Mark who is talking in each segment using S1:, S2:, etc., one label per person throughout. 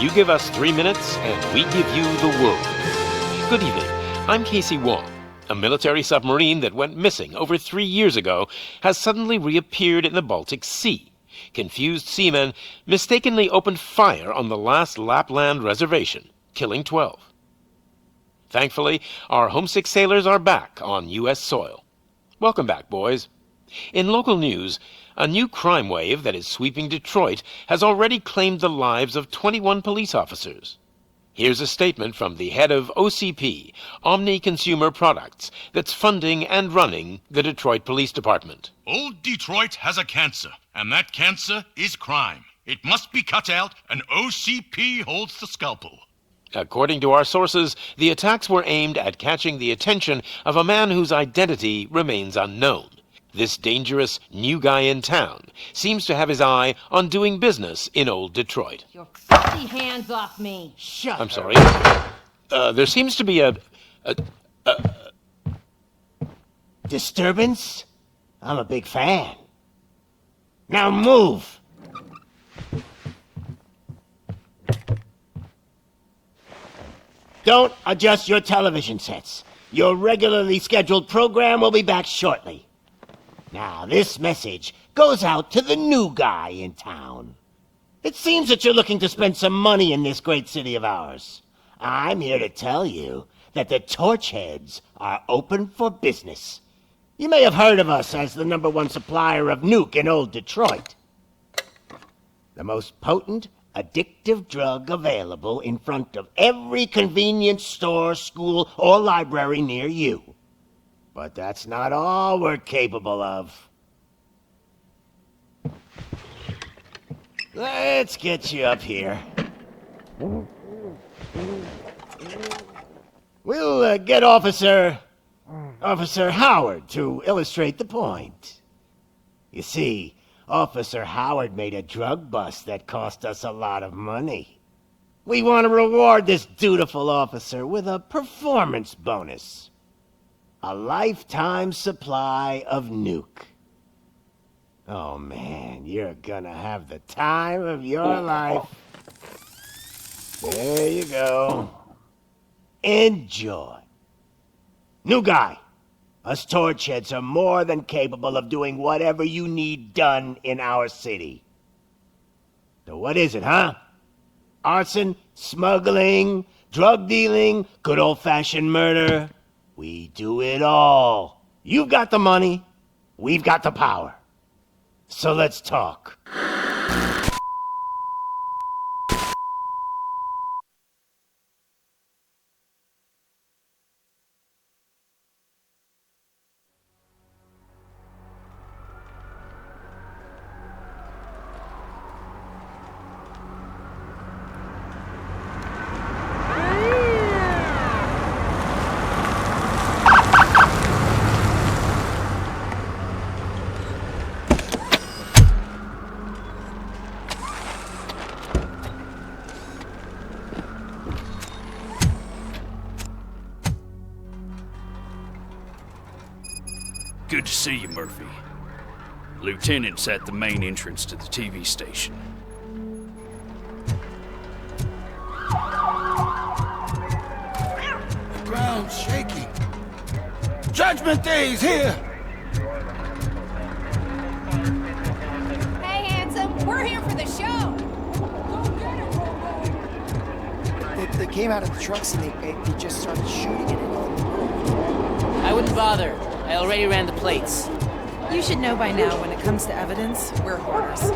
S1: You give us 3 minutes, and we give you the world. Good evening. I'm Casey Wong. A military submarine that went missing over 3 years ago has suddenly reappeared in the Baltic Sea. Confused seamen mistakenly opened fire on the last Lapland reservation, killing 12. Thankfully, our homesick sailors are back on U.S. soil. Welcome back, boys. In local news, a new crime wave that is sweeping Detroit has already claimed the lives of 21 police officers. Here's a statement from the head of OCP, Omni Consumer Products, that's funding and running the Detroit Police Department.
S2: Old Detroit has a cancer, and that cancer is crime. It must be cut out, and OCP holds the scalpel.
S1: According to our sources, the attacks were aimed at catching the attention of a man whose identity remains unknown. This dangerous new guy in town seems to have his eye on doing business in old Detroit.
S3: Your filthy hands off me!
S1: I'm sorry. There seems to be a
S4: disturbance? I'm a big fan. Now move! Don't adjust your television sets. Your regularly scheduled program will be back shortly. Now, this message goes out to the new guy in town. It seems that you're looking to spend some money in this great city of ours. I'm here to tell you that the Torchheads are open for business. You may have heard of us as the #1 supplier of nuke in old Detroit. The most potent, addictive drug available in front of every convenience store, school, or library near you. But that's not all we're capable of. Let's get you up here. We'll get Officer Howard to illustrate the point. You see, Officer Howard made a drug bust that cost us a lot of money. We want to reward this dutiful officer with a performance bonus. A lifetime supply of nuke. Oh man, you're gonna have the time of your life. There you go. Enjoy. New guy. Us Torchheads are more than capable of doing whatever you need done in our city. So what is it, huh? Arson, smuggling, drug dealing, good old-fashioned murder. We do it all. You've got the money, we've got the power. So let's talk.
S5: Good to see you, Murphy. Lieutenant's at the main entrance to the TV station.
S6: The ground's shaking. Judgment Day's here!
S3: Hey, handsome, we're here for the show! Go get it, Robo!
S7: They came out of the trucks and they just started shooting at it.
S8: I wouldn't bother. I already ran the plates.
S9: You should know by now, when it comes to evidence, we're hoarders.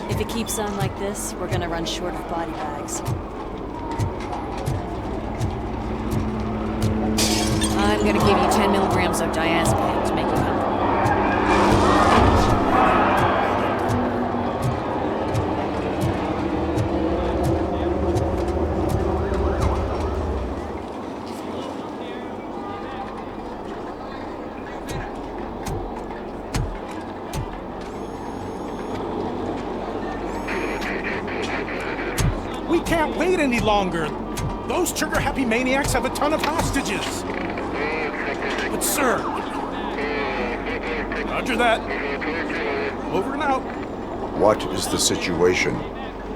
S10: If it keeps on like this, we're gonna run short of body bags. I'm gonna give you 10 milligrams of diazepam to make you comfortable.
S11: We can't wait any longer.
S6: Those trigger-happy maniacs have a ton of hostages. But sir... Roger that. Over and out.
S11: What is the situation?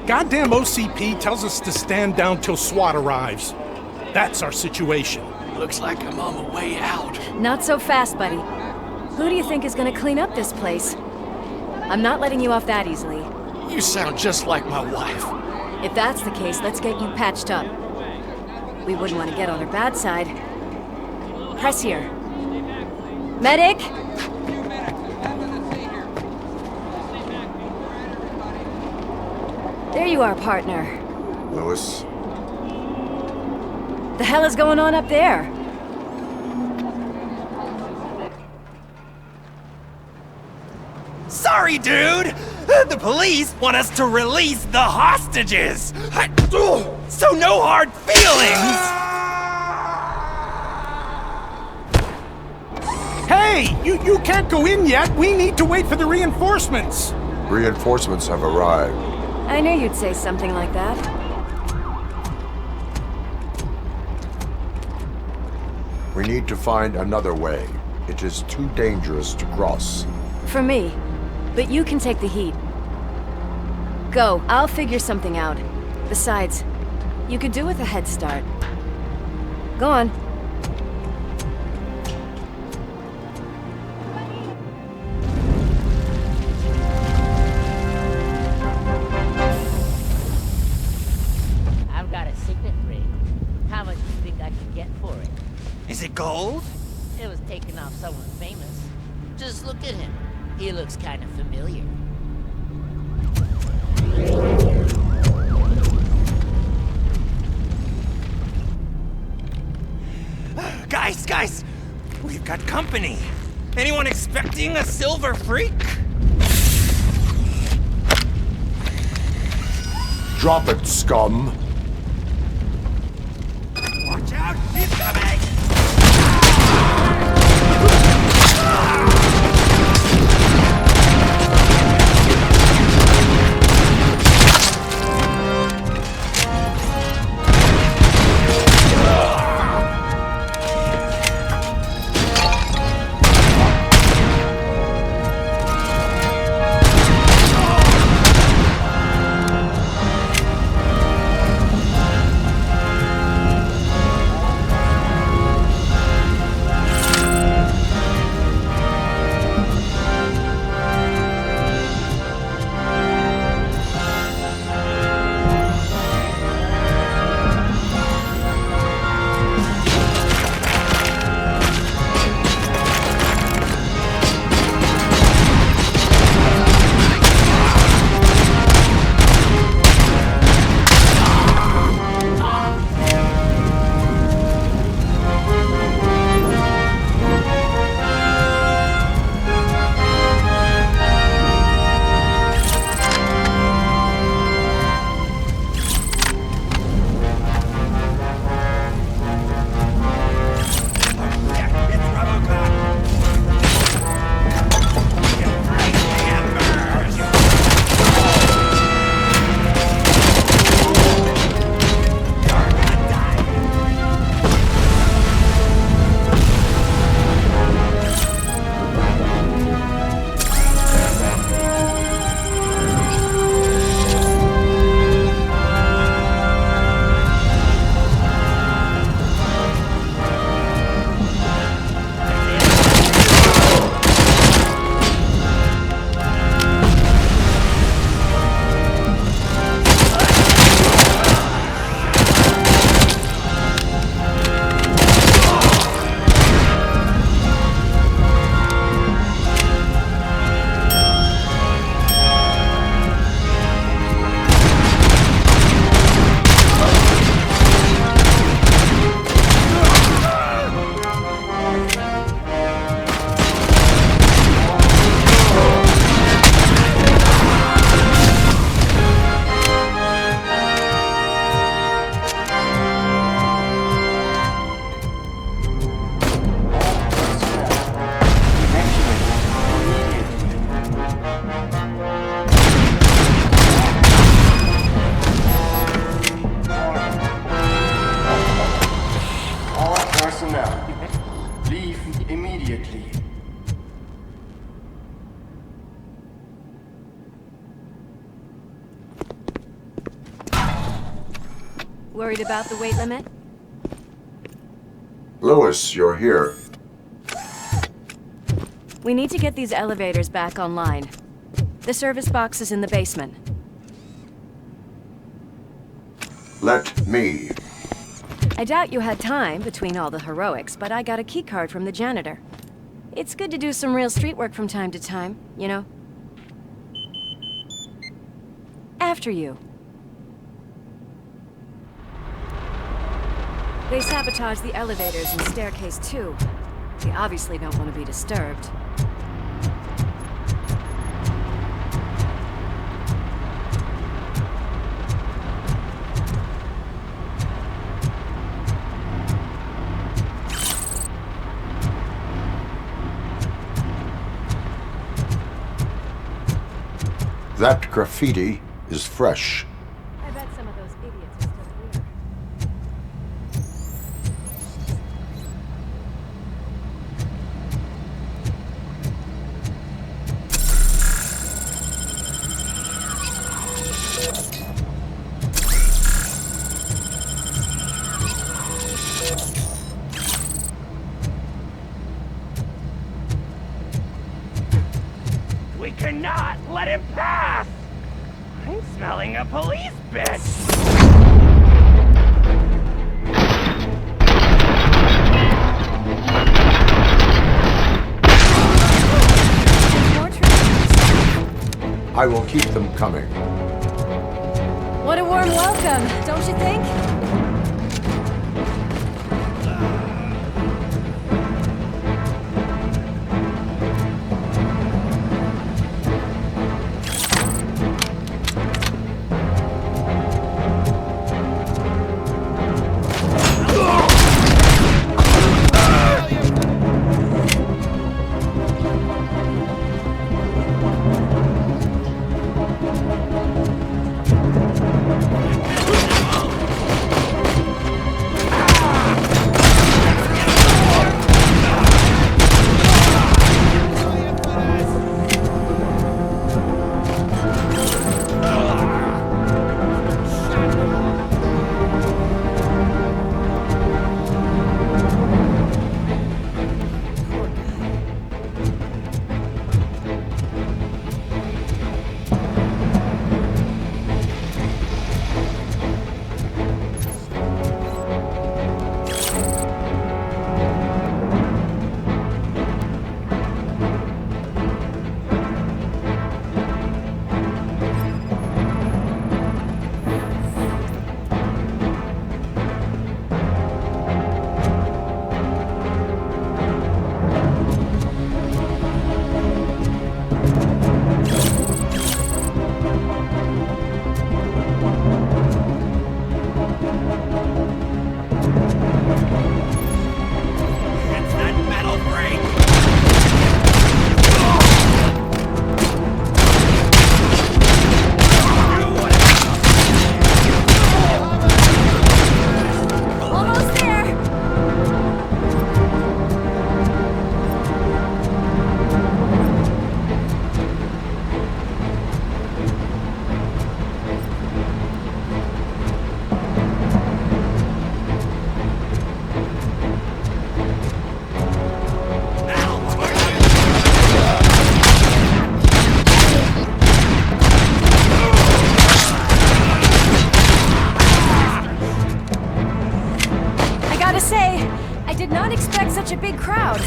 S6: Goddamn OCP tells us to stand down till SWAT arrives. That's our situation.
S5: Looks like I'm on my way out.
S10: Not so fast, buddy. Who do you think is gonna clean up this place? I'm not letting you off that easily.
S5: You sound just like my wife.
S10: If that's the case, let's get you patched up. We wouldn't want to get on her bad side. Press here. Medic! There you are, partner.
S11: Lewis?
S10: The hell is going on up there?
S12: Sorry, dude! The police want us to release the hostages! So no hard feelings!
S6: Hey! You can't go in yet! We need to wait for the reinforcements!
S11: Reinforcements have arrived.
S10: I knew you'd say something like that.
S11: We need to find another way. It is too dangerous to cross.
S10: For me. But you can take the heat. Go, I'll figure something out. Besides, you could do with a head start. Go on.
S8: I've got a signet ring. How much do you think I can get for it?
S12: Is it gold?
S8: It was taken off someone famous. Just look at him. He looks kind of familiar.
S12: Guys! We've got company. Anyone expecting a silver freak?
S11: Drop it, scum!
S12: Watch out! He's coming!
S10: Worried about the weight limit?
S11: Lewis, you're here.
S10: We need to get these elevators back online. The service box is in the basement.
S11: Let me.
S10: I doubt you had time between all the heroics, but I got a keycard from the janitor. It's good to do some real street work from time to time, you know? After you. They sabotaged the elevators and staircase too. They obviously don't want to be disturbed.
S11: That graffiti is fresh.
S10: I bet some of those idiots are still here.
S12: We cannot let him pass! I'm smelling a police bitch!
S11: I will keep them coming.
S10: What a warm welcome, don't you think? Such a big crowd.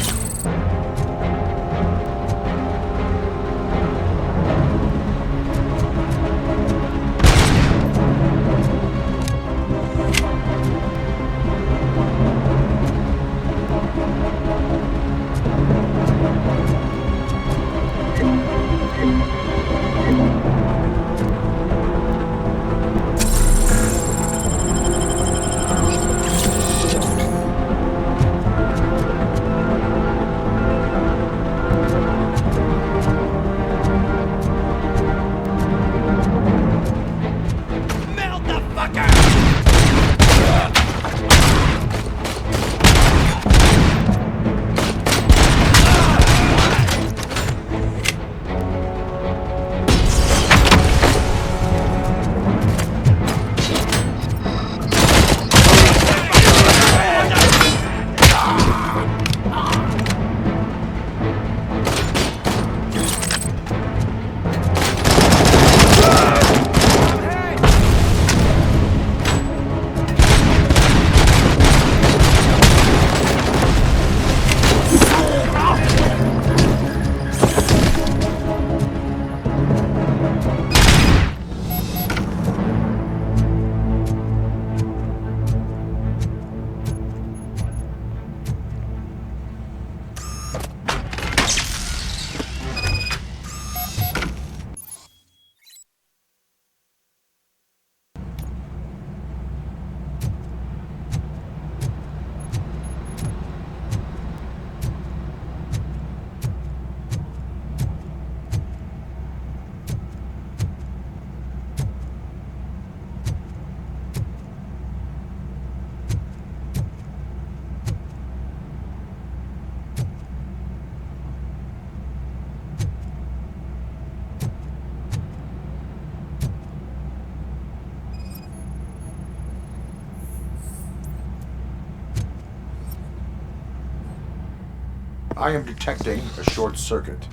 S11: I am detecting a short circuit.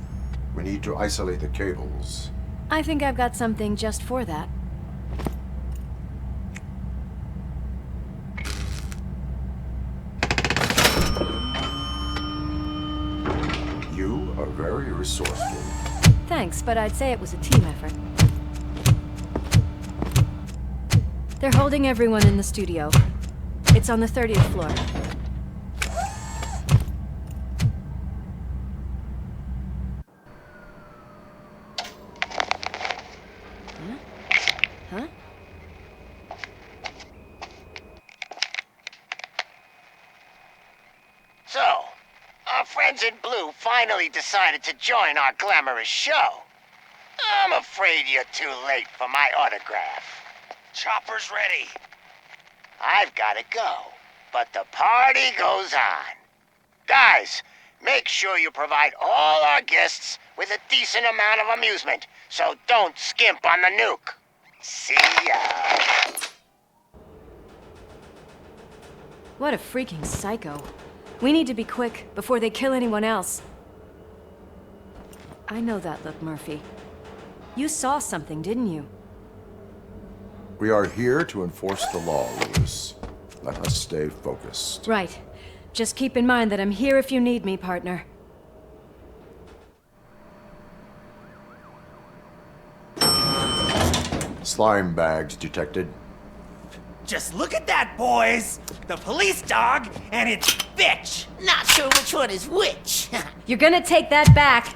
S11: We need to isolate the cables.
S10: I think I've got something just for that.
S11: You are very resourceful.
S10: Thanks, but I'd say it was a team effort. They're holding everyone in the studio. It's on the 30th floor. Huh?
S4: So, our friends in blue finally decided to join our glamorous show. I'm afraid you're too late for my autograph.
S12: Chopper's ready.
S4: I've gotta go, but the party goes on. Guys, make sure you provide all our guests with a decent amount of amusement, so don't skimp on the nuke. See ya.
S10: What a freaking psycho. We need to be quick before they kill anyone else. I know that look, Murphy. You saw something, didn't you?
S11: We are here to enforce the law, Lewis. Let us stay focused.
S10: Right. Just keep in mind that I'm here if you need me, partner.
S11: Slime bags detected.
S12: Just look at that, boys! The police dog and its bitch!
S8: Not sure which one is which.
S10: You're gonna take that back.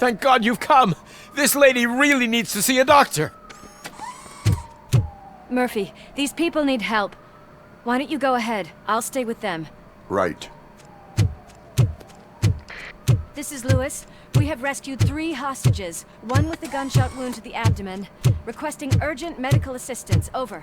S13: Thank God you've come. This lady really needs to see a doctor.
S10: Murphy, these people need help. Why don't you go ahead? I'll stay with them.
S11: Right.
S10: This is Lewis. We have rescued 3 hostages, one with a gunshot wound to the abdomen. Requesting urgent medical assistance. Over.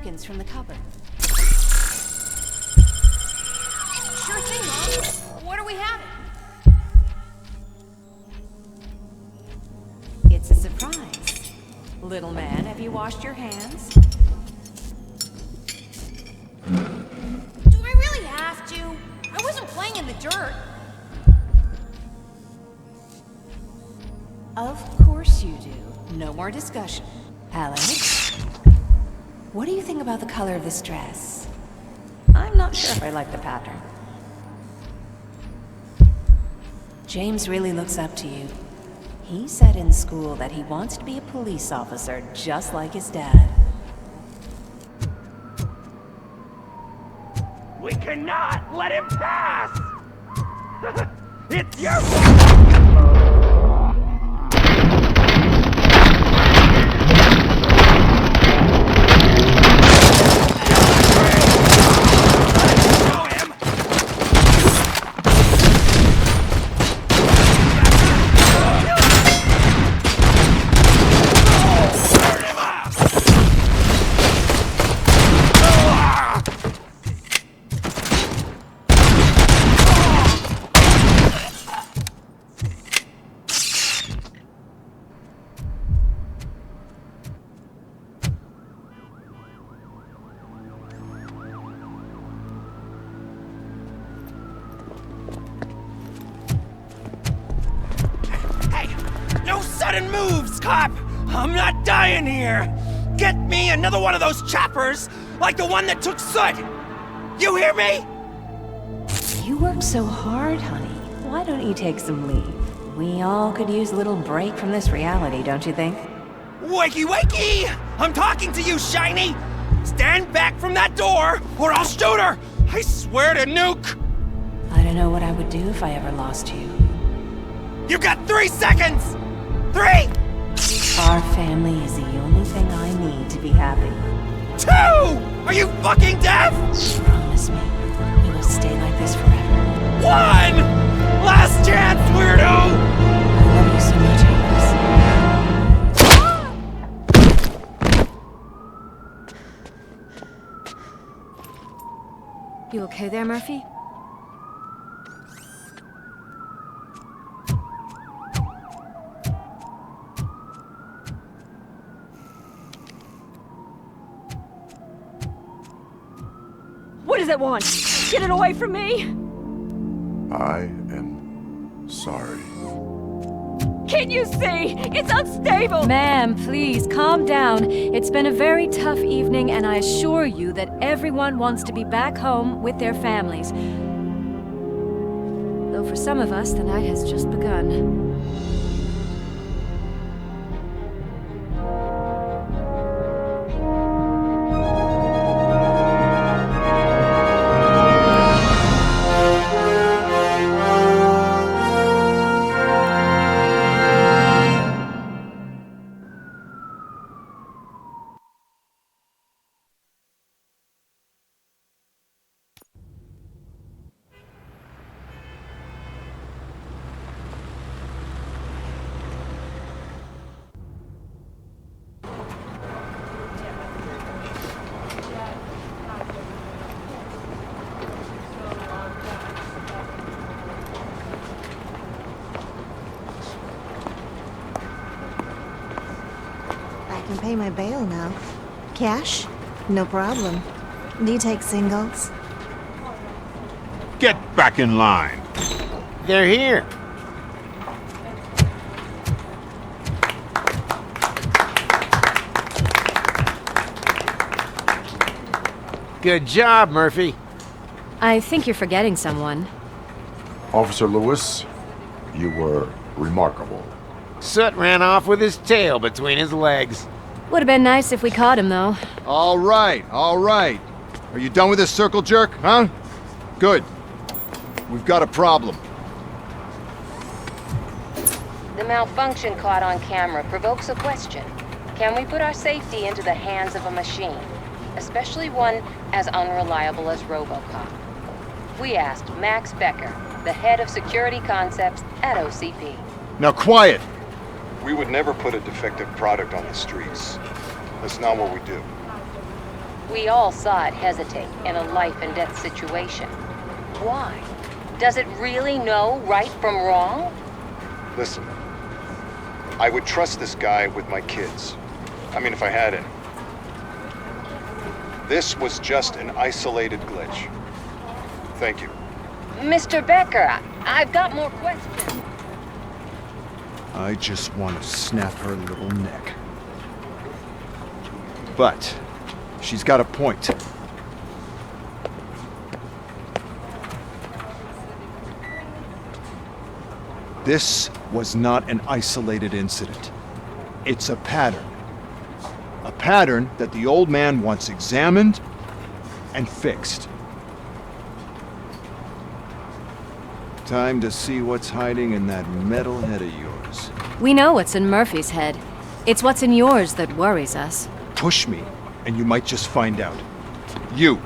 S9: napkins from the cupboard.
S3: Sure thing, Mom. What are we having?
S9: It's a surprise. Little man, have you washed your hands?
S3: Do I really have to? I wasn't playing in the dirt.
S9: Of course you do. No more discussion. Alex, what do you think about the color of this dress? I'm not sure if I like the pattern. James really looks up to you. He said in school that he wants to be a police officer just like his dad.
S12: We cannot let him pass! It's your fault! Sudden moves, cop! I'm not dying here! Get me another one of those choppers, like the one that took Soot! You hear me?
S9: You work so hard, honey. Why don't you take some leave? We all could use a little break from this reality, don't you think?
S12: Wakey, wakey! I'm talking to you, Shiny! Stand back from that door, or I'll shoot her! I swear to nuke!
S9: I don't know what I would do if I ever lost you.
S12: You got 3 seconds! 3!
S9: Our family is the only thing I need to be happy.
S12: 2! Are you fucking deaf?
S9: Promise me, we will stay like this forever.
S12: 1! Last chance, weirdo!
S9: I love you so much, Alex.
S10: You okay there, Murphy?
S14: What does it want? Get it away from me!
S11: I am sorry.
S14: Can't you see? It's unstable!
S10: Ma'am, please, calm down. It's been a very tough evening, and I assure you that everyone wants to be back home with their families. Though for some of us, the night has just begun.
S15: I can pay my bail now. Cash? No problem. Do you take singles?
S16: Get back in line.
S4: They're here. Good job, Murphy.
S10: I think you're forgetting someone.
S11: Officer Lewis, you were remarkable.
S4: Soot ran off with his tail between his legs.
S10: Would have been nice if we caught him, though.
S17: All right, all right. Are you done with this circle jerk, huh? Good. We've got a problem.
S18: The malfunction caught on camera provokes a question. Can we put our safety into the hands of a machine? Especially one as unreliable as RoboCop. We asked Max Becker, the head of security concepts at OCP.
S17: Now quiet!
S19: We would never put a defective product on the streets. That's not what we do.
S18: We all saw it hesitate in a life and death situation. Why? Does it really know right from wrong?
S17: Listen, I would trust this guy with my kids. I mean, if I had any. This was just an isolated glitch. Thank you.
S18: Mr. Becker, I've got more questions.
S17: I just want to snap her little neck. But she's got a point. This was not an isolated incident. It's a pattern. A pattern that the old man wants examined and fixed. Time to see what's hiding in that metal head of yours.
S10: We know what's in Murphy's head. It's what's in yours that worries us.
S17: Push me, and you might just find out. You,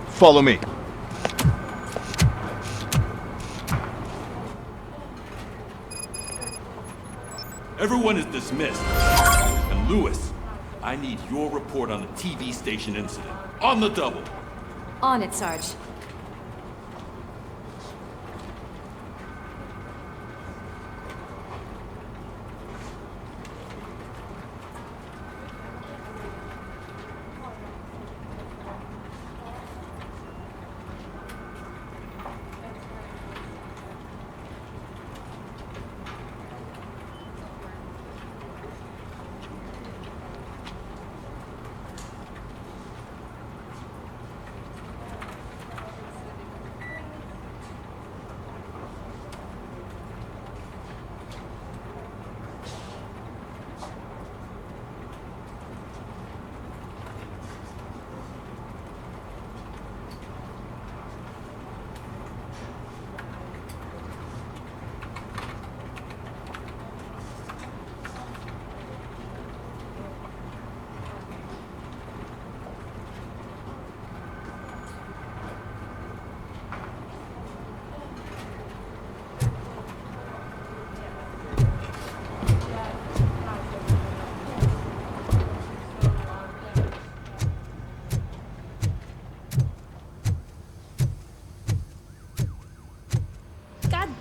S17: follow me.
S16: Everyone is dismissed. And Lewis, I need your report on the TV station incident. On the double.
S10: On it, Sarge.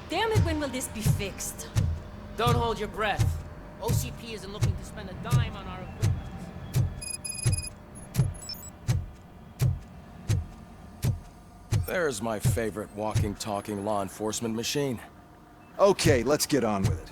S14: Damn it, when will this be fixed?
S8: Don't hold your breath. OCP isn't looking to spend a dime on our equipment.
S19: There's my favorite walking, talking law enforcement machine.
S17: Okay, let's get on with it.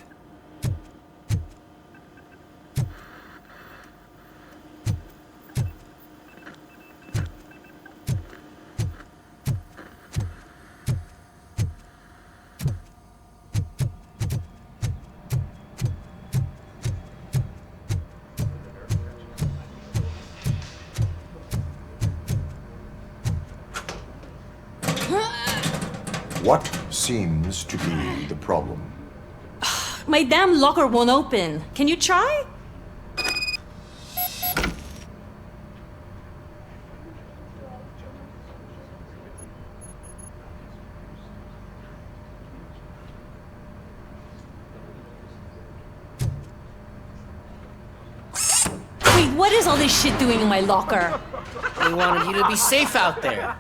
S11: What seems to be the problem?
S14: My damn locker won't open. Can you try? Wait, what is all this shit doing in my locker?
S8: We wanted you to be safe out there.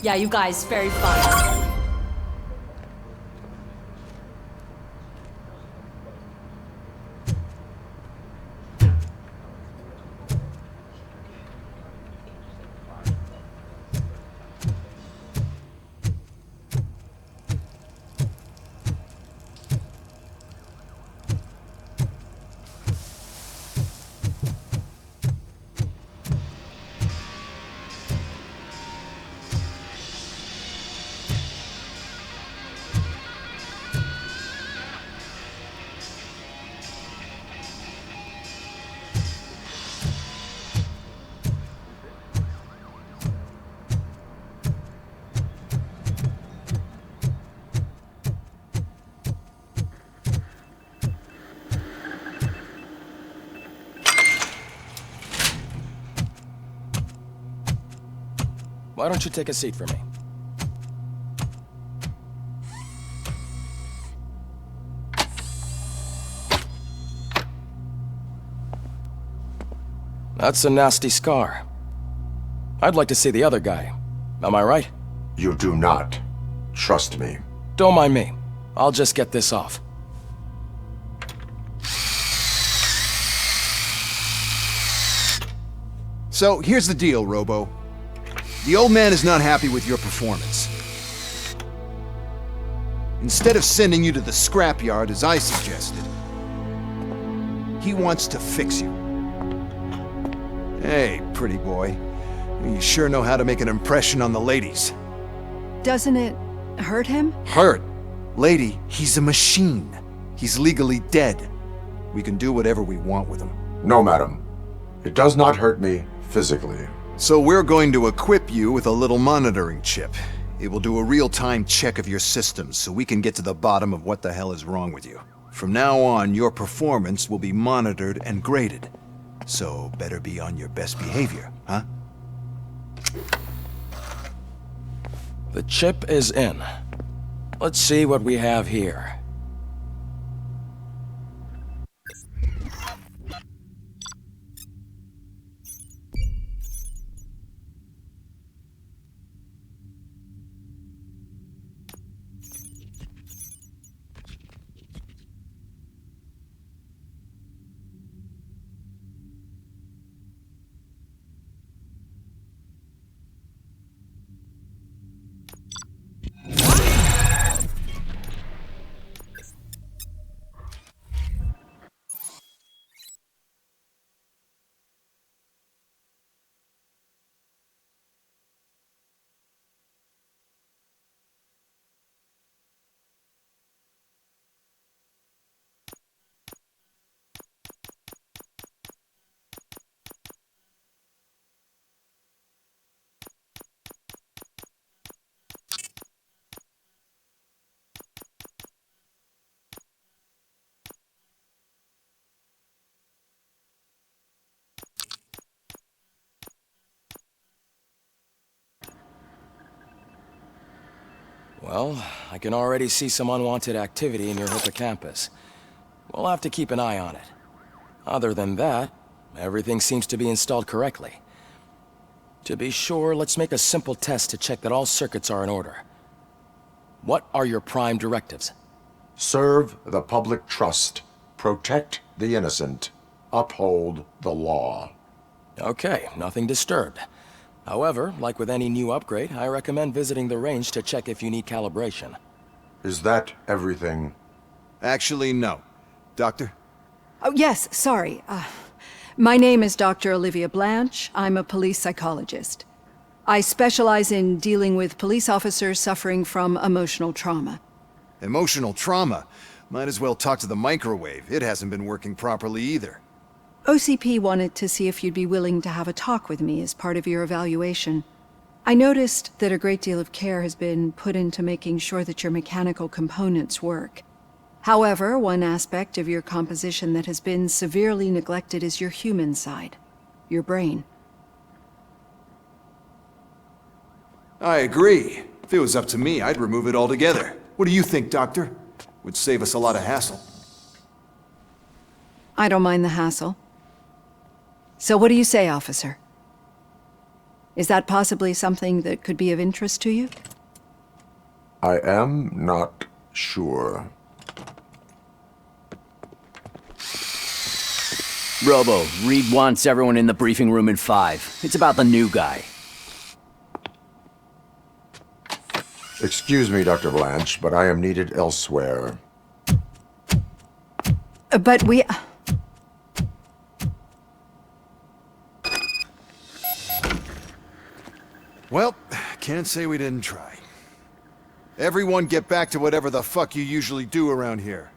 S14: Yeah, you guys, very fun.
S19: Why don't you take a seat for me? That's a nasty scar. I'd like to see the other guy. Am I right?
S11: You do not. Trust me.
S19: Don't mind me. I'll just get this off.
S17: So, here's the deal, Robo. The old man is not happy with your performance. Instead of sending you to the scrapyard as I suggested, he wants to fix you. Hey, pretty boy. You sure know how to make an impression on the ladies.
S14: Doesn't it hurt him?
S17: Hurt? Lady, he's a machine. He's legally dead. We can do whatever we want with him.
S11: No, madam. It does not hurt me physically.
S17: So we're going to equip you with a little monitoring chip. It will do a real-time check of your systems so we can get to the bottom of what the hell is wrong with you. From now on, your performance will be monitored and graded. So better be on your best behavior, huh?
S19: The chip is in. Let's see what we have here. Well, I can already see some unwanted activity in your hippocampus. We'll have to keep an eye on it. Other than that, everything seems to be installed correctly. To be sure, let's make a simple test to check that all circuits are in order. What are your prime directives?
S11: Serve the public trust. Protect the innocent. Uphold the law.
S19: Okay, nothing disturbed. However, like with any new upgrade, I recommend visiting the range to check if you need calibration.
S11: Is that everything?
S17: Actually, no. Doctor?
S14: Oh, yes, sorry. My name is Dr. Olivia Blanche. I'm a police psychologist. I specialize in dealing with police officers suffering from emotional trauma.
S17: Emotional trauma? Might as well talk to the microwave. It hasn't been working properly either.
S14: OCP wanted to see if you'd be willing to have a talk with me as part of your evaluation. I noticed that a great deal of care has been put into making sure that your mechanical components work. However, one aspect of your composition that has been severely neglected is your human side, your brain.
S17: I agree. If it was up to me, I'd remove it altogether. What do you think, Doctor? Would save us a lot of hassle.
S14: I don't mind the hassle. So what do you say, officer? Is that possibly something that could be of interest to you?
S11: I am not sure.
S20: Robo, Reed wants everyone in the briefing room in 5. It's about the new guy.
S11: Excuse me, Dr. Blanche, but I am needed elsewhere.
S14: But we...
S17: Well, can't say we didn't try. Everyone get back to whatever the fuck you usually do around here.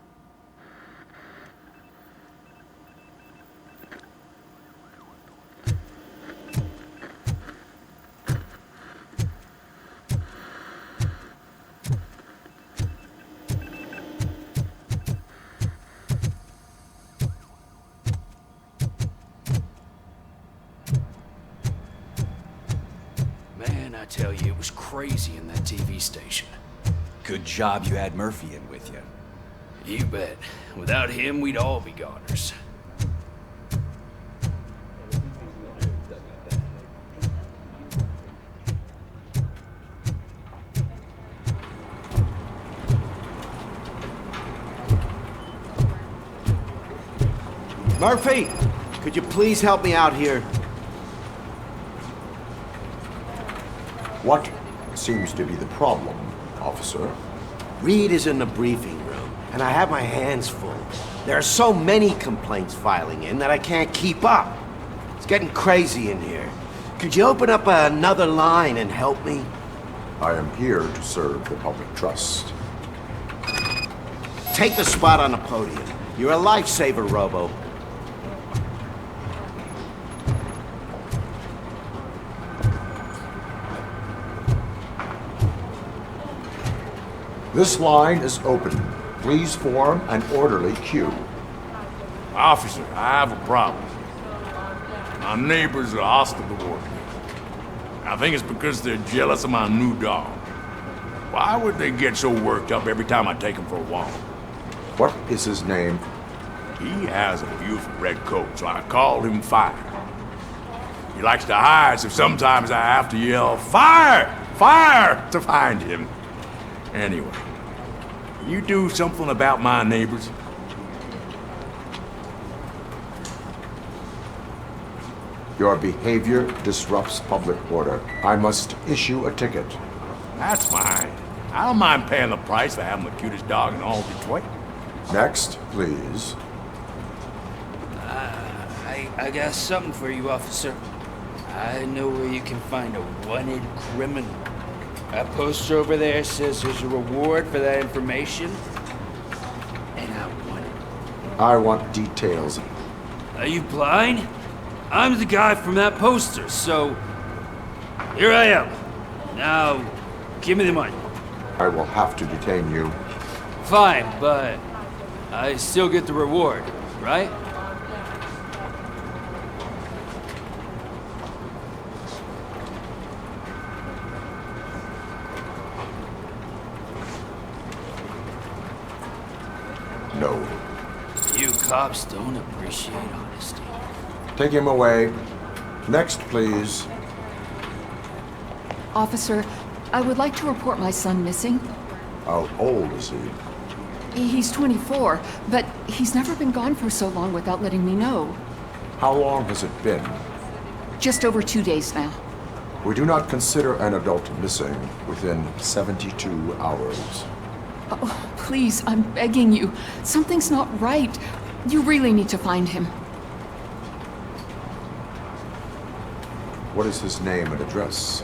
S5: Man, I tell you, it was crazy in that TV station.
S13: Good job you had Murphy in with you.
S5: You bet. Without him, we'd all be goners.
S21: Murphy, could you please help me out here?
S11: What seems to be the problem, officer?
S21: Reed is in the briefing room, and I have my hands full. There are so many complaints filing in that I can't keep up. It's getting crazy in here. Could you open up another line and help me?
S11: I am here to serve the public trust.
S21: Take the spot on the podium. You're a lifesaver, Robo.
S11: This line is open. Please form an orderly queue.
S2: Officer, I have a problem. My neighbors are hostile toward me. I think it's because they're jealous of my new dog. Why would they get so worked up every time I take him for a walk?
S11: What is his name?
S2: He has a beautiful red coat, so I called him Fire. He likes to hide, so sometimes I have to yell, "Fire! Fire!" to find him. Anyway, can you do something about my neighbors?
S11: Your behavior disrupts public order. I must issue a ticket.
S2: That's fine. I don't mind paying the price for having the cutest dog in all Detroit.
S11: Next, please.
S5: I got something for you, officer. I know where you can find a wanted criminal. That poster over there says there's a reward for that information, and I want it.
S11: I want details.
S5: Are you blind? I'm the guy from that poster, so here I am. Now, give me the money.
S11: I will have to detain you.
S5: Fine, but I still get the reward, right?
S11: No.
S5: You cops don't appreciate honesty.
S11: Take him away. Next, please.
S14: Officer, I would like to report my son missing.
S11: How old is he?
S14: He's 24, but he's never been gone for so long without letting me know.
S11: How long has it been?
S14: Just over 2 days now.
S11: We do not consider an adult missing within 72 hours.
S14: Oh, please, I'm begging you. Something's not right. You really need to find him.
S11: What is his name and address?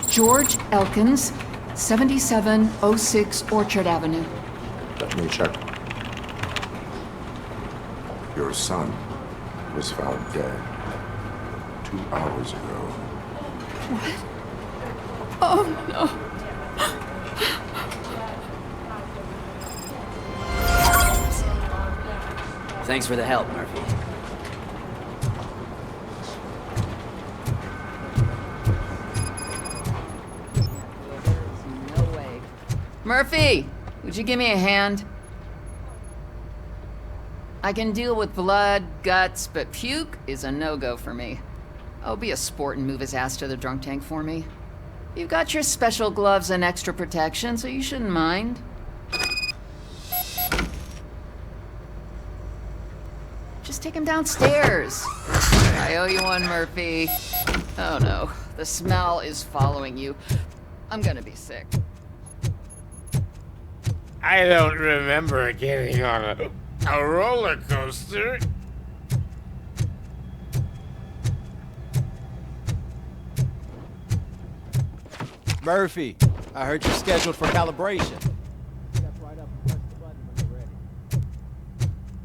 S14: George Elkins, 7706 Orchard Avenue.
S11: Let me check. Your son was found dead 2 hours ago.
S14: What? Oh, no.
S20: Thanks for the help, Murphy.
S9: Murphy, would you give me a hand? I can deal with blood, guts, but puke is a no-go for me. Oh, be a sport and move his ass to the drunk tank for me. You've got your special gloves and extra protection, so you shouldn't mind. Just take him downstairs. I owe you one, Murphy. Oh no, the smell is following you. I'm gonna be sick.
S1: I don't remember getting on a roller coaster.
S22: Murphy, I heard you're scheduled for calibration.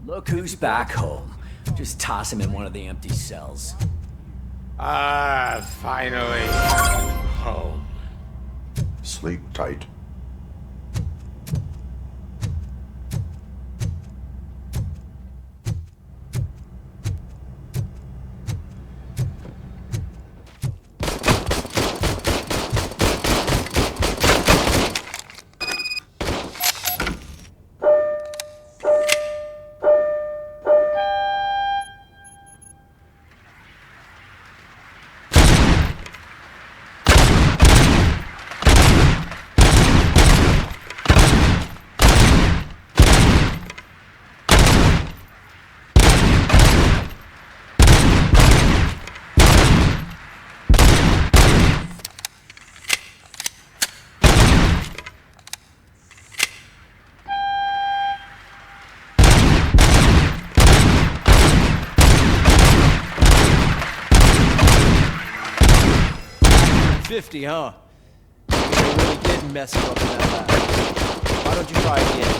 S20: Look who's back home. Just toss him in one of the empty cells.
S1: Finally home.
S11: Sleep tight.
S22: 50, huh? You really did mess you up in that lab. Why don't you try again?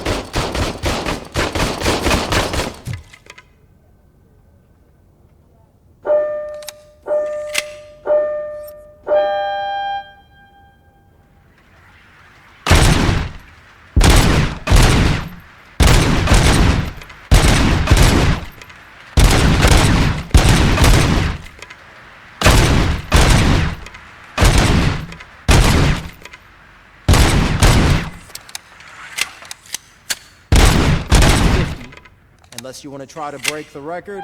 S22: Unless you want to try to break the record.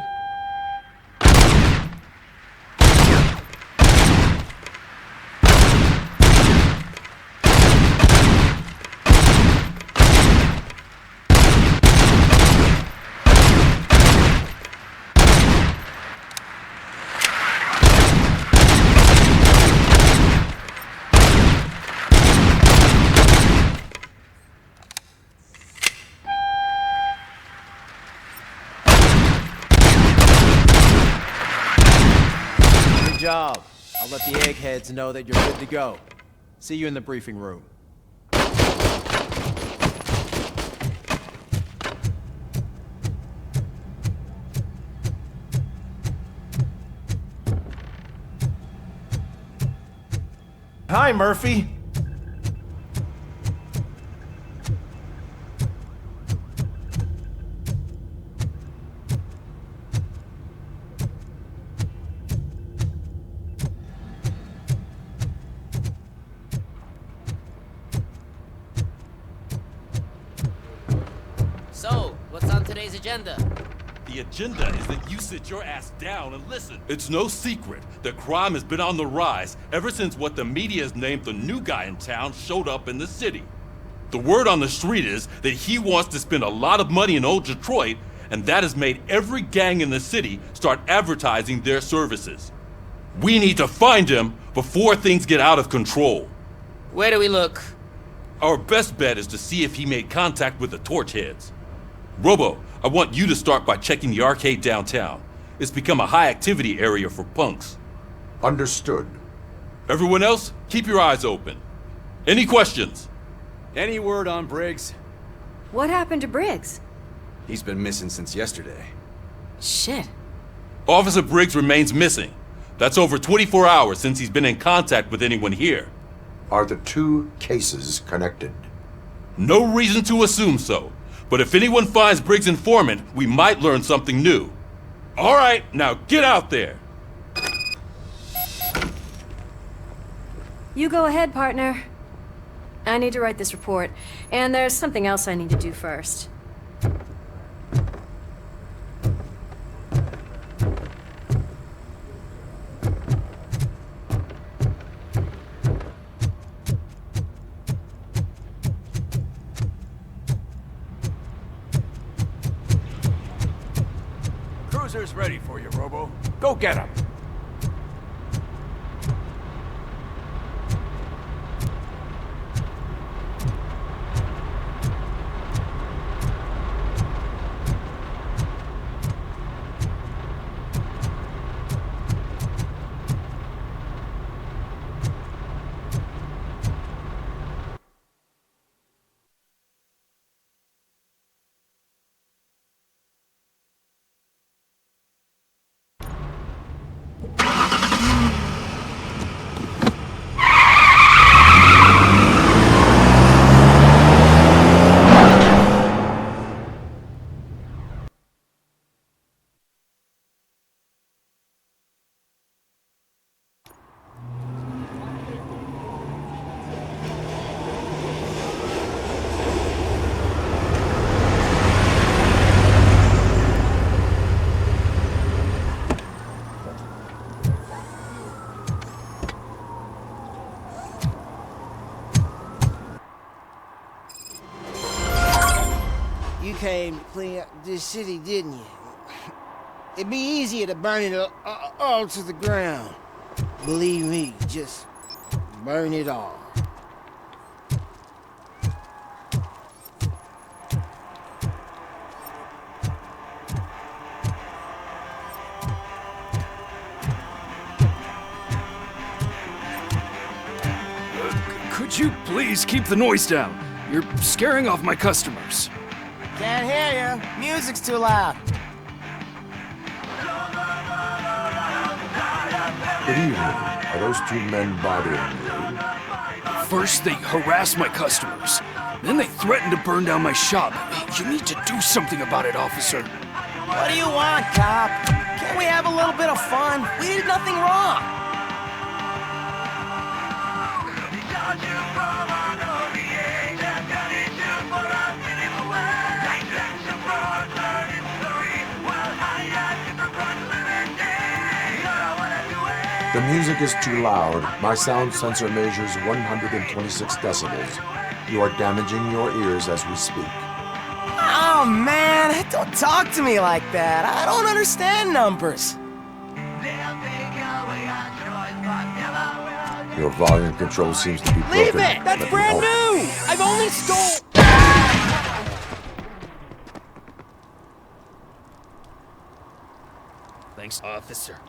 S22: Good job. I'll let the eggheads know that you're good to go. See you in the briefing room.
S21: Hi, Murphy.
S8: So, what's on today's agenda?
S16: The agenda is that you sit your ass down and listen. It's no secret that crime has been on the rise ever since what the media has named the new guy in town showed up in the city. The word on the street is that he wants to spend a lot of money in old Detroit, and that has made every gang in the city start advertising their services. We need to find him before things get out of control.
S8: Where do we look?
S16: Our best bet is to see if he made contact with the Torchheads. Robo, I want you to start by checking the arcade downtown. It's become a high-activity area for punks.
S11: Understood.
S16: Everyone else, keep your eyes open. Any questions?
S22: Any word on Briggs?
S10: What happened to Briggs?
S6: He's been missing since yesterday.
S10: Shit.
S16: Officer Briggs remains missing. That's over 24 hours since he's been in contact with anyone here.
S11: Are the two cases connected?
S16: No reason to assume so. But if anyone finds Briggs' informant, we might learn something new. All right, now get out there.
S10: You go ahead, partner. I need to write this report, and there's something else I need to do first.
S2: Cruiser's ready for you, Robo. Go get him.
S7: You came to clean up this city, didn't you? It'd be easier to burn it all to the ground. Believe me, just burn it all.
S3: Please keep the noise down. You're scaring off my customers.
S7: Can't hear you. Music's too loud.
S11: Good evening. Are those two men bothering you?
S3: First, they harass my customers. Then they threaten to burn down my shop. You need to do something about it, officer.
S7: What do you want, cop? Can't we have a little bit of fun? We did nothing wrong.
S11: The music is too loud. My sound sensor measures 126 decibels. You are damaging your ears as we speak.
S7: Oh, man, don't talk to me like that. I don't understand numbers.
S11: Your volume control seems to be broken.
S7: Leave it! That's
S11: Let me
S7: brand
S11: help.
S7: new! I've only stole...
S5: Thanks, officer.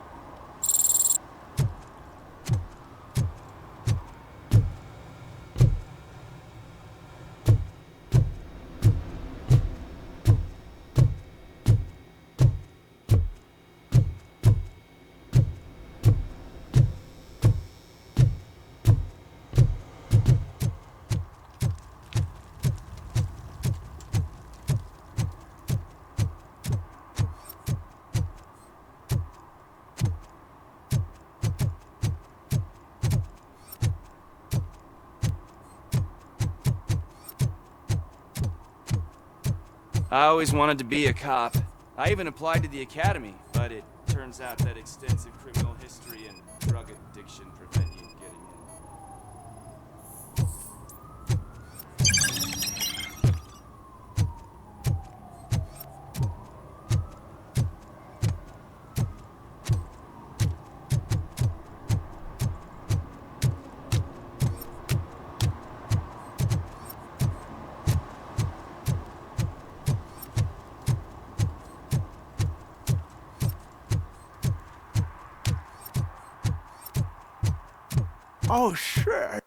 S22: I always wanted to be a cop. I even applied to the academy, but it turns out that extensive criminal history and drug addiction prevent you getting
S12: Oh, shit.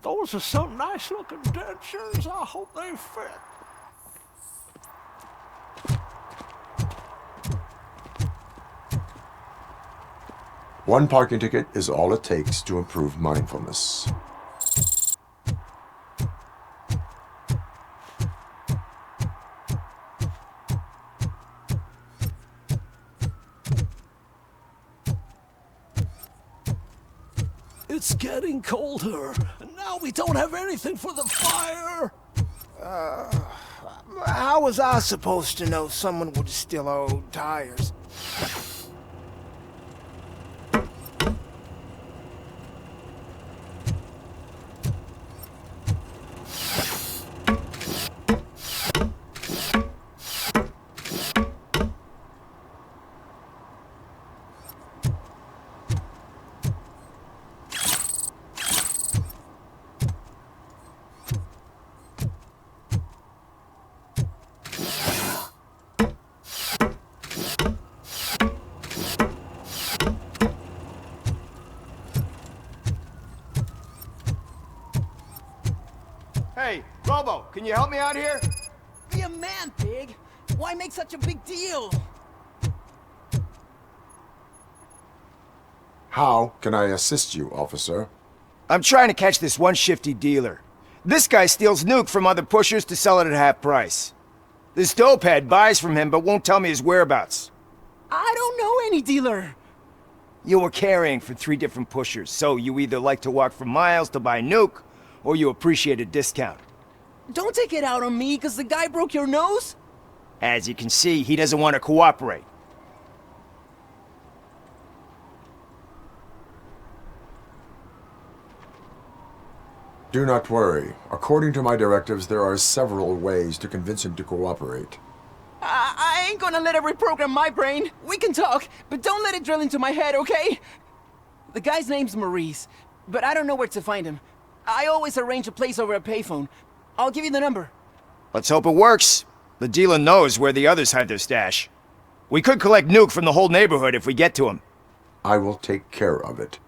S12: Those are some nice looking dentures. I hope they fit.
S11: One parking ticket is all it takes to improve mindfulness.
S12: It's getting colder, and now we don't have anything for the fire. How was I supposed to know someone would steal our old tires?
S22: Hey, Robo, can you help me out here?
S7: Be a man, Pig. Why make such a big deal?
S11: How can I assist you, officer?
S22: I'm trying to catch this one shifty dealer. This guy steals nuke from other pushers to sell it at half price. This dopehead buys from him but won't tell me his whereabouts.
S7: I don't know any dealer.
S22: You were carrying for 3 different pushers, so you either like to walk for miles to buy nuke, or you appreciate a discount.
S7: Don't take it out on me, because the guy broke your nose?
S22: As you can see, he doesn't want to cooperate.
S11: Do not worry. According to my directives, there are several ways to convince him to cooperate.
S7: I ain't gonna let it reprogram my brain. We can talk, but don't let it drill into my head, okay? The guy's name's Maurice, but I don't know where to find him. I always arrange a place over a payphone. I'll give you the number.
S22: Let's hope it works. The dealer knows where the others hide their stash. We could collect nuke from the whole neighborhood if we get to him.
S11: I will take care of it.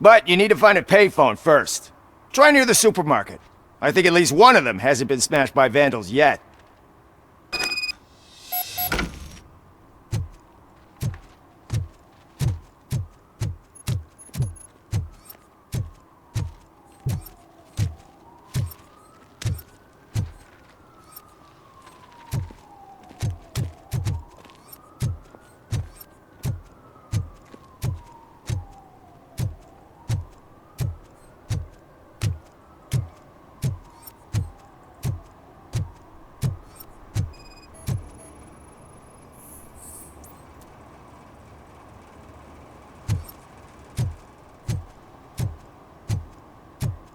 S22: But you need to find a payphone first. Try near the supermarket. I think at least one of them hasn't been smashed by vandals yet.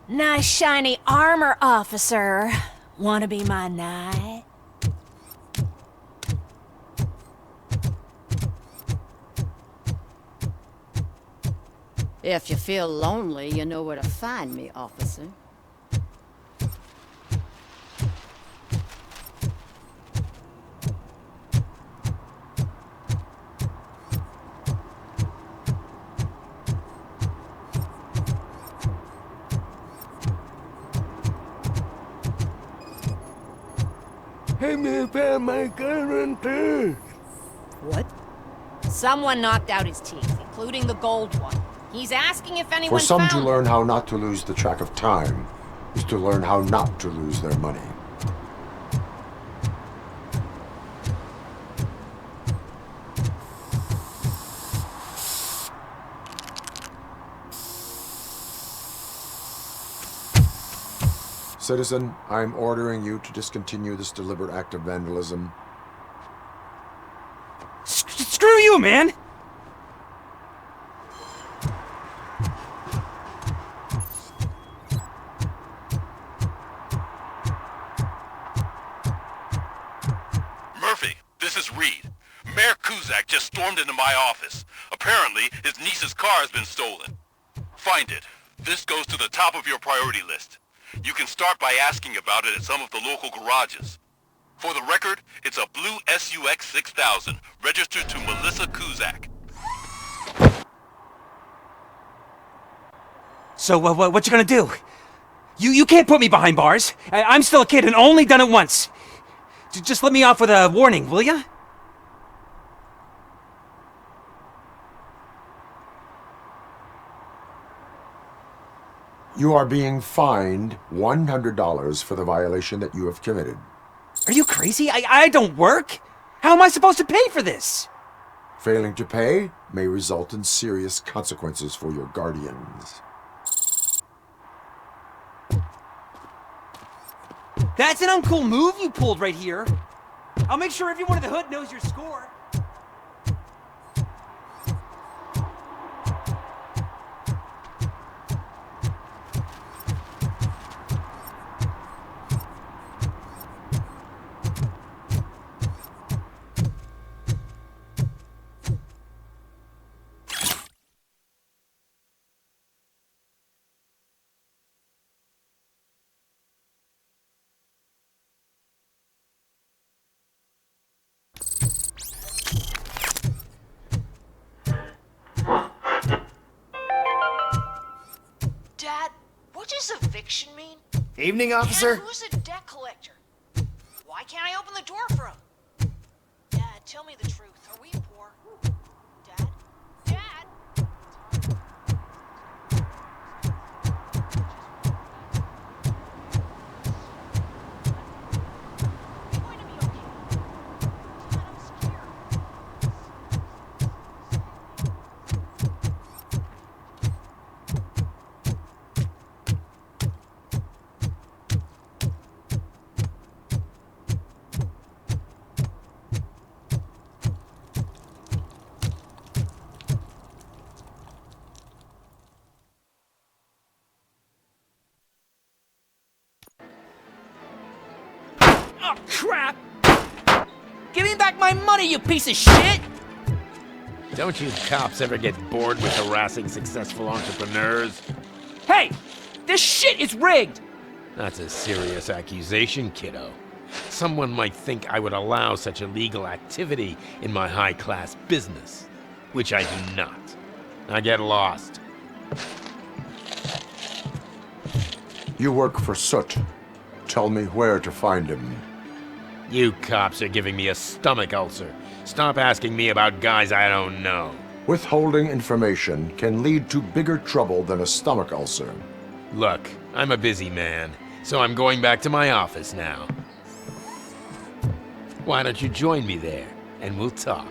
S4: Nice shiny armor, officer. Wanna be my knight?
S15: If you feel lonely, you know where to find me, officer.
S12: Hey, me found my guarantee.
S4: What? Someone knocked out his teeth, including the gold one. He's asking if anyone
S11: For some,
S4: found
S11: to learn how not to lose the track of time is to learn how not to lose their money. Citizen, I'm ordering you to discontinue this deliberate act of vandalism.
S13: Screw you, man!
S16: Murphy, this is Reed. Mayor Kuzak just stormed into my office. Apparently, his niece's car has been stolen. Find it. This goes to the top of your priority list. You can start by asking about it at some of the local garages. For the record, it's a blue SUX 6000, registered to Melissa Kuzak.
S13: So, what you gonna do? You can't put me behind bars. I'm still a kid and only done it once. Just let me off with a warning, will ya?
S11: You are being fined $100 for the violation that you have committed.
S13: Are you crazy? I don't work. How am I supposed to pay for this?
S11: Failing to pay may result in serious consequences for your guardians.
S13: That's an uncool move you pulled right here. I'll make sure everyone in the hood knows your score.
S23: Dad, what does eviction mean?
S22: Evening, officer?
S23: And who's a debt collector? Why can't I open the door for him? Dad, tell me the truth. Are we poor? Dad? Dad?
S13: Oh, crap! Give me back my money, you piece of shit!
S1: Don't you cops ever get bored with harassing successful entrepreneurs?
S13: Hey! This shit is rigged!
S1: That's a serious accusation, kiddo. Someone might think I would allow such illegal activity in my high-class business, which I do not. I get lost.
S11: You work for Soot. Tell me where to find him.
S1: You cops are giving me a stomach ulcer. Stop asking me about guys I don't know.
S11: Withholding information can lead to bigger trouble than a stomach ulcer.
S1: Look, I'm a busy man, so I'm going back to my office now. Why don't you join me there, and we'll talk.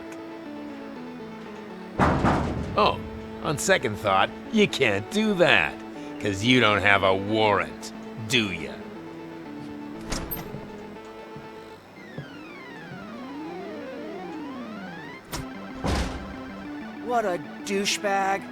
S1: Oh, on second thought, you can't do that, 'cause you don't have a warrant, do ya?
S17: What a douchebag.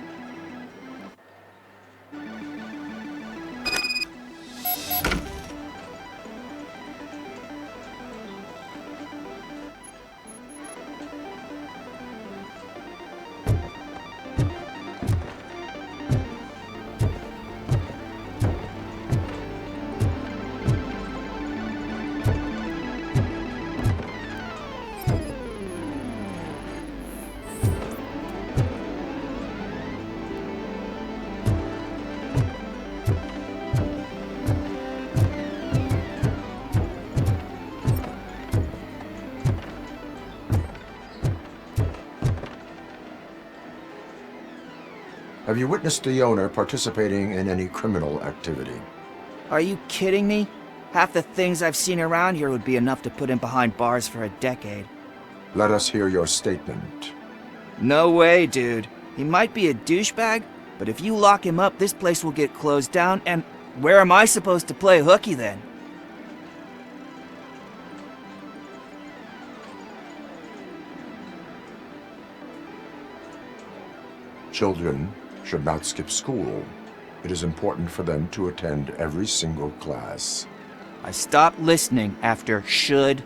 S11: Have you witnessed the owner participating in any criminal activity?
S17: Are you kidding me? Half the things I've seen around here would be enough to put him behind bars for a decade.
S11: Let us hear your statement.
S17: No way, dude. He might be a douchebag, but if you lock him up, this place will get closed down, and where am I supposed to play hooky then?
S11: Children should not skip school. It is important for them to attend every single class.
S17: I stopped listening after should.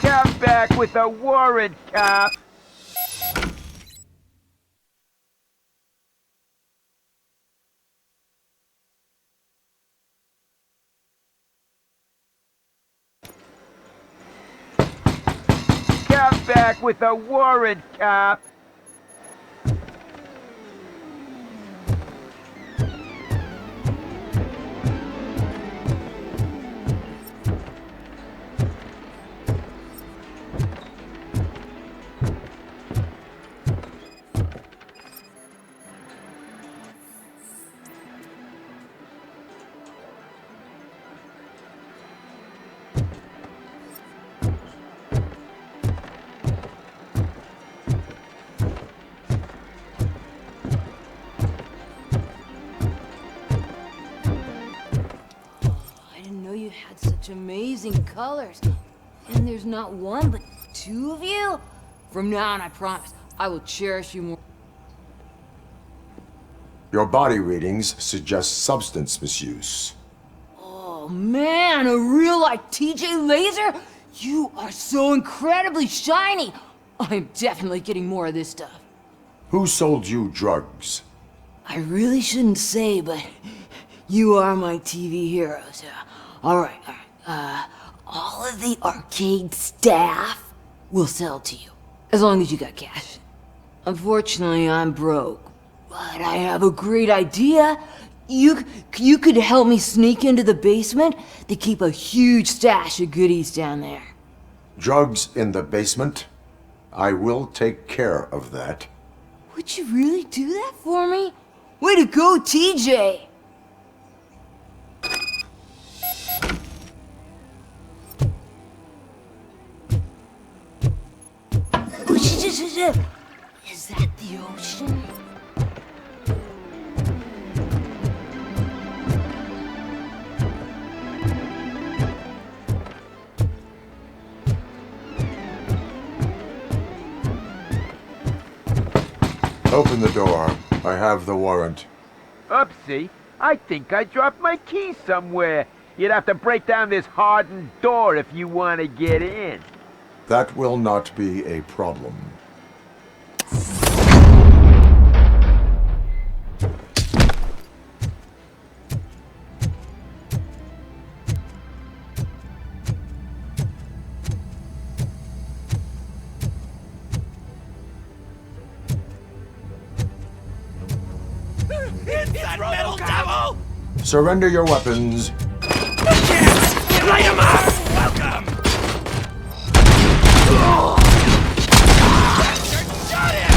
S17: Come back with a warrant, cop! Come back with a warrant, cop!
S18: You had such amazing colors. And there's not one, but two of you? From now on, I promise, I will cherish you more.
S11: Your body readings suggest substance misuse.
S18: Oh man, a real like TJ Laser? You are so incredibly shiny. I'm definitely getting more of this stuff.
S11: Who sold you drugs?
S18: I really shouldn't say, but you are my TV heroes. All right. All of the arcade staff will sell to you, as long as you got cash. Unfortunately, I'm broke, But I have a great idea. You could help me sneak into the basement? They keep a huge stash of goodies down there.
S11: Drugs in the basement? I will take care of that.
S18: Would you really do that for me? Way to go, TJ! Is that the ocean?
S11: Open the door. I have the warrant.
S9: Oopsie, I think I dropped my keys somewhere. You'd have to break down this hardened door if you want to get in.
S11: That will not be a problem.
S3: Inside metal devil!
S11: Surrender your weapons.
S3: Light him up! Welcome! Shot him!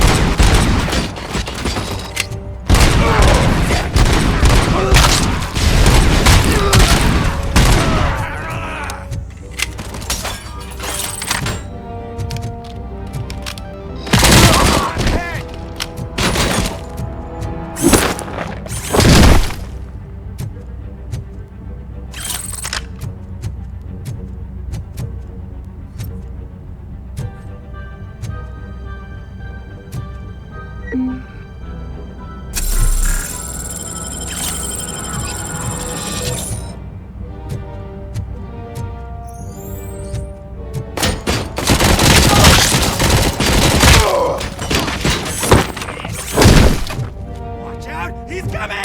S3: He's coming!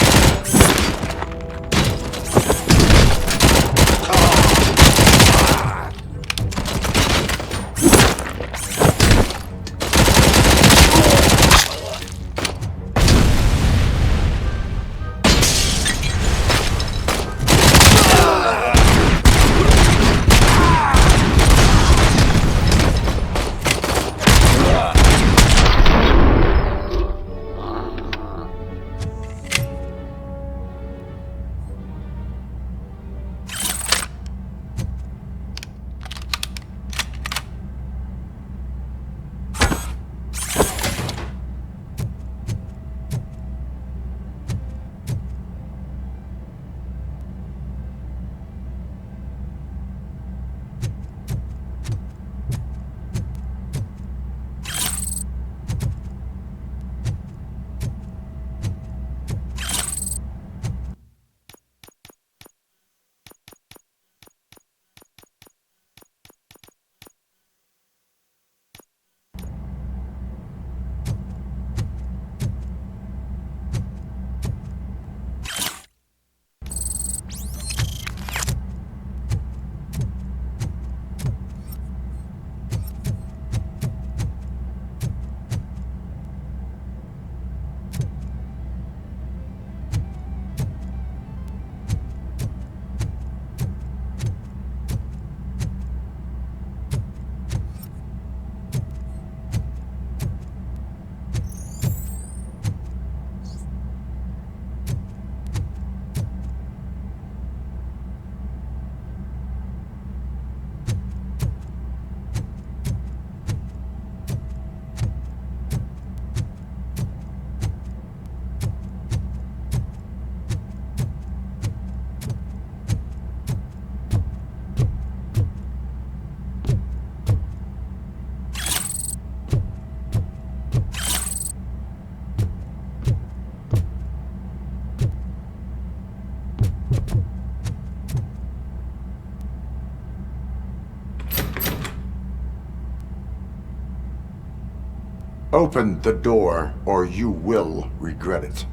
S11: Open the door, or you will regret it.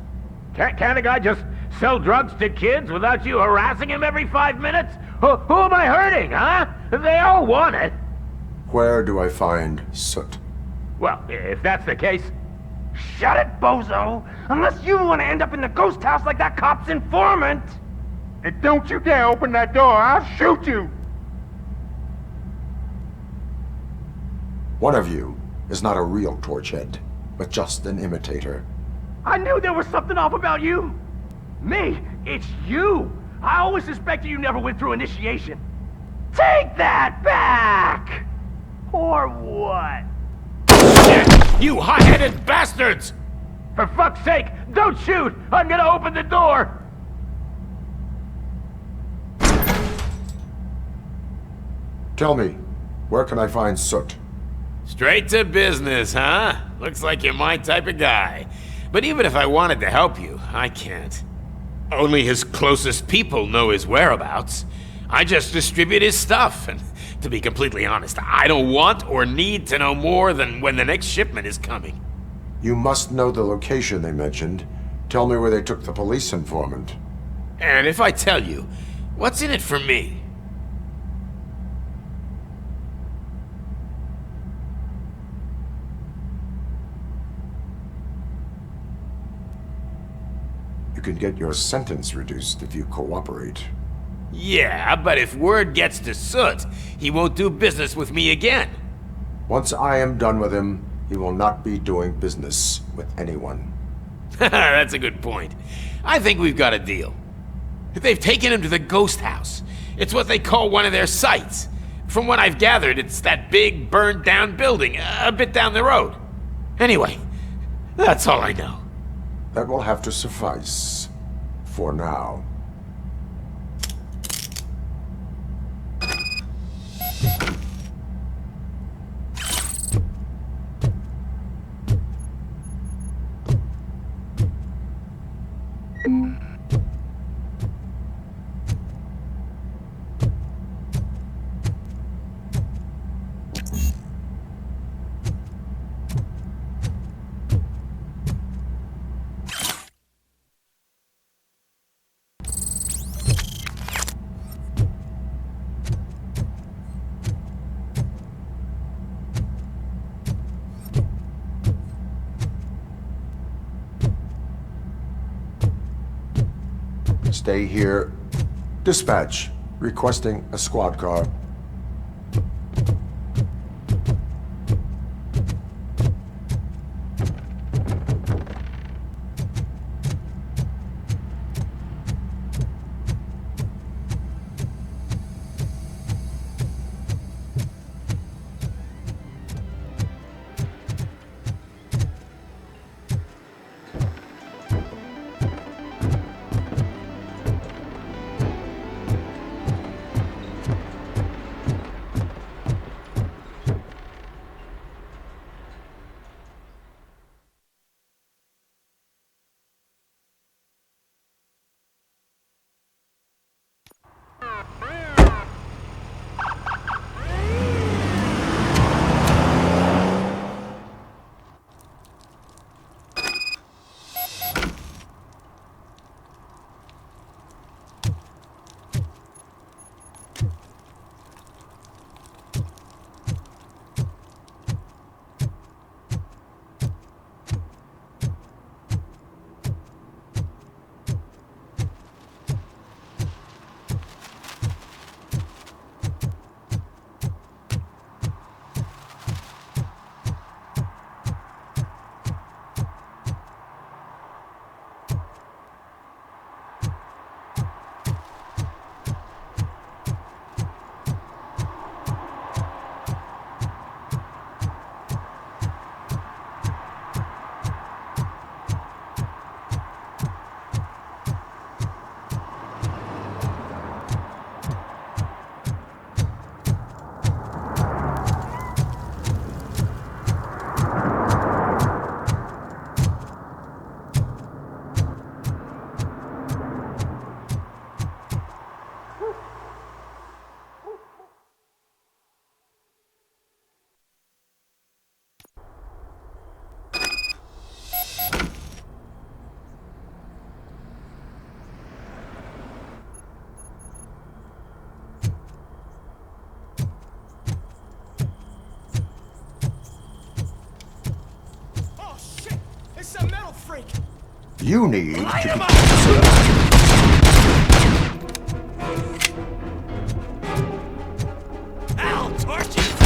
S9: Can't a guy just sell drugs to kids without you harassing him every 5 minutes? Who am I hurting, huh? They all want it.
S11: Where do I find soot?
S9: Well, if that's the case, Shut it, bozo! Unless you want to end up in the ghost house like that cop's informant! And don't you dare open that door, I'll shoot you!
S11: One of you is not a real Torchhead, but just an imitator.
S9: I knew there was something off about you! Me? It's you! I always suspected you never went through initiation. Take that back! Or what?
S1: You hot-headed bastards!
S9: For fuck's sake, don't shoot! I'm gonna open the door!
S11: Tell me, where can I find Soot?
S1: Straight to business, huh? Looks like you're my type of guy. But even if I wanted to help you, I can't. Only his closest people know his whereabouts. I just distribute his stuff, and to be completely honest, I don't want or need to know more than when the next shipment is coming.
S11: You must know the location they mentioned. Tell me where they took the police informant.
S1: And if I tell you, what's in it for me?
S11: You can get your sentence reduced if you cooperate.
S1: Yeah, but if word gets to Soot, he won't do business with me again.
S11: Once I am done with him, he will not be doing business with anyone.
S1: That's a good point. I think we've got a deal. They've taken him to the ghost house. It's what they call one of their sites. From what I've gathered, it's that big, burned-down building a bit down the road. Anyway, that's all I know.
S11: That will have to suffice. For now. Stay here. Dispatch. Requesting a squad car. You need to
S3: Ow, torches!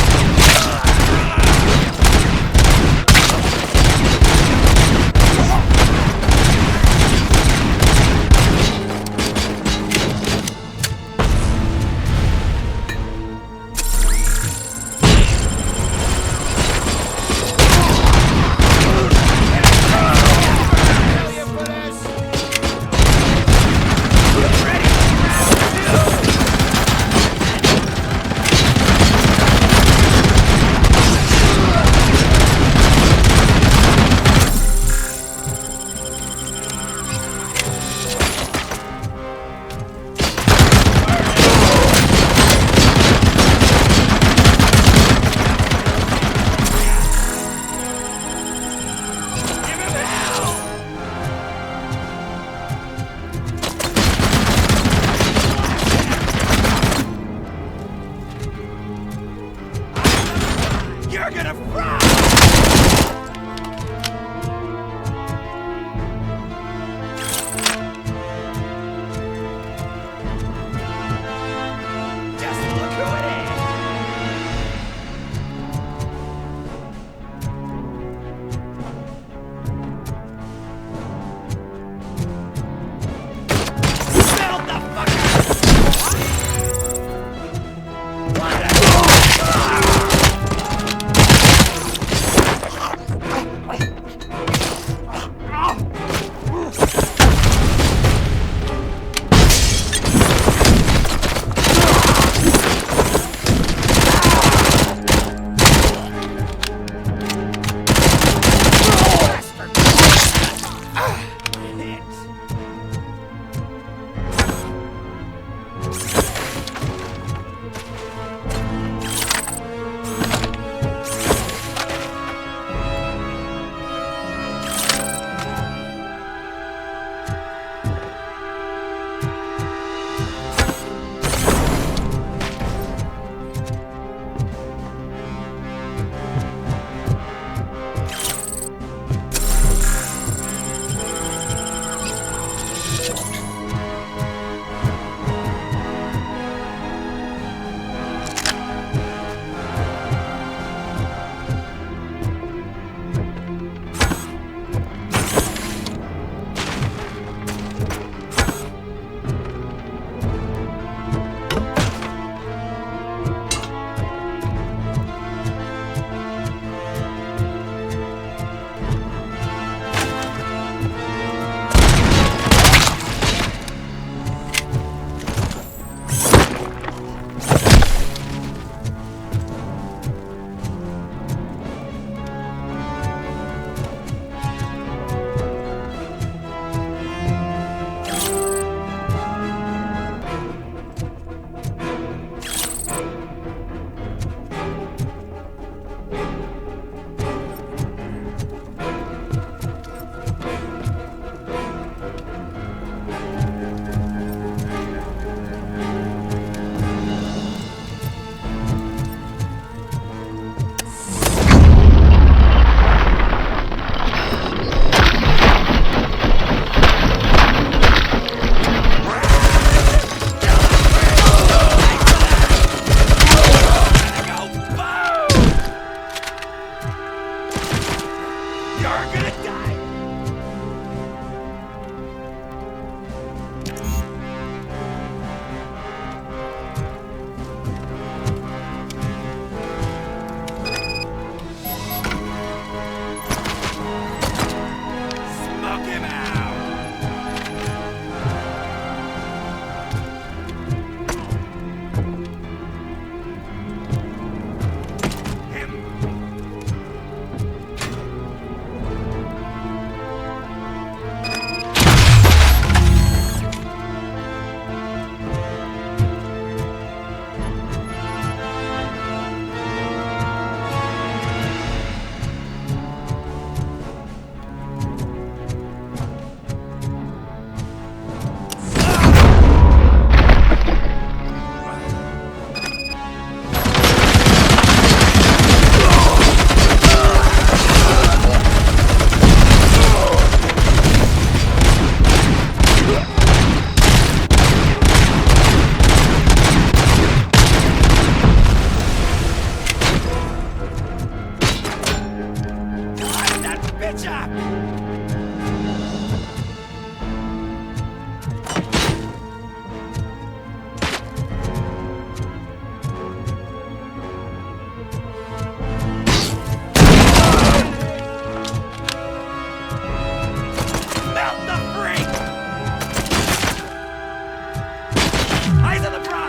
S3: to the prize!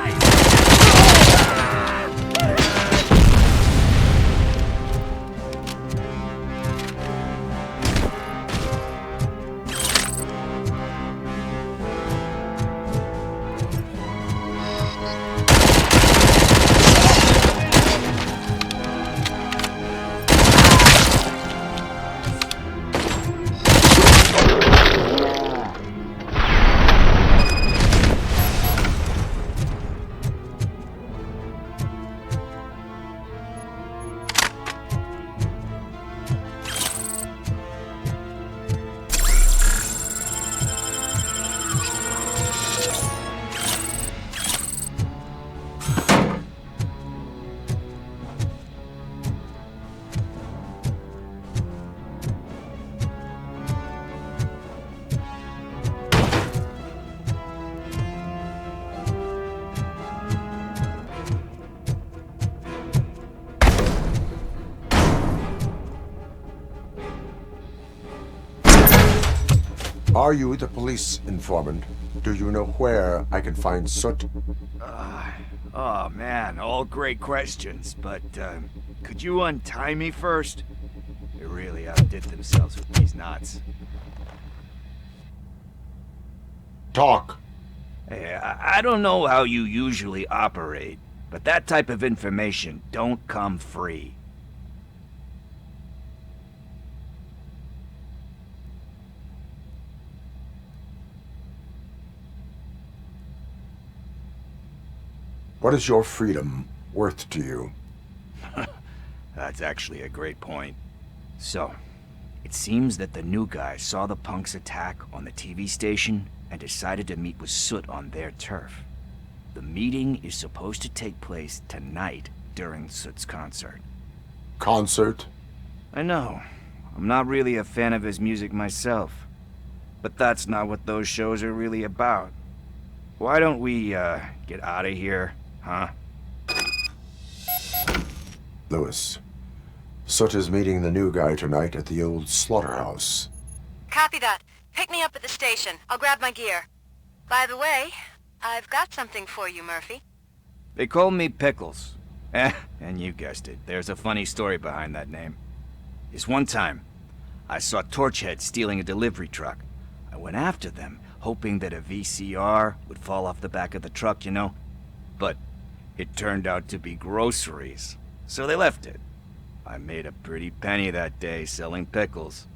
S11: Are you the police informant? Do you know where I can find Soot?
S22: Oh man, all great questions, but could you untie me first? They really outdid themselves with these knots.
S11: Talk.
S22: Hey, I don't know how you usually operate, but that type of information don't come free.
S11: What is your freedom worth to you?
S22: That's actually a great point. So, it seems that the new guy saw the punks' attack on the TV station and decided to meet with Soot on their turf. The meeting is supposed to take place tonight during Soot's concert.
S11: Concert?
S22: I know. I'm not really a fan of his music myself. But that's not what those shows are really about. Why don't we, get out of here, huh?
S11: Lewis, Soot is meeting the new guy tonight at the old slaughterhouse.
S14: Copy that. Pick me up at the station. I'll grab my gear. By the way, I've got something for you, Murphy.
S22: They call me Pickles. And you guessed it, there's a funny story behind that name. This one time, I saw Torchhead stealing a delivery truck. I went after them, hoping that a VCR would fall off the back of the truck, you know? But it turned out to be groceries, so they left it. I made a pretty penny that day selling pickles.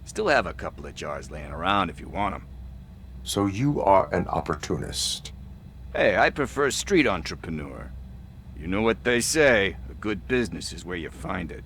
S22: Still have a couple of jars laying around if you want them.
S11: So you are an opportunist.
S22: Hey, I prefer street entrepreneur. You know what they say, a good business is where you find it.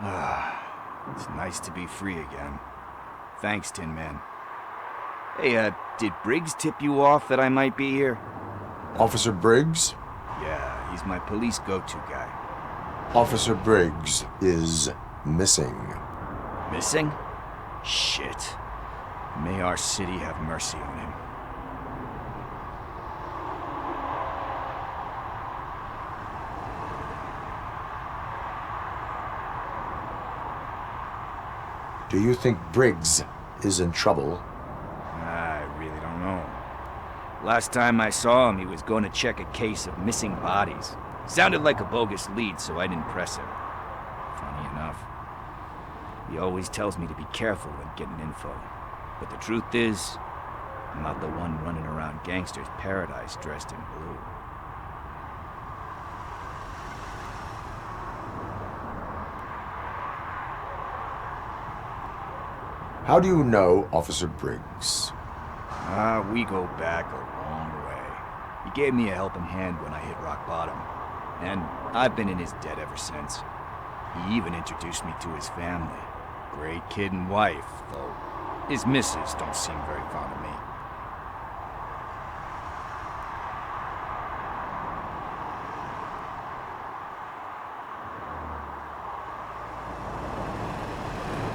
S22: It's nice to be free again. Thanks, Tin Man. Hey, did Briggs tip you off that I might be here?
S11: Officer Briggs?
S22: Yeah, he's my police go-to guy.
S11: Officer Briggs is missing.
S22: Missing? Shit. May our city have mercy on him.
S11: Do you think Briggs is in trouble?
S22: I really don't know. Last time I saw him, he was going to check a case of missing bodies. Sounded like a bogus lead, so I didn't press him. Funny enough. He always tells me to be careful when getting info. But the truth is, I'm not the one running around gangster's paradise dressed in blue.
S11: How do you know Officer Briggs?
S22: We go back a long way. He gave me a helping hand when I hit rock bottom. And I've been in his debt ever since. He even introduced me to his family. Great kid and wife, though his missus don't seem very fond of me.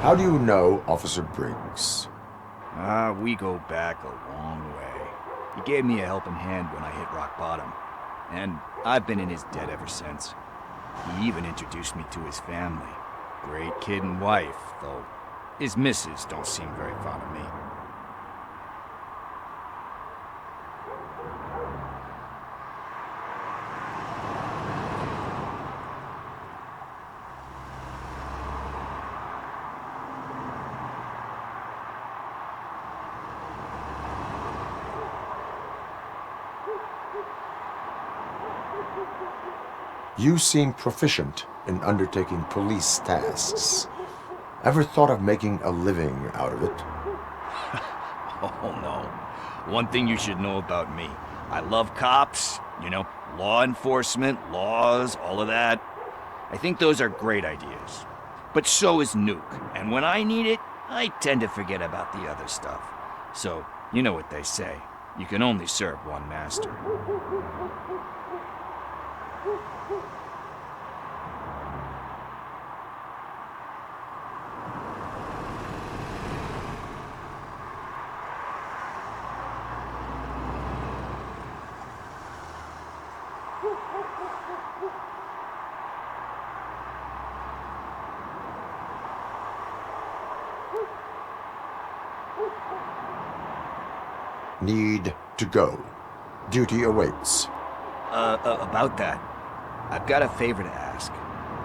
S11: How do you know Officer Briggs?
S22: We go back a long way. He gave me a helping hand when I hit rock bottom. And I've been in his debt ever since. He even introduced me to his family. Great kid and wife, though his missus don't seem very fond of me.
S11: You seem proficient in undertaking police tasks. Ever thought of making a living out of it?
S22: Oh no. One thing you should know about me. I love cops, you know, law enforcement, laws, all of that. I think those are great ideas. But so is Nuke, and when I need it, I tend to forget about the other stuff. So, you know what they say. You can only serve one master.
S11: Need to go. Duty awaits.
S22: About that, I've got a favor to ask.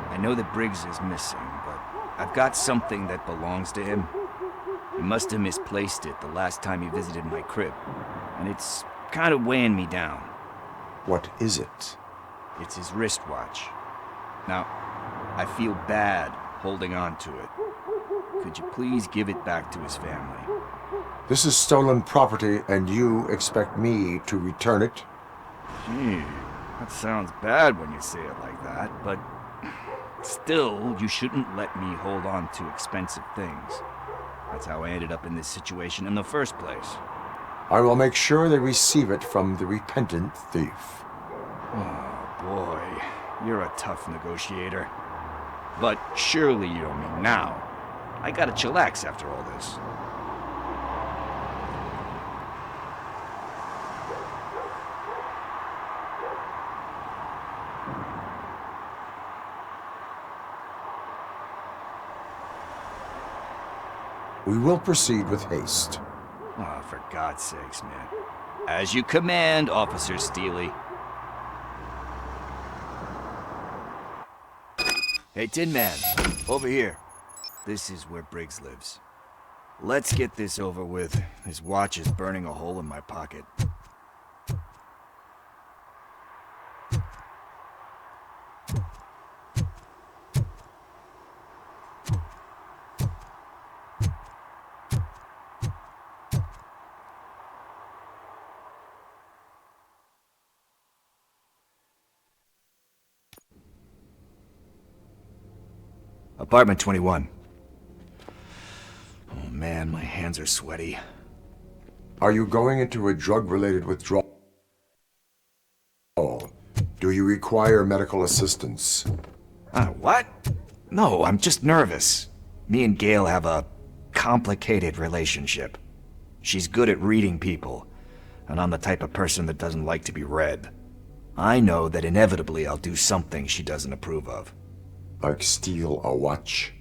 S22: I know that Briggs is missing, but I've got something that belongs to him. He must have misplaced it the last time he visited my crib, and it's kind of weighing me down.
S11: What is it?
S22: It's his wristwatch. Now, I feel bad holding on to it. Could you please give it back to his family?
S11: This is stolen property, and you expect me to return it?
S22: Gee, that sounds bad when you say it like that, but still, you shouldn't let me hold on to expensive things. That's how I ended up in this situation in the first place.
S11: I will make sure they receive it from the repentant thief.
S22: Oh, boy. You're a tough negotiator. But surely you don't mean now. I gotta chillax after all this.
S11: We will proceed with haste.
S22: Oh, for God's sakes, man. As you command, Officer Steely. Hey, Tin Man, over here. This is where Briggs lives. Let's get this over with. His watch is burning a hole in my pocket. Apartment 21. Oh man, my hands are sweaty.
S11: Are you going into a drug-related withdrawal? Do you require medical assistance?
S22: What? No, I'm just nervous. Me and Gail have a complicated relationship. She's good at reading people, and I'm the type of person that doesn't like to be read. I know that inevitably I'll do something she doesn't approve of.
S11: Like steal a watch?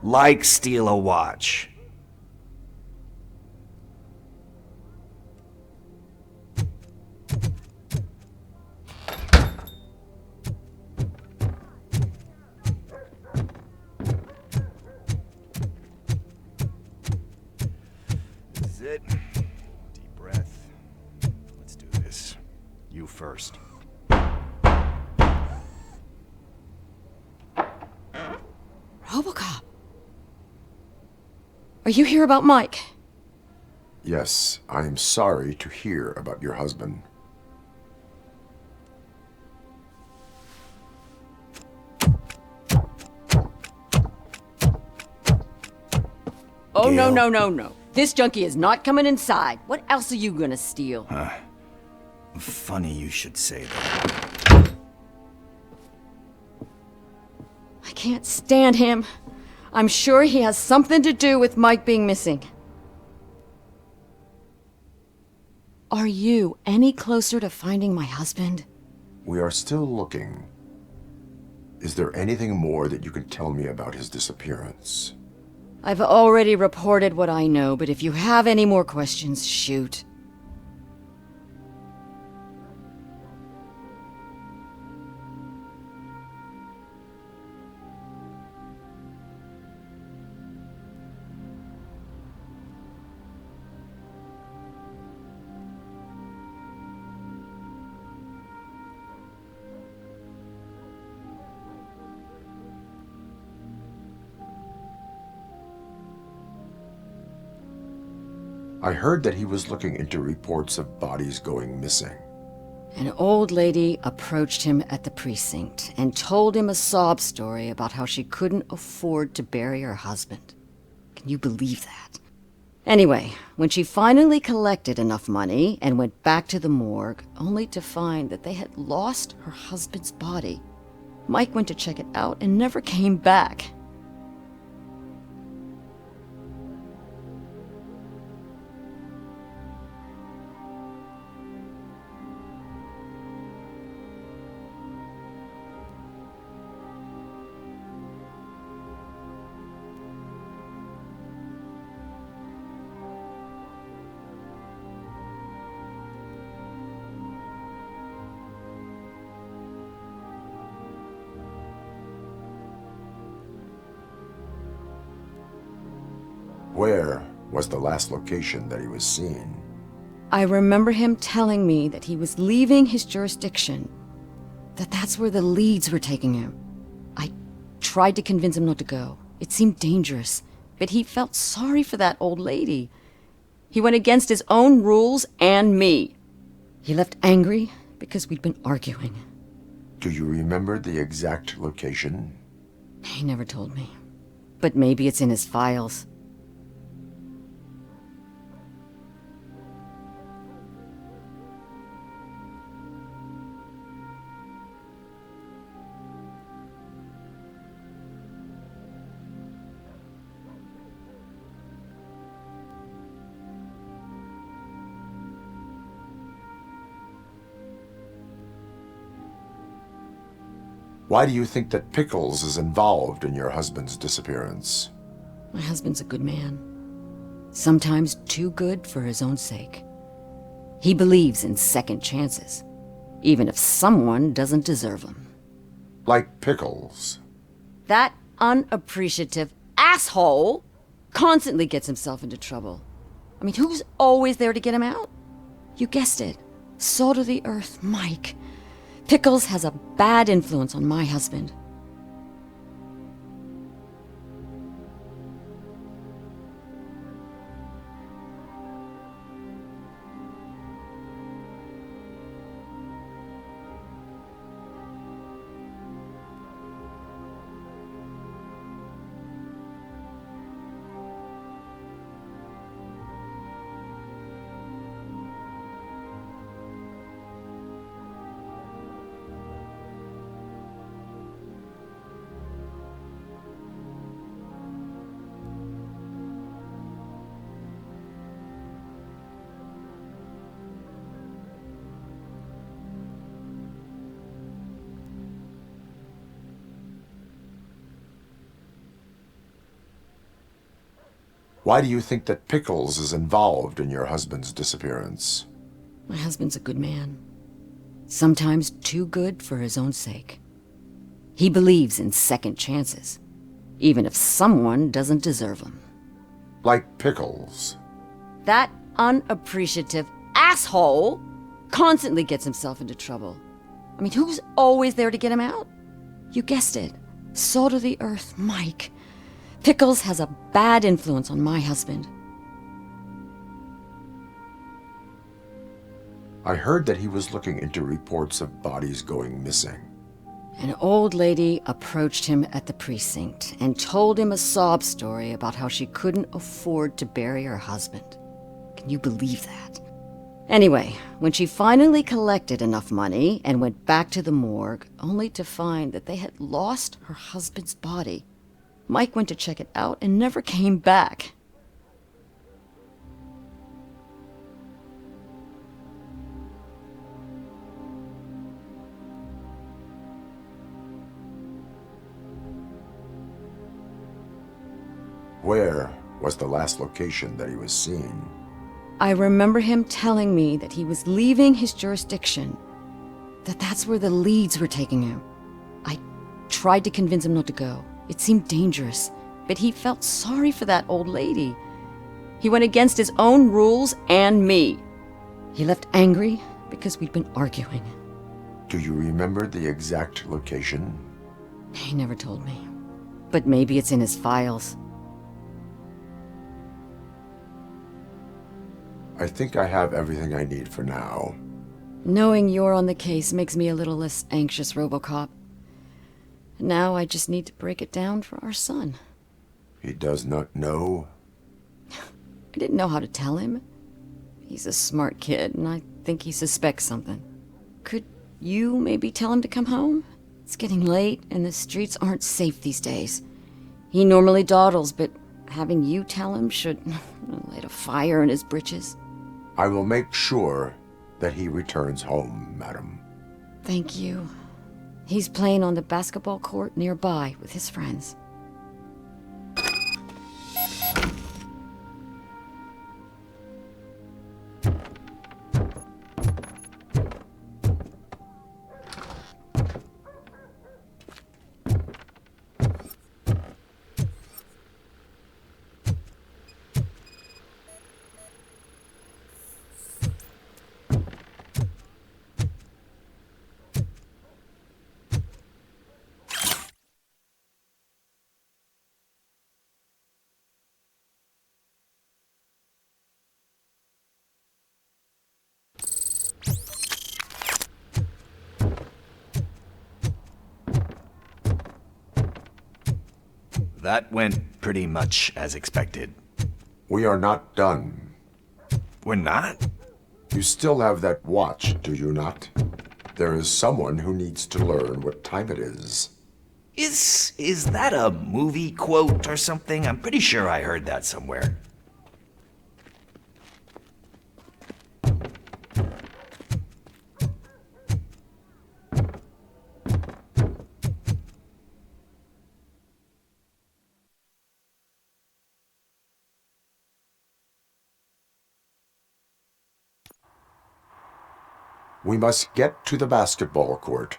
S22: Like steal a watch. This is it. Deep breath. Let's do this. You first.
S18: RoboCop. Are you here about Mike?
S11: Yes, I am sorry to hear about your husband.
S18: Oh,
S22: Gail?
S18: no. This junkie is not coming inside. What else are you gonna steal?
S22: Funny you should say that.
S18: I can't stand him. I'm sure he has something to do with Mike being missing. Are you any closer to finding my husband?
S11: We are still looking. Is there anything more that you can tell me about his disappearance?
S18: I've already reported what I know, but if you have any more questions, shoot.
S11: I heard that he was looking into reports of bodies going missing.
S18: An old lady approached him at the precinct and told him a sob story about how she couldn't afford to bury her husband. Can you believe that? Anyway, when she finally collected enough money and went back to the morgue, only to find that they had lost her husband's body, Mike went to check it out and never came back.
S11: Where was the last location that he was seen?
S18: I remember him telling me that he was leaving his jurisdiction, that's where the leads were taking him. I tried to convince him not to go. It seemed dangerous, but he felt sorry for that old lady. He went against his own rules and me. He left angry because we'd been arguing.
S11: Do you remember the exact location?
S18: He never told me, but maybe it's in his files.
S11: Why do you think that Pickles is involved in your husband's disappearance?
S18: My husband's a good man. Sometimes too good for his own sake. He believes in second chances, even if someone doesn't deserve them.
S11: Like Pickles.
S18: That unappreciative asshole constantly gets himself into trouble. I mean, who's always there to get him out? You guessed it. Salt of the earth, Mike. Pickles has a bad influence on my husband.
S11: Why do you think that Pickles is involved in your husband's disappearance?
S18: My husband's a good man. Sometimes too good for his own sake. He believes in second chances, even if someone doesn't deserve them.
S11: Like Pickles.
S18: That unappreciative asshole constantly gets himself into trouble. I mean, who's always there to get him out? You guessed it. Salt of the earth, Mike. Pickles has a bad influence on my husband.
S11: I heard that he was looking into reports of bodies going missing.
S18: An old lady approached him at the precinct and told him a sob story about how she couldn't afford to bury her husband. Can you believe that? Anyway, when she finally collected enough money and went back to the morgue, only to find that they had lost her husband's body, Mike went to check it out and never came back.
S11: Where was the last location that he was seen?
S18: I remember him telling me that he was leaving his jurisdiction, that that's where the leads were taking him. I tried to convince him not to go. It seemed dangerous, but he felt sorry for that old lady. He went against his own rules and me. He left angry because we'd been arguing.
S11: Do you remember the exact location?
S18: He never told me, but maybe it's in his files.
S11: I think I have everything I need for now.
S18: Knowing you're on the case makes me a little less anxious, RoboCop. Now I just need to break it down for our son.
S11: He does not know?
S18: I didn't know how to tell him. He's a smart kid, and I think he suspects something. Could you maybe tell him to come home? It's getting late, and the streets aren't safe these days. He normally dawdles, but having you tell him should light a fire in his britches.
S11: I will make sure that he returns home, madam.
S18: Thank you. He's playing on the basketball court nearby with his friends.
S22: That went pretty much as expected.
S11: We are not done.
S22: We're not?
S11: You still have that watch, do you not? There is someone who needs to learn what time it is.
S22: Is that a movie quote or something? I'm pretty sure I heard that somewhere.
S11: We must get to the basketball court.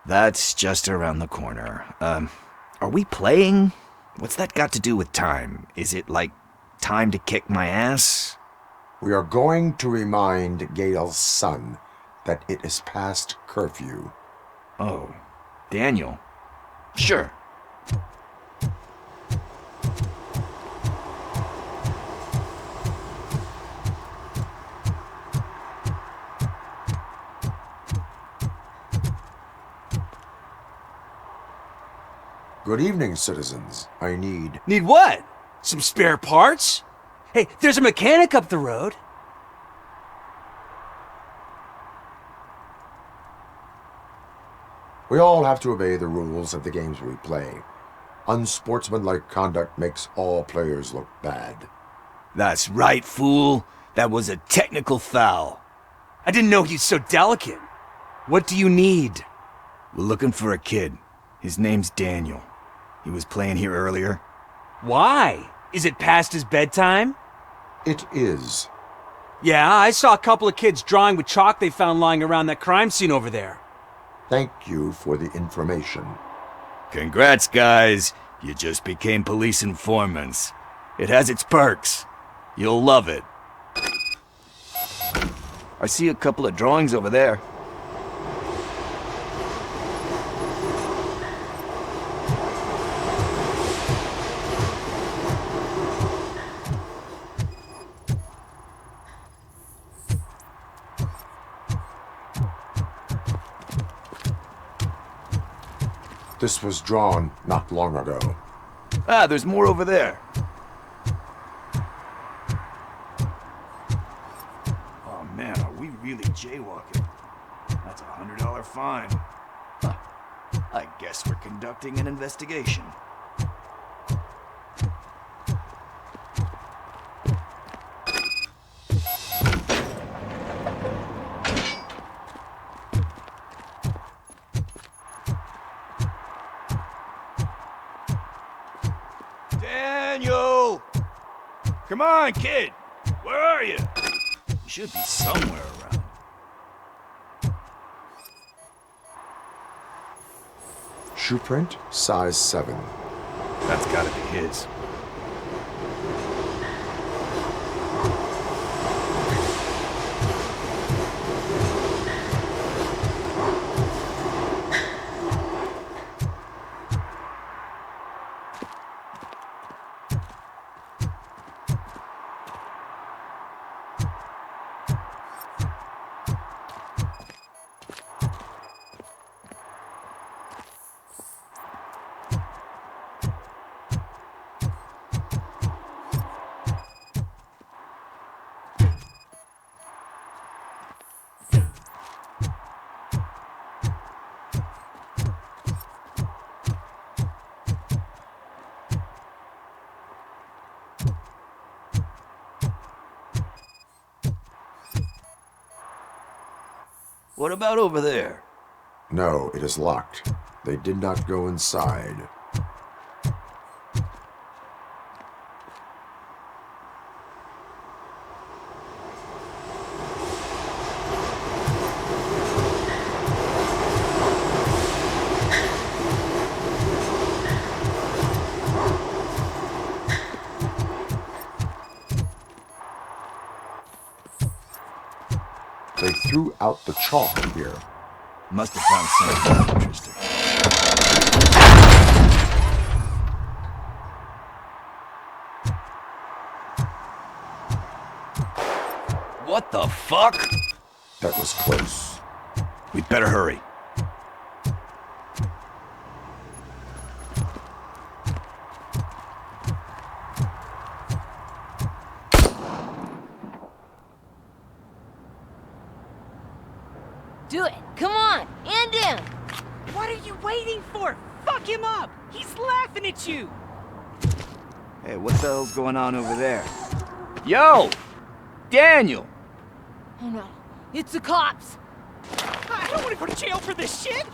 S22: That's just around the corner. Are we playing? What's that got to do with time? Is it like time to kick my ass?
S11: We are going to remind Gail's son that it is past curfew.
S22: Oh, Daniel. Sure.
S11: Good evening, citizens. I need...
S13: Need what? Some spare parts? Hey, there's a mechanic up the road.
S11: We all have to obey the rules of the games we play. Unsportsmanlike conduct makes all players look bad.
S22: That's right, fool. That was a technical foul.
S13: I didn't know he's so delicate. What do you need?
S22: We're looking for a kid. His name's Daniel. He was playing here earlier.
S13: Why? Is it past his bedtime?
S11: It is.
S13: Yeah, I saw a couple of kids drawing with chalk they found lying around that crime scene over there.
S11: Thank you for the information.
S22: Congrats, guys. You just became police informants. It has its perks. You'll love it. I see a couple of drawings over there.
S11: This was drawn not long ago.
S22: Ah, there's more over there. Oh man, are we really jaywalking? That's a $100 fine. Huh. I guess we're conducting an investigation. Daniel! Come on, kid! Where are you? You should be somewhere around.
S11: Shoe print, size 7.
S22: That's gotta be his. What about over there?
S11: No, it is locked. They did not go inside. They threw out the chalk here.
S22: Must have found something interesting. What the fuck?
S11: That was close.
S22: We'd better hurry.
S8: Do it! Come on! End him!
S13: What are you waiting for? Fuck him up! He's laughing at you!
S22: Hey, what the hell's going on over there? Yo! Daniel!
S8: Oh no, it's the cops!
S13: I don't want to go to jail for this shit!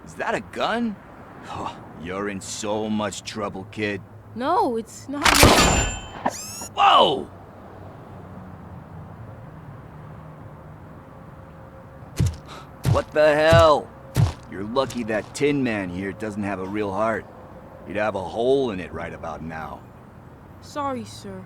S22: Is that a gun? Oh, you're in so much trouble, kid.
S8: No, it's not.
S22: Whoa! What the hell? You're lucky that Tin Man here doesn't have a real heart. He'd have a hole in it right about now.
S19: Sorry, sir.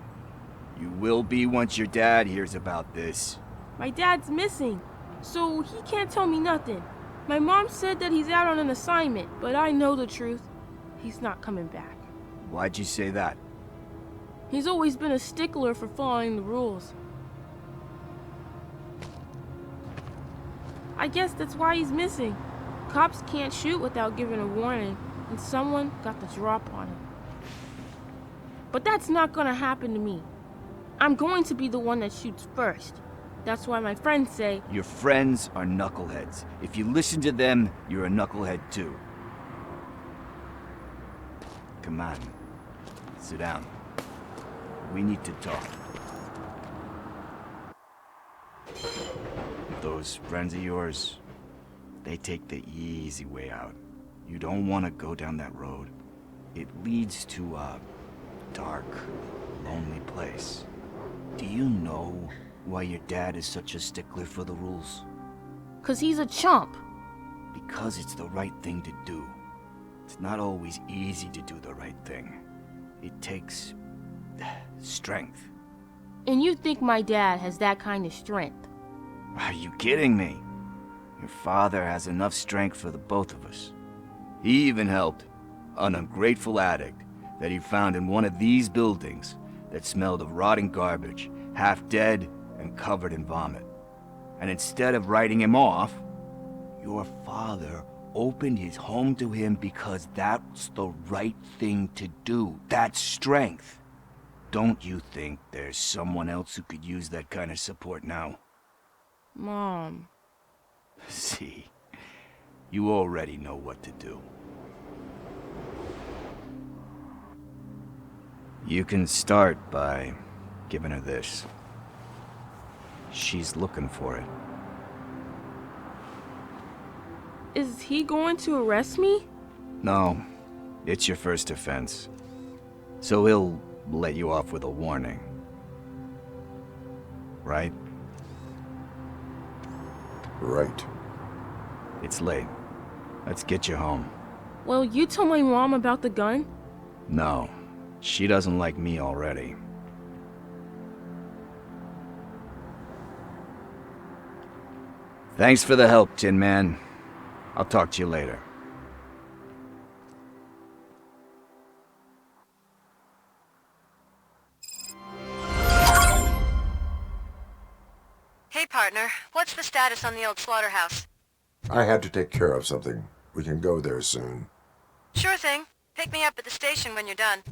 S22: You will be once your dad hears about this.
S19: My dad's missing, so he can't tell me nothing. My mom said that he's out on an assignment, but I know the truth. He's not coming back.
S22: Why'd you say that?
S19: He's always been a stickler for following the rules. I guess that's why he's missing. Cops can't shoot without giving a warning, and someone got the drop on him. But that's not gonna happen to me. I'm going to be the one that shoots first. That's why my friends say...
S22: Your friends are knuckleheads. If you listen to them, you're a knucklehead too. Come on. Sit down. We need to talk. Those friends of yours, they take the easy way out. You don't want to go down that road. It leads to, dark, lonely place. Do you know why your dad is such a stickler for the rules?
S19: 'Cause he's a chump.
S22: Because it's the right thing to do. It's not always easy to do the right thing. It takes strength.
S19: And you think my dad has that kind of strength?
S22: Are you kidding me? Your father has enough strength for the both of us. He even helped an ungrateful addict that he found in one of these buildings that smelled of rotting garbage, half dead and covered in vomit. And instead of writing him off, your father opened his home to him because that's the right thing to do. That's strength. Don't you think there's someone else who could use that kind of support now?
S19: Mom.
S22: See, you already know what to do. You can start by giving her this. She's looking for it.
S19: Is he going to arrest me?
S22: No, it's your first offense. So he'll let you off with a warning. Right?
S11: Right.
S22: It's late. Let's get you home.
S19: Well, you told my mom about the gun?
S22: No, she doesn't like me already. Thanks for the help, Tin Man. I'll talk to you later.
S14: Hey, partner. What's the status on the old slaughterhouse?
S11: I had to take care of something. We can go there soon.
S14: Sure thing. Pick me up at the station when you're done.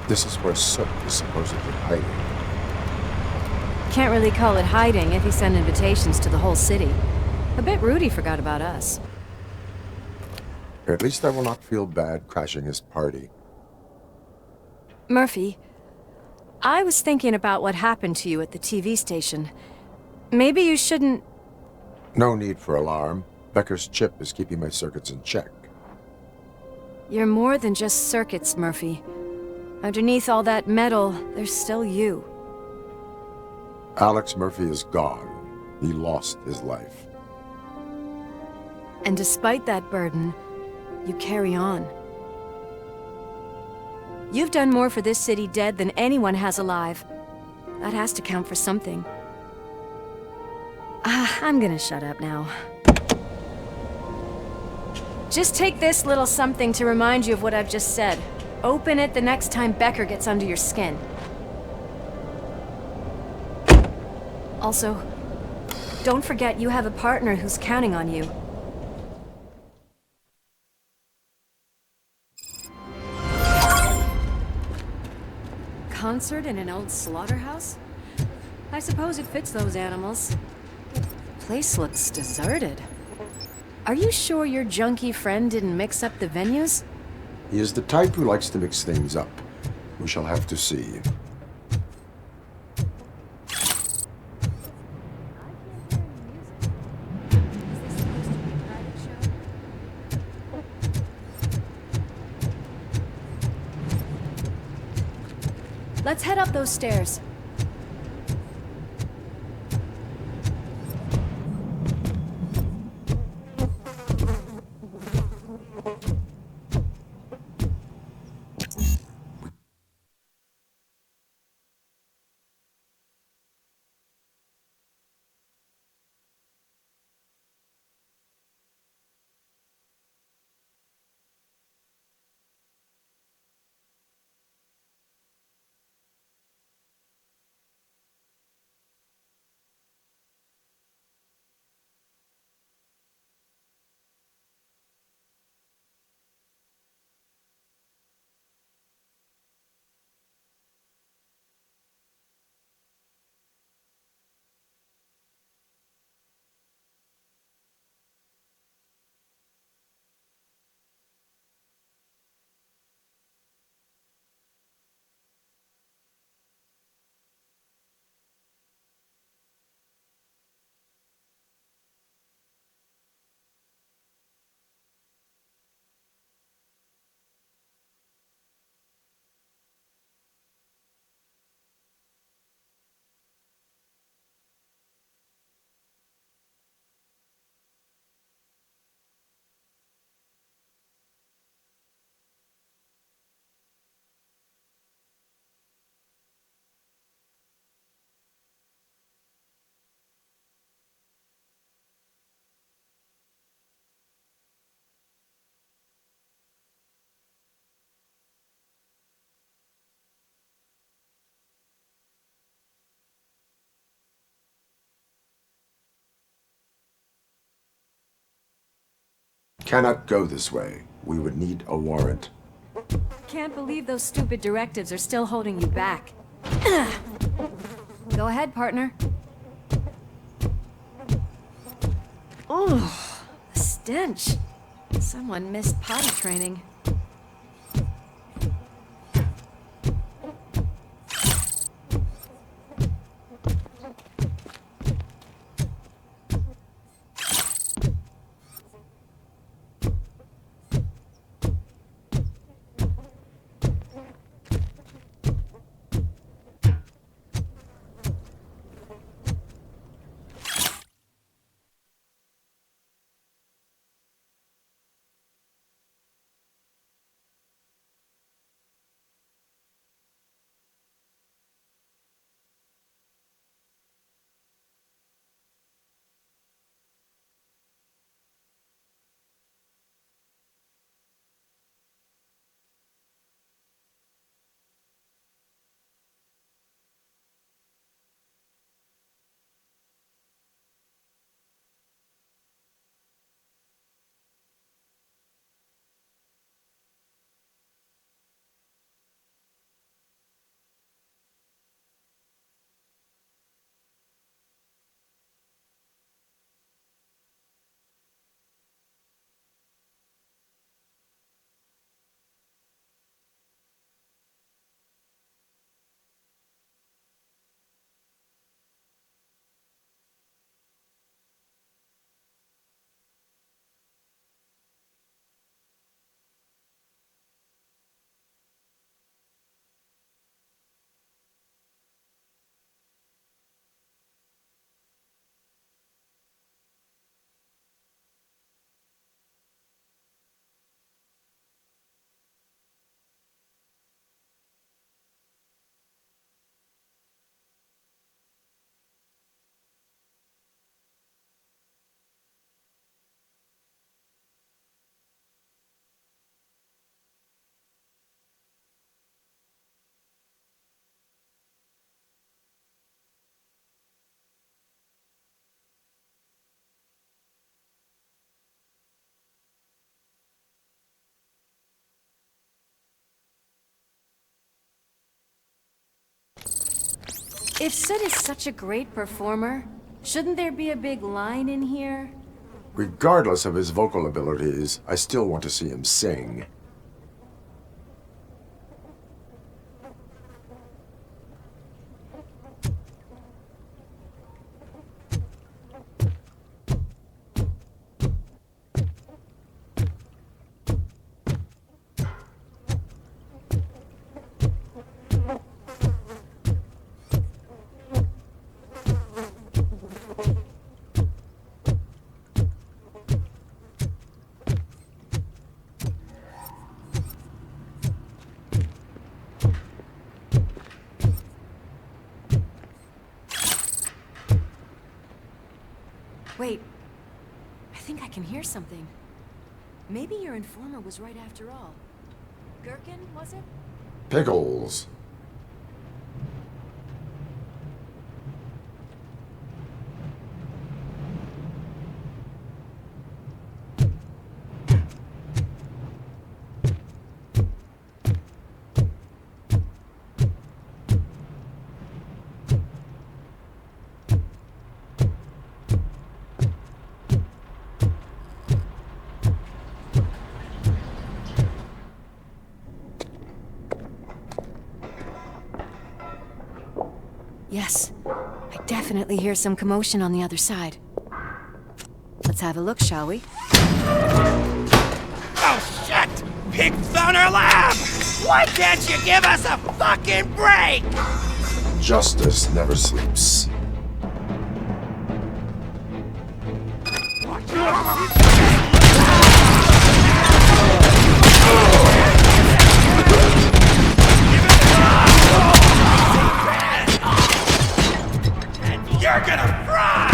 S11: This is where Sook is supposedly hiding.
S10: Can't really call it hiding if he sent invitations to the whole city. A bit rude he forgot about us.
S11: At least I will not feel bad crashing his party.
S10: Murphy, I was thinking about what happened to you at the TV station. Maybe you shouldn't...
S11: No need for alarm. Becker's chip is keeping my circuits in check.
S10: You're more than just circuits, Murphy. Underneath all that metal, there's still you.
S11: Alex Murphy is gone. He lost his life.
S10: And despite that burden, you carry on. You've done more for this city dead than anyone has alive. That has to count for something. I'm gonna shut up now. Just take this little something to remind you of what I've just said. Open it the next time Becker gets under your skin. Also, don't forget you have a partner who's counting on you. Concert in an old slaughterhouse? I suppose it fits those animals. place looks deserted. Are you sure your junkie friend didn't mix up the venues?
S11: He is the type who likes to mix things up. We shall have to see.
S10: Let's head up those stairs.
S11: Cannot go this way. We would need a warrant.
S10: Can't believe those stupid directives are still holding you back. Go ahead, partner. Ooh, the stench. Someone missed potty training. If Sid is such a great performer, Shouldn't there be a big line in here?
S11: Regardless of his vocal abilities, I still want to see him sing.
S10: Wait. I think I can hear something. Maybe your informer was right after all. Gherkin, was it?
S11: Pickles.
S10: Yes. I definitely hear some commotion on the other side. Let's have a look, shall we?
S6: Oh, shit! Pigs on our lab! Why can't you give us a fucking break?
S11: Justice never sleeps.
S6: You're gonna fry!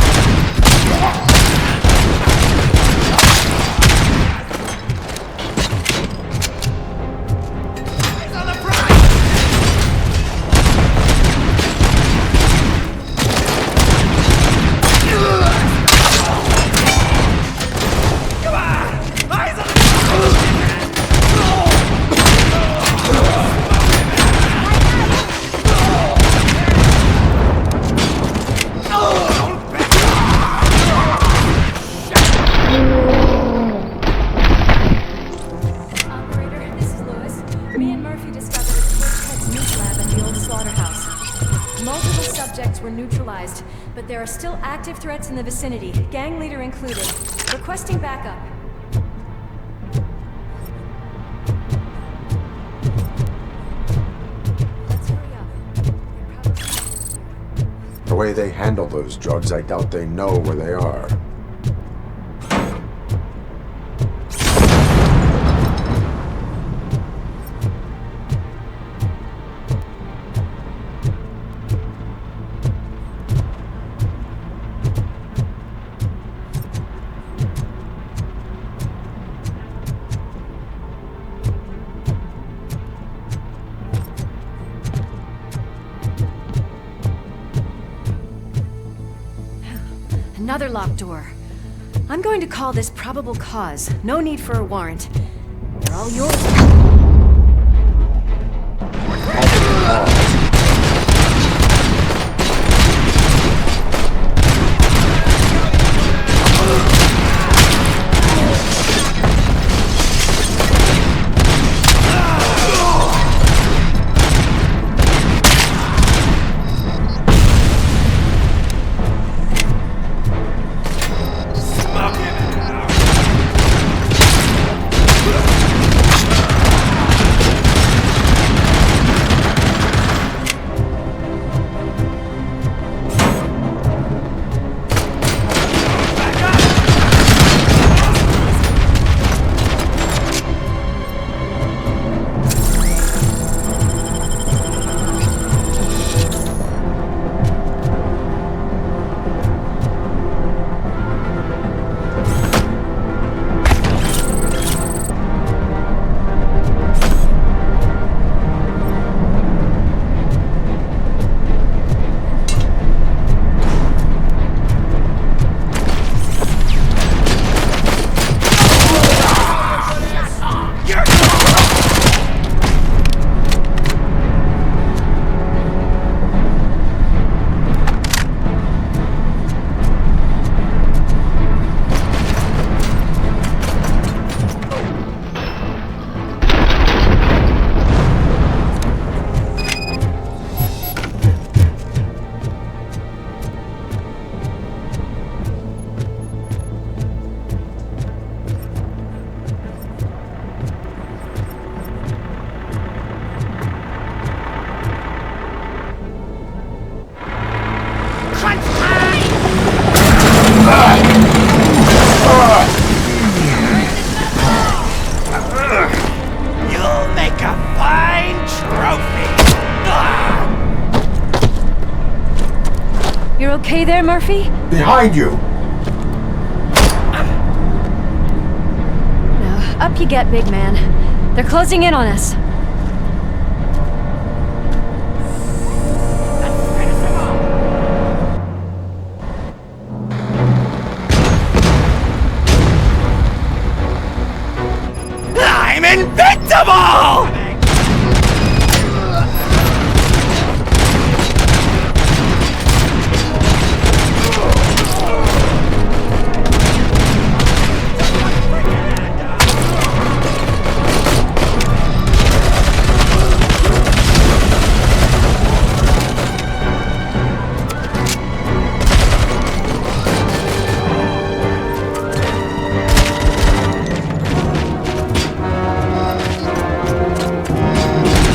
S6: Eyes on the prize! Come on! Eyes on the
S10: Operator, this is Lewis. Me and Murphy discovered a Torchhead's nuke lab at the old slaughterhouse. Multiple subjects were neutralized, but there are still active threats in the vicinity, gang leader included. Requesting backup. Let's hurry up.
S11: The way they handle those drugs, I doubt they know where they are.
S10: Another locked door. I'm going to call this probable cause. No need for a warrant. They're all yours. okay there, Murphy?
S11: Behind you!
S10: Now, up you get, big man. They're closing in on us.
S6: I'm invincible!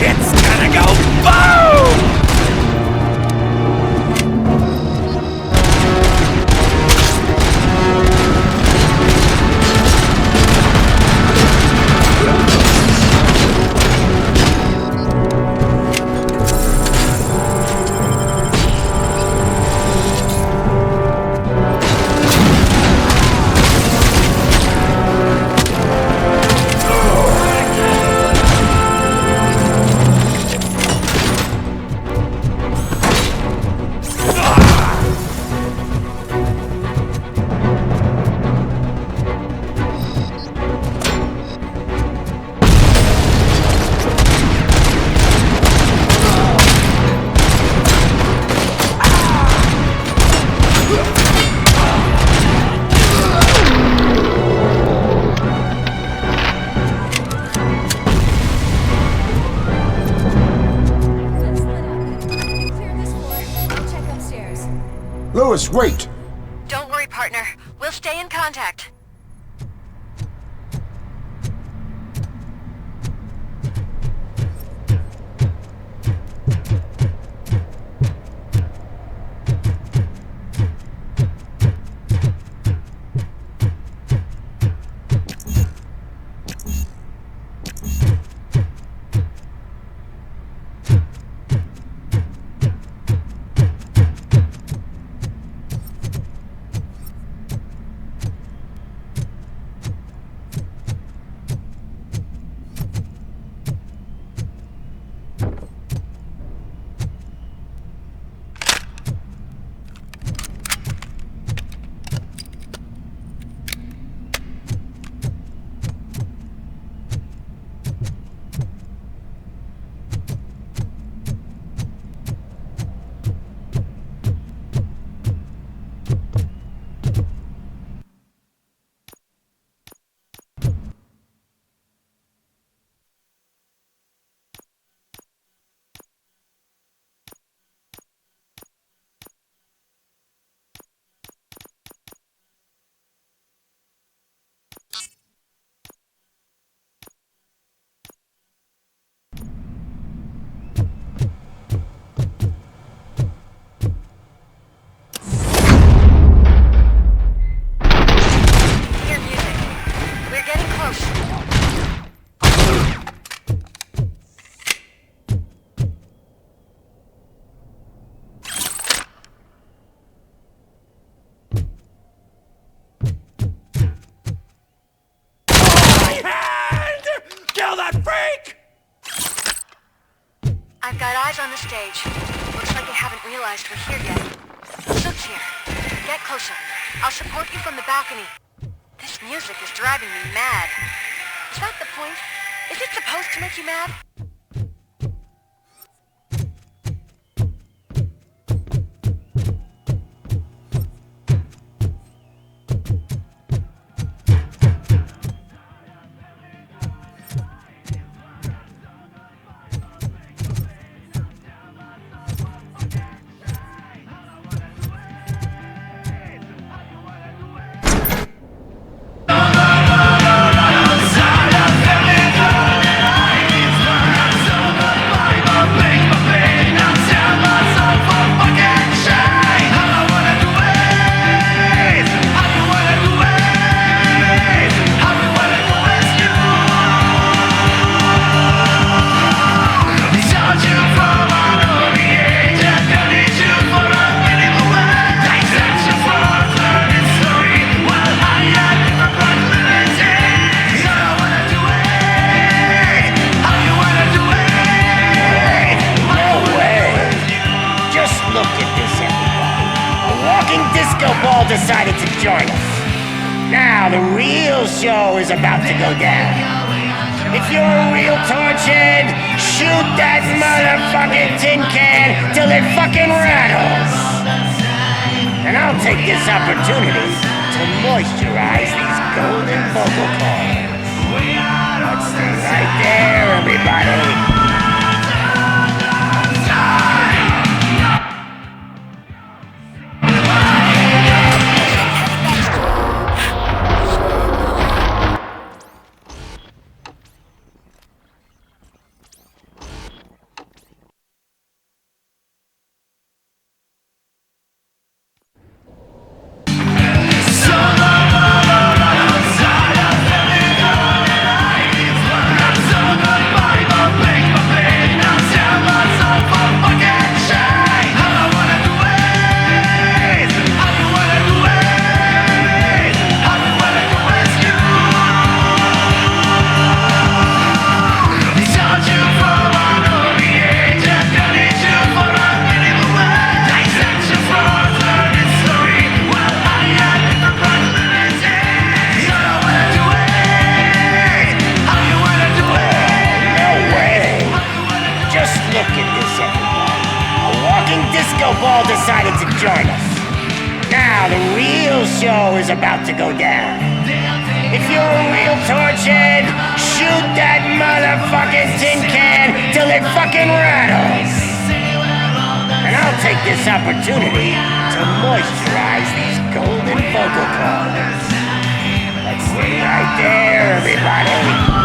S6: It's gonna go boom!
S11: Lewis, wait!
S14: Don't worry, partner. We'll stay in contact. Hear music. We're getting close.
S6: Kill that freak!
S14: I've got eyes on the stage. Looks like they haven't realized we're here yet. Sook's here. Get closer. I'll support you from the balcony. This music is driving me mad. Is that the point? Is it supposed to make you mad?
S7: look at this, everybody. A walking disco ball decided to join us. Now the real show is about to go down. If you're a real torch head, shoot that motherfucking tin can till it fucking rattles. And I'll take this opportunity to moisturize these golden vocal cords. Let's stay right there, everybody. Ball decided to join us. Now the real show is about to go down. If you're a real torch head, shoot that motherfucking tin can till it fucking rattles. And I'll take this opportunity to moisturize these golden vocal cords. Let's stay right there, everybody.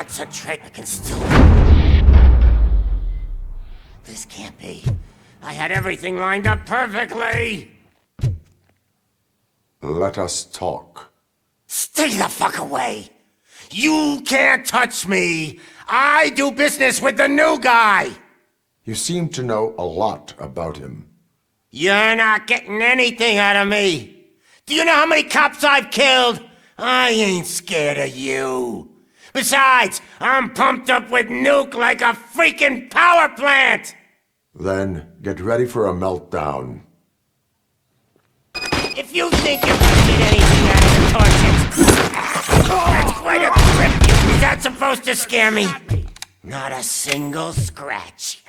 S6: concentrate. I can still... This can't be. I had everything lined up perfectly!
S11: Let us talk.
S6: Stay the fuck away! You can't touch me! I do business with the new guy!
S11: You seem to know a lot about him.
S6: You're not getting anything out of me! Do you know how many cops I've killed? I ain't scared of you. Besides, I'm pumped up with nuke like a freaking power plant!
S11: Then get ready for a meltdown.
S6: If you think you can get anything out of the torches, that's quite a trip. Is that supposed to scare me? Not a single scratch.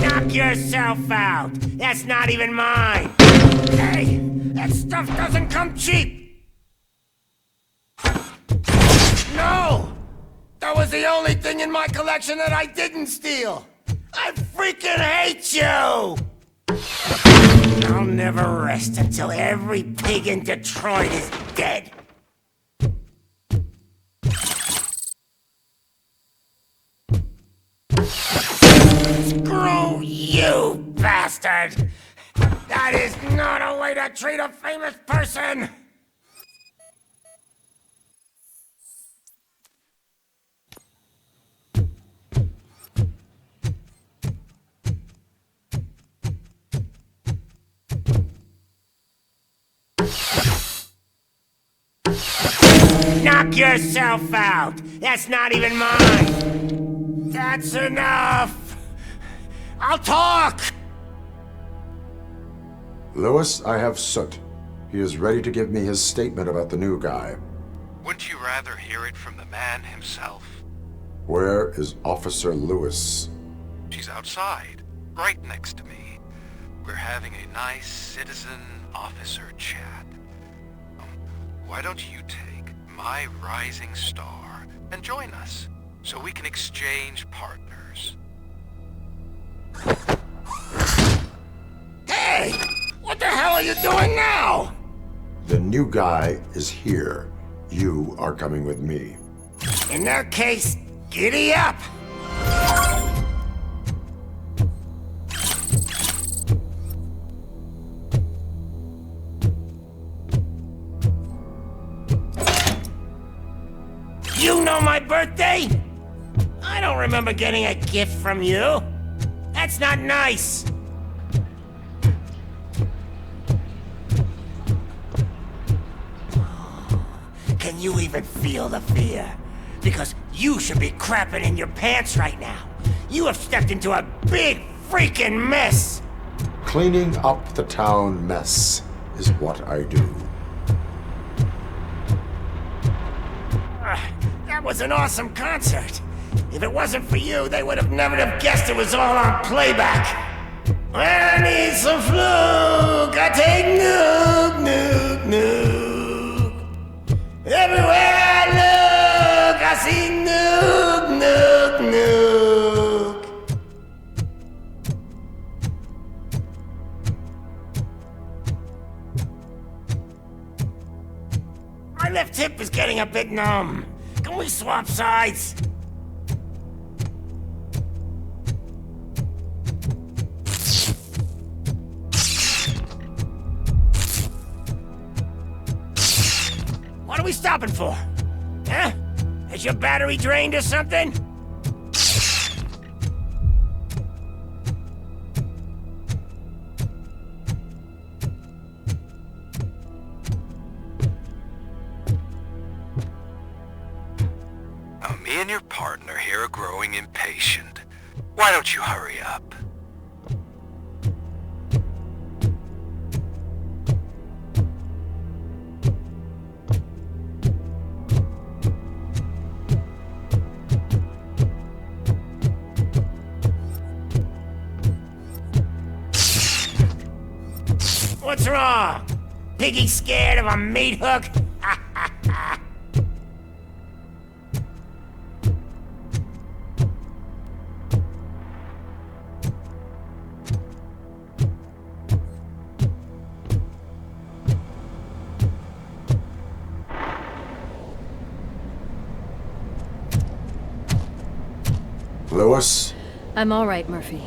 S6: Knock yourself out. That's not even mine. Hey, that stuff doesn't come cheap. No! That was the only thing in my collection that I didn't steal. I freaking hate you! I'll never rest until every pig in Detroit is dead. Screw you, bastard! That is not a way to treat a famous person! Knock yourself out! That's not even mine! That's enough! I'll talk!
S11: Lewis, I have Soot. He is ready to give me his statement about the new guy.
S2: Wouldn't you rather hear it from the man himself?
S11: Where is Officer Lewis?
S2: She's outside, right next to me. We're having a nice citizen-officer chat. Why don't you take my rising star and join us, so we can exchange partners?
S6: Hey! What the hell are you doing now?
S11: The new guy is here. You are coming with me.
S6: In that case, giddy up! You know my birthday? I don't remember getting a gift from you. That's not nice. Can you even feel the fear? Because you should be crapping in your pants right now. You have stepped into a big freaking mess.
S11: Cleaning up the town mess is what I do.
S6: That was an awesome concert. If it wasn't for you, they would have never have guessed it was all on playback. I need some fluke. I take nuke, nuke, nuke. Everywhere I look, I see nuke, nuke, nuke. My left hip is getting a bit numb. Can we swap sides? What are we stopping for? Huh? Is your battery drained or something?
S2: and your partner here are growing impatient. Why don't you hurry up?
S6: What's wrong? Piggy scared of a meat hook?
S11: Lewis,
S10: I'm all right, Murphy.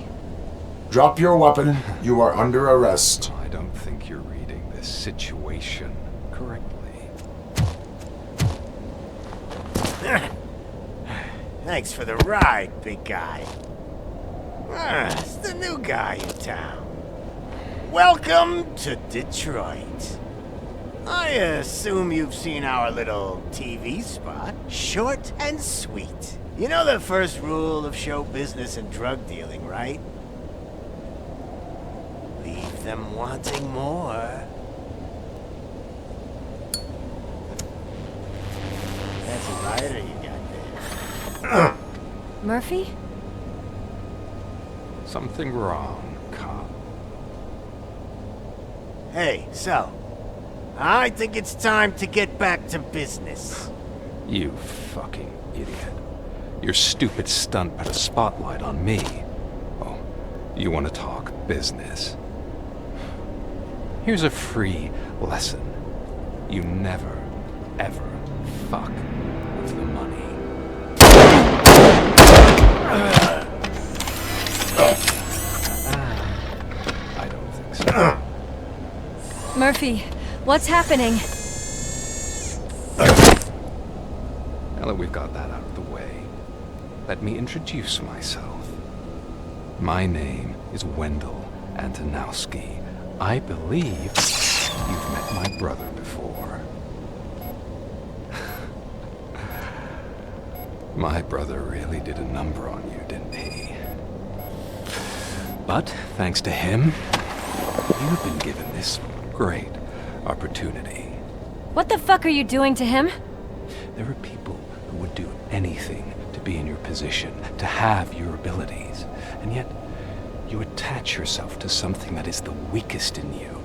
S11: drop your weapon. You are under arrest.
S5: I don't think you're reading this situation correctly.
S6: Thanks for the ride, big guy. It's the new guy in town. Welcome to Detroit. I assume you've seen our little TV spot. Short and sweet. You know the first rule of show business and drug dealing, right? Leave them wanting more. That's a rider you got there.
S10: Murphy?
S5: Something wrong, cop.
S6: Hey, so, I think it's time to get back to business.
S5: You fucking idiot. Your stupid stunt put a spotlight on me. Oh, you want to talk business? Here's a free lesson. You never, ever fuck with the money. I don't think so.
S10: Murphy, what's happening?
S5: Now that we've got that out of the way, let me introduce myself. My name is Wendell Antonowski. I believe you've met my brother before. My brother really did a number on you, didn't he? But thanks to him, you've been given this great opportunity.
S10: What the fuck are you doing to him?
S5: There are people who would do anything to be in your position, to have your abilities, and yet you attach yourself to something that is the weakest in you,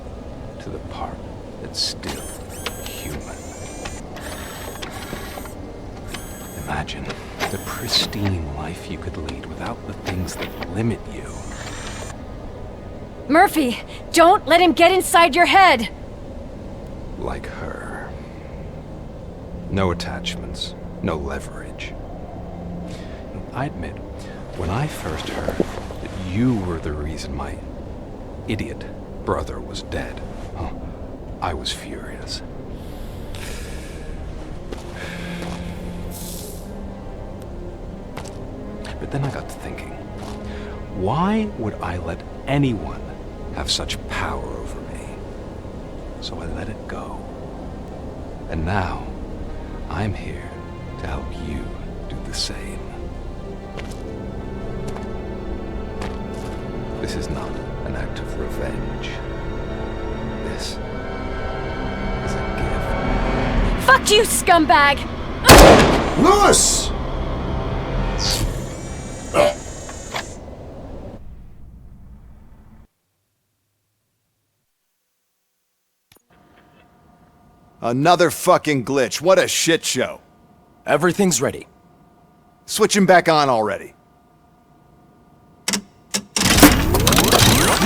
S5: to the part that's still human. Imagine the pristine life you could lead without the things that limit you.
S10: Murphy, don't let him get inside your head!
S5: Like her. No attachments, no leverage. I admit, when I first heard that you were the reason my idiot brother was dead, I was furious. But then I got to thinking, why would I let anyone have such power over me? So I let it go. And now, I'm here to help you do the same. This is not an act of revenge. This is a gift.
S10: Fuck you, scumbag!
S11: Lewis!
S22: Another fucking glitch. What a shit show.
S13: Everything's ready.
S22: Switch him back on already.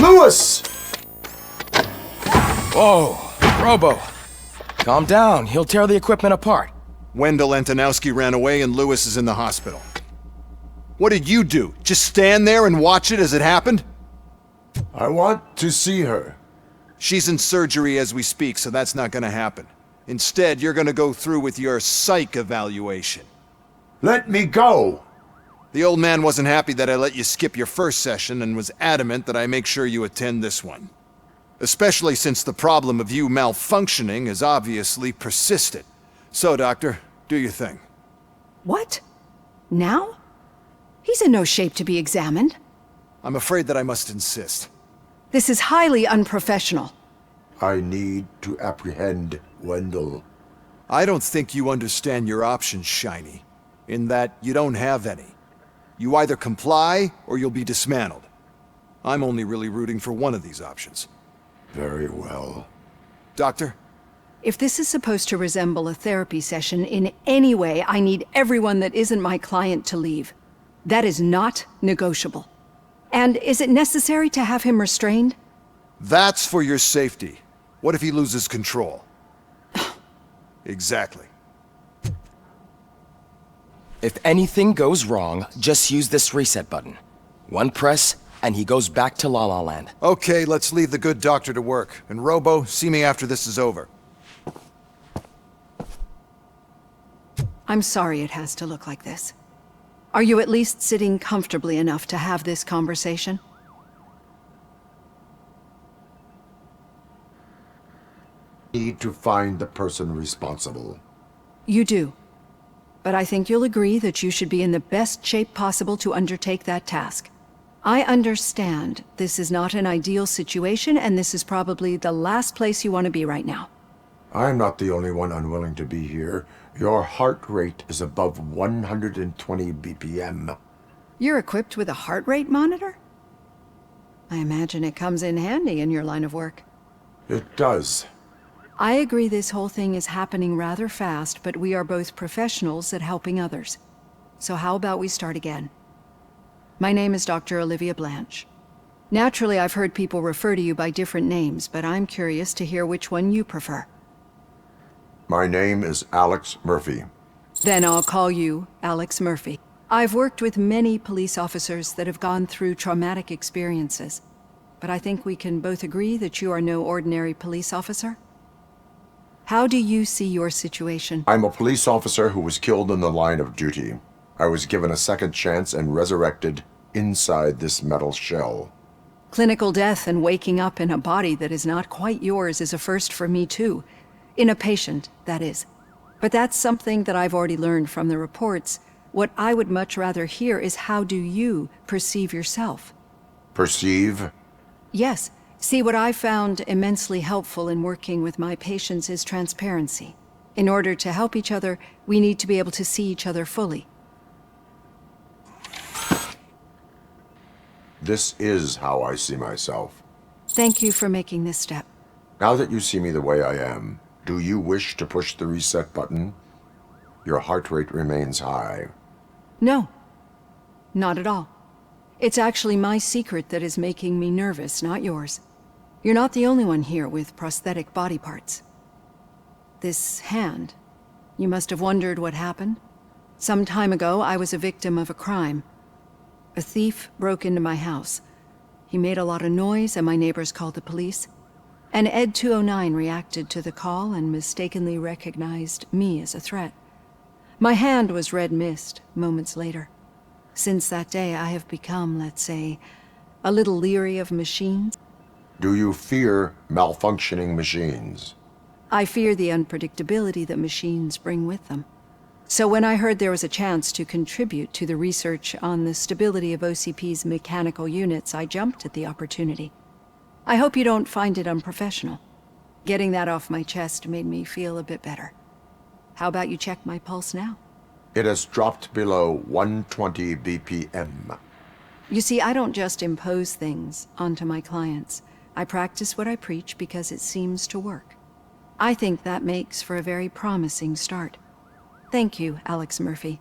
S11: Lewis!
S13: Whoa, Robo. Calm down. He'll tear the equipment apart.
S22: Wendell Antonowski ran away and Lewis is in the hospital. What did you do? Just stand there and watch it as it happened?
S11: I want to see her.
S22: She's in surgery as we speak, so that's not gonna happen. Instead, you're gonna go through with your psych evaluation.
S11: Let me go!
S22: The old man wasn't happy that I let you skip your first session and was adamant that I make sure you attend this one. Especially since the problem of you malfunctioning has obviously persisted. So, Doctor, do your thing.
S20: What?
S15: Now? He's in no shape to be examined.
S3: I'm afraid that I must insist.
S15: This is highly unprofessional.
S11: I need to apprehend Wendell.
S3: I don't think you understand your options, Shiny. In that you don't have any. You either comply, or you'll be dismantled. I'm only really rooting for one of these options.
S11: Very well.
S3: Doctor?
S15: If this is supposed to resemble a therapy session in any way, I need everyone that isn't my client to leave. That is not negotiable. And is it necessary to have him restrained?
S3: That's for your safety. What if he loses control? Exactly.
S20: If anything goes wrong, just use this reset button. One press, and he goes back to La La Land.
S3: Okay, let's leave the good doctor to work. And Robo, see me after this is over.
S15: I'm sorry it has to look like this. Are you at least sitting comfortably enough to have this conversation?
S11: Need to find the person responsible.
S15: You do. But I think you'll agree that you should be in the best shape possible to undertake that task. I understand this is not an ideal situation, and this is probably the last place you want to be right now.
S11: I'm not the only one unwilling to be here. Your heart rate is above 120 BPM.
S15: You're equipped with a heart rate monitor? I imagine it comes in handy in your line of work.
S11: It does.
S15: I agree this whole thing is happening rather fast, but we are both professionals at helping others. So how about we start again? My name is Dr. Olivia Blanche. Naturally, I've heard people refer to you by different names, but I'm curious to hear which one you prefer.
S11: My name is Alex Murphy.
S15: Then I'll call you Alex Murphy. I've worked with many police officers that have gone through traumatic experiences, but I think we can both agree that you are no ordinary police officer? How do you see your situation?
S11: I'm a police officer who was killed in the line of duty. I was given a second chance and resurrected inside this metal shell.
S15: Clinical death and waking up in a body that is not quite yours is a first for me too. In a patient, that is. But that's something that I've already learned from the reports. What I would much rather hear is how do you perceive yourself?
S11: Perceive?
S15: Yes. See, what I found immensely helpful in working with my patients is transparency. In order to help each other, we need to be able to see each other fully.
S11: This is how I see myself.
S15: Thank you for making this step.
S11: Now that you see me the way I am, do you wish to push the reset button? Your heart rate remains high.
S15: No. Not at all. It's actually my secret that is making me nervous, not yours. You're not the only one here with prosthetic body parts. This hand. You must have wondered what happened. Some time ago, I was a victim of a crime. A thief broke into my house. He made a lot of noise, and my neighbors called the police. And Ed 209 reacted to the call and mistakenly recognized me as a threat. My hand was red mist moments later. Since that day, I have become, let's say, a little leery of machines.
S11: Do you fear malfunctioning machines?
S15: I fear the unpredictability that machines bring with them. So when I heard there was a chance to contribute to the research on the stability of OCP's mechanical units, I jumped at the opportunity. I hope you don't find it unprofessional. Getting that off my chest made me feel a bit better. How about you check my pulse now?
S11: It has dropped below 120 BPM.
S15: You see, I don't just impose things onto my clients. I practice what I preach because it seems to work. I think that makes for a very promising start. Thank you, Alex Murphy.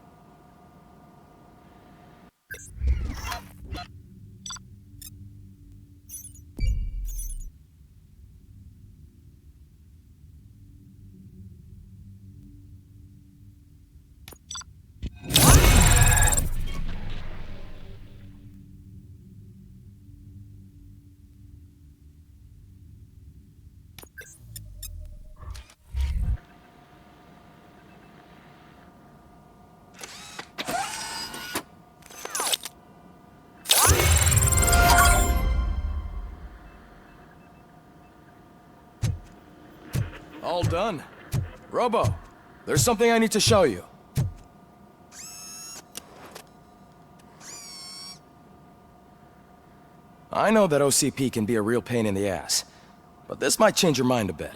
S21: All done. Robo, there's something I need to show you.
S20: I know that OCP can be a real pain in the ass, but this might change your mind a bit.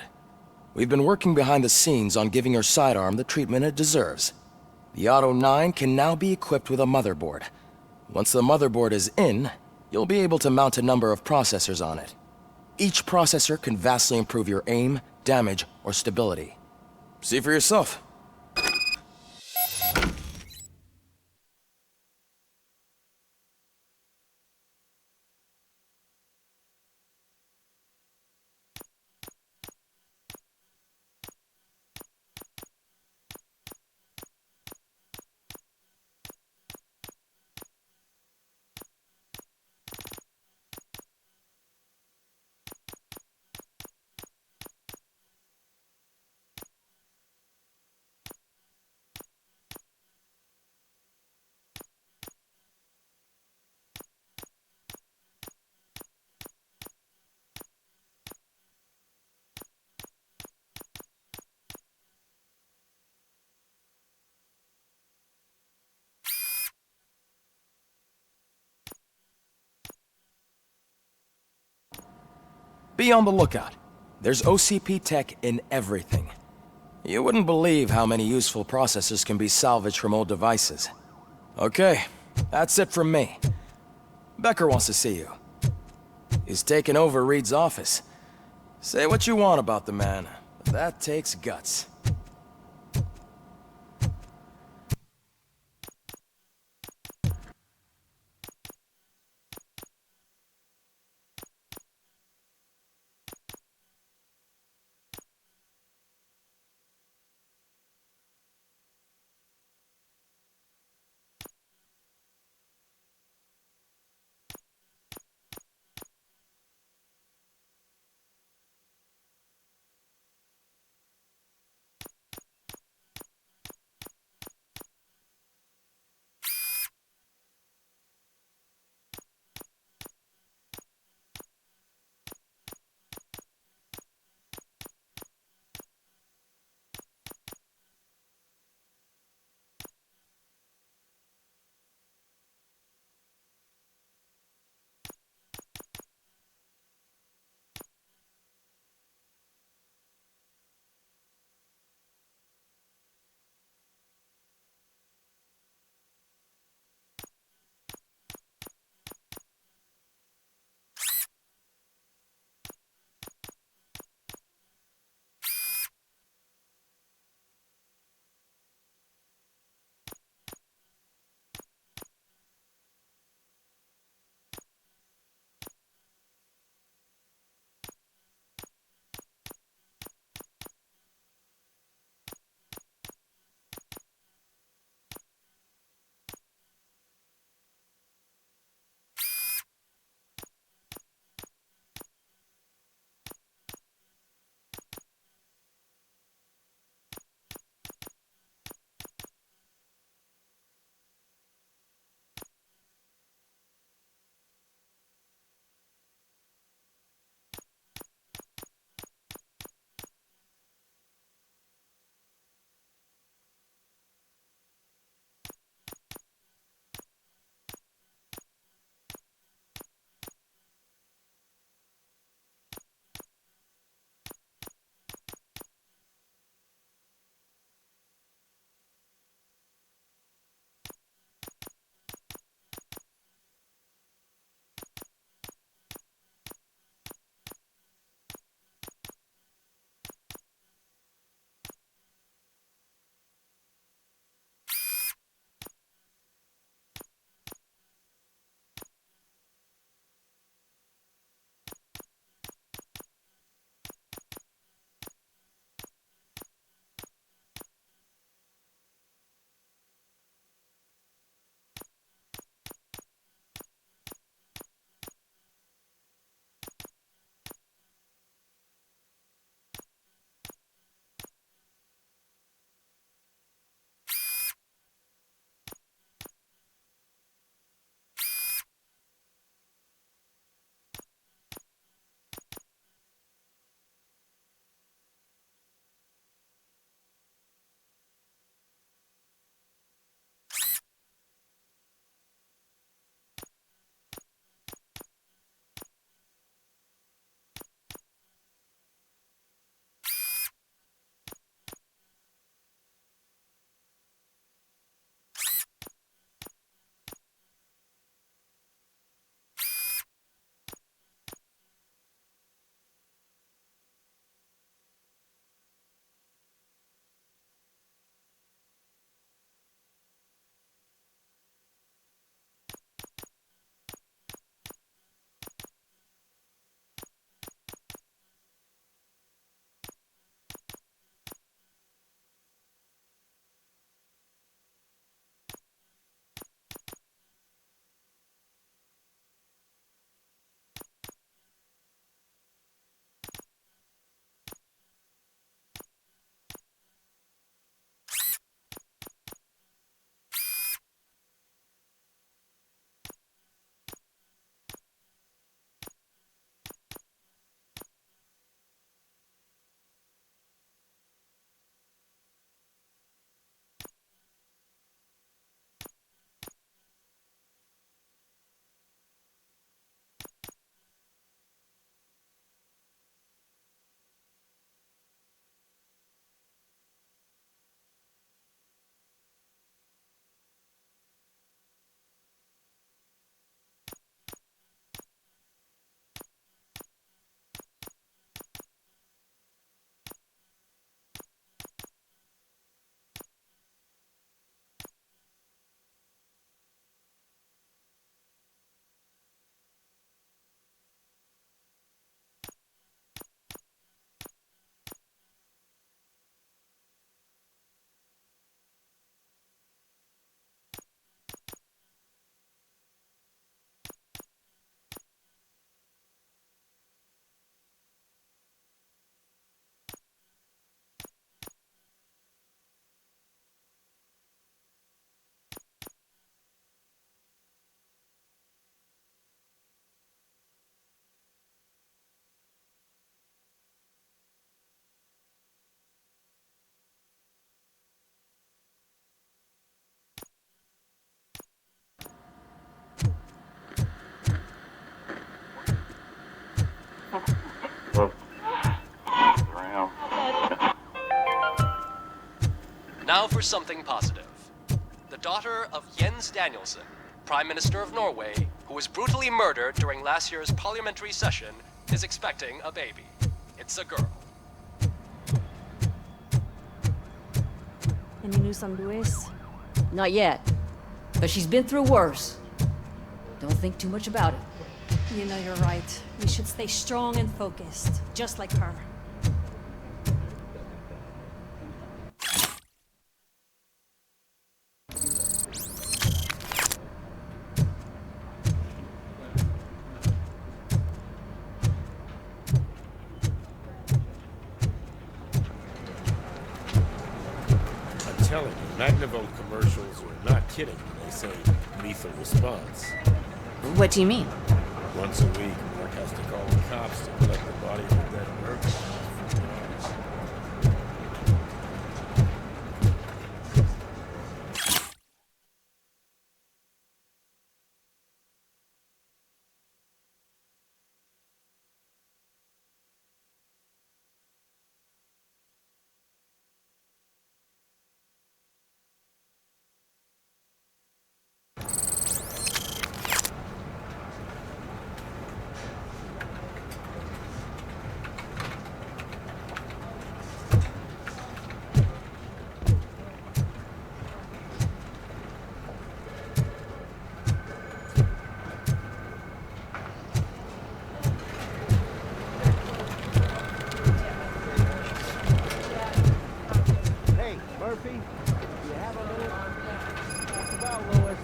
S20: We've been working behind the scenes on giving your sidearm the treatment it deserves. The Auto 9 can now be equipped with a motherboard. Once the motherboard is in, you'll be able to mount a number of processors on it. Each processor can vastly improve your aim, damage, or stability. See for yourself. Be on the lookout. There's OCP tech in everything. You wouldn't believe how many useful processors can be salvaged from old devices. Okay, that's it from me. Becker wants to see you. He's taken over Reed's office. Say what you want about the man, but that takes guts.
S4: Now for something positive. The daughter of Jens Danielson, Prime Minister of Norway, who was brutally murdered during last year's parliamentary session, is expecting a baby. It's a girl.
S10: Any news on Luis?
S18: Not yet. But she's been through worse. Don't think too much about it.
S10: You know you're right. We should stay strong and focused, just like her.
S12: I'm telling you, Magnavolt commercials are not kidding when they say lethal response.
S21: What do you mean?
S12: Once a week, Mark has to call the cops to collect the body of a dead American.
S7: Hey, Murphy, do you have a minute? What's about, Louis?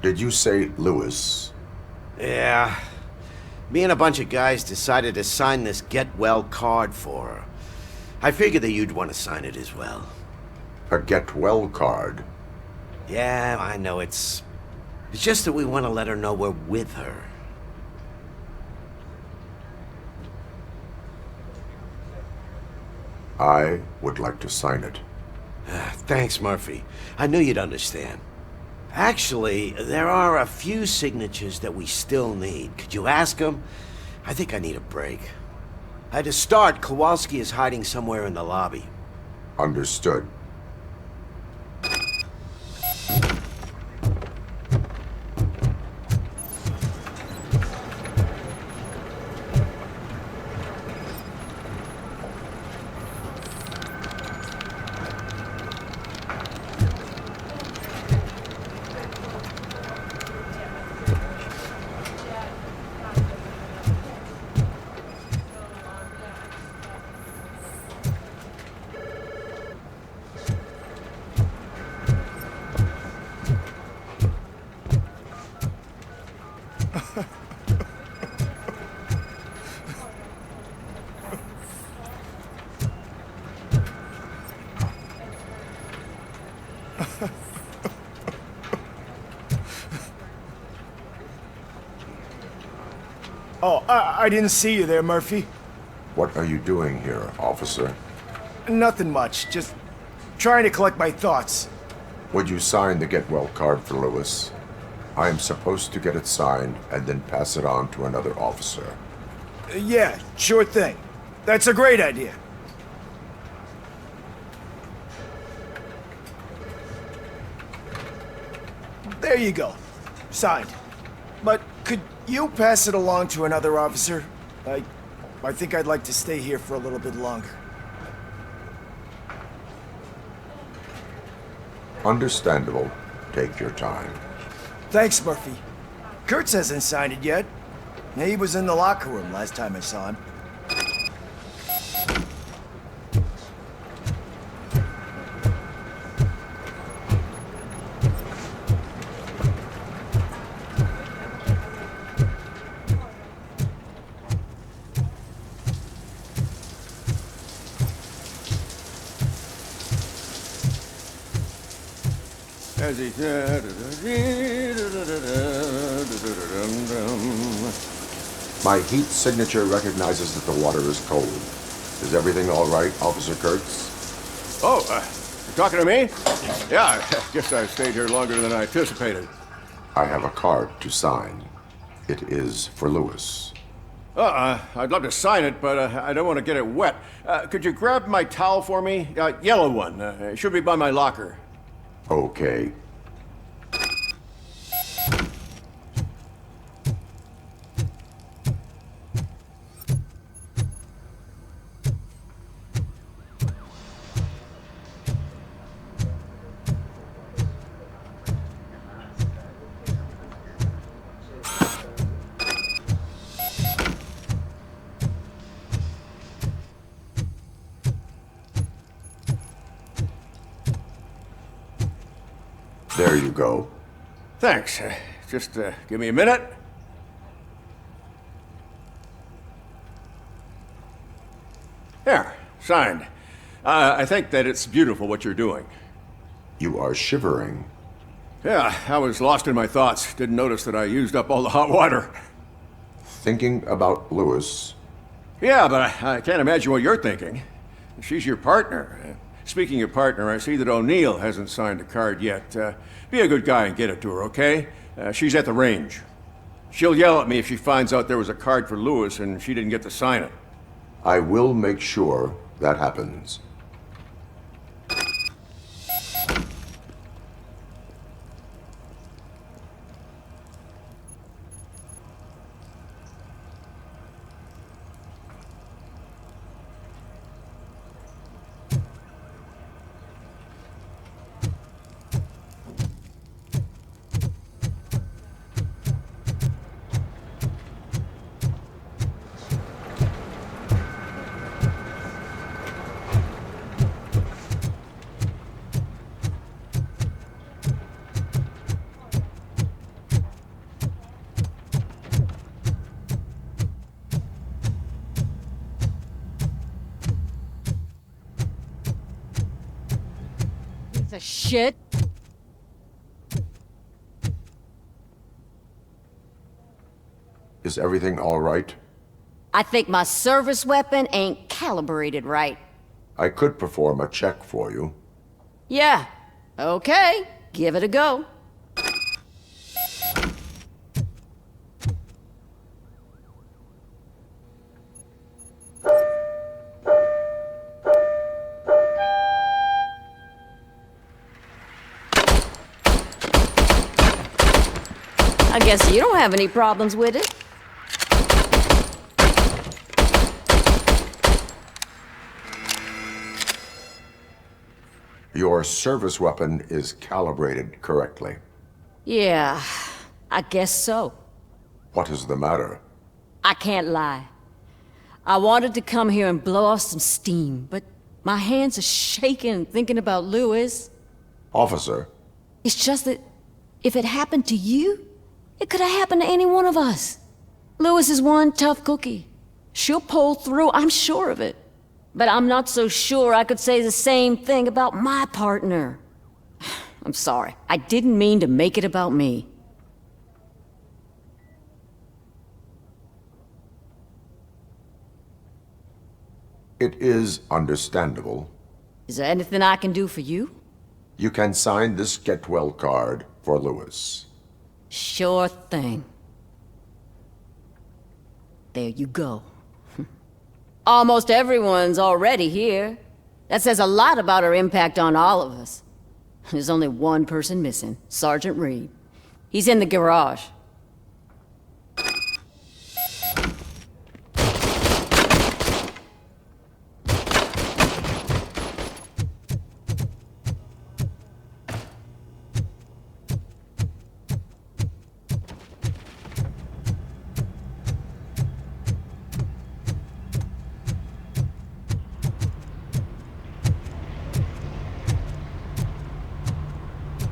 S11: Did you say Lewis?
S6: Yeah. Me and a bunch of guys decided to sign this get well card for her. I figured that you'd want to sign it as well.
S11: A get well card?
S6: Yeah, I know it's just that we want to let her know we're with her.
S11: I would like to sign it.
S6: Thanks, Murphy. I knew you'd understand. Actually, there are a few signatures that we still need. Could you ask them? I think I need a break. To start, Kowalski is hiding somewhere in the lobby.
S11: Understood.
S24: Oh, I didn't see you there, Murphy.
S11: What are you doing here, officer?
S24: Nothing much, just trying to collect my thoughts.
S11: Would you sign the get well card for Lewis? I am supposed to get it signed and then pass it on to another officer.
S24: Yeah, sure thing. That's a great idea. There you go. Signed. But could you pass it along to another officer? I think I'd like to stay here for a little bit longer.
S11: Understandable. Take your time.
S24: Thanks, Murphy. Kurtz hasn't signed it yet. He was in the locker room last time I saw him.
S25: As he said.
S11: My heat signature recognizes that the water is cold. Is everything all right, Officer Kurtz?
S25: Oh, you're talking to me? Yeah, I guess I stayed here longer than I anticipated.
S11: I have a card to sign. It is for Lewis.
S25: I'd love to sign it, but I don't want to get it wet. Could you grab my towel for me? Yellow one. It should be by my locker.
S11: Okay. There you go.
S25: Thanks. Just give me a minute. There, signed. I think that it's beautiful what you're doing.
S11: You are shivering.
S25: Yeah, I was lost in my thoughts. Didn't notice that I used up all the hot water.
S11: Thinking about Lewis.
S25: Yeah, but I can't imagine what you're thinking. She's your partner. Speaking of partner, I see that O'Neill hasn't signed a card yet. Be a good guy and get it to her, okay? She's at the range. She'll yell at me if she finds out there was a card for Lewis and she didn't get to sign it.
S11: I will make sure that happens.
S18: Piece of shit.
S11: Is everything all right?
S18: I think my service weapon ain't calibrated right.
S11: I could perform a check for you.
S18: Yeah. Okay. Give it a go. I guess you don't have any problems with it.
S11: Your service weapon is calibrated correctly.
S18: Yeah, I guess so.
S11: What is the matter?
S18: I can't lie. I wanted to come here and blow off some steam, but my hands are shaking thinking about Lewis.
S11: Officer.
S18: It's just that if it happened to you, it could have happened to any one of us. Lewis is one tough cookie. She'll pull through, I'm sure of it. But I'm not so sure I could say the same thing about my partner. I'm sorry. I didn't mean to make it about me.
S11: It is understandable.
S18: Is there anything I can do for you?
S11: You can sign this get well card for Lewis.
S18: Sure thing. There you go. Almost everyone's already here. That says a lot about her impact on all of us. There's only one person missing, Sergeant Reed. He's in the garage.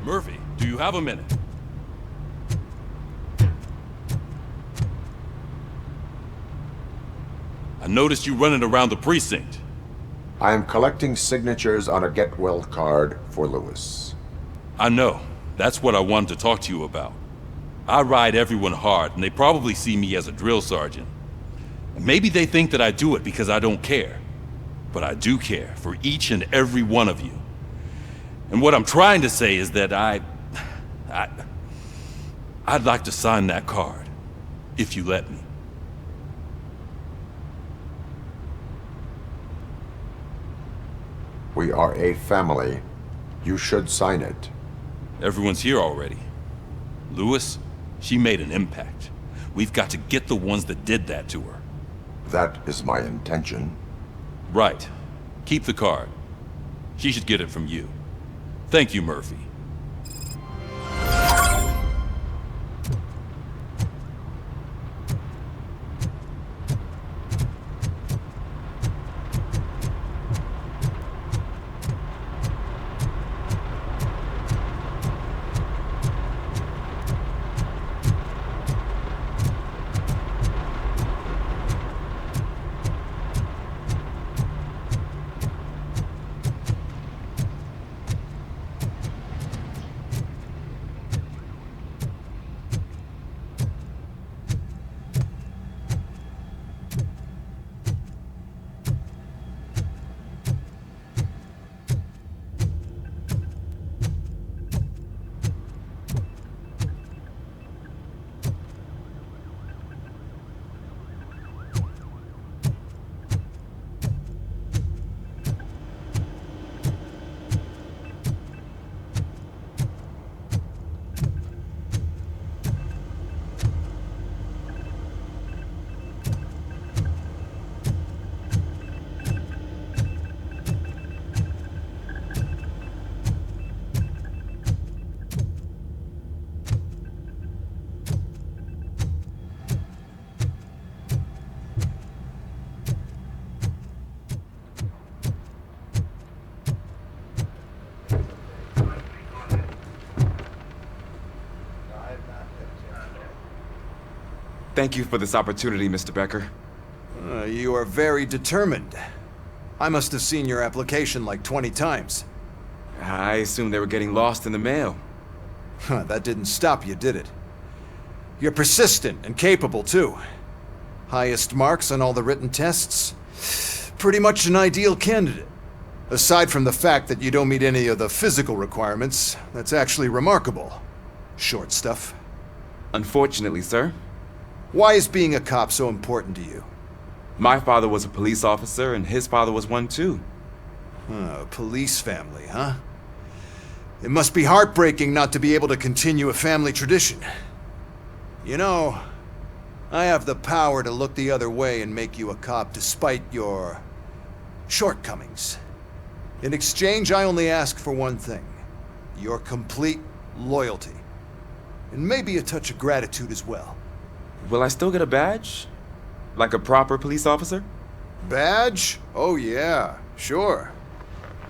S1: Murphy, do you have a minute? I noticed you running around the precinct.
S11: I am collecting signatures on a get well card for Lewis.
S1: I know. That's what I wanted to talk to you about. I ride everyone hard, and they probably see me as a drill sergeant. Maybe they think that I do it because I don't care. But I do care for each and every one of you. And what I'm trying to say is that I'd like to sign that card, if you let me.
S11: We are a family. You should sign it.
S1: Everyone's here already. Lewis, she made an impact. We've got to get the ones that did that to her.
S11: That is my intention.
S1: Right. Keep the card. She should get it from you. Thank you, Murphy.
S8: Thank you for this opportunity, Mr. Becker.
S3: You are very determined. I must have seen your application like 20 times.
S8: I assumed they were getting lost in the mail.
S3: That didn't stop you, did it? You're persistent and capable, too. Highest marks on all the written tests. Pretty much an ideal candidate. Aside from the fact that you don't meet any of the physical requirements, that's actually remarkable. Short stuff.
S8: Unfortunately, sir.
S3: Why is being a cop so important to you?
S8: My father was a police officer, and his father was one too.
S3: A police family, huh? It must be heartbreaking not to be able to continue a family tradition. You know, I have the power to look the other way and make you a cop despite your shortcomings. In exchange, I only ask for one thing. Your complete loyalty. And maybe a touch of gratitude as well.
S8: Will I still get a badge? Like a proper police officer?
S3: Badge? Oh yeah, sure.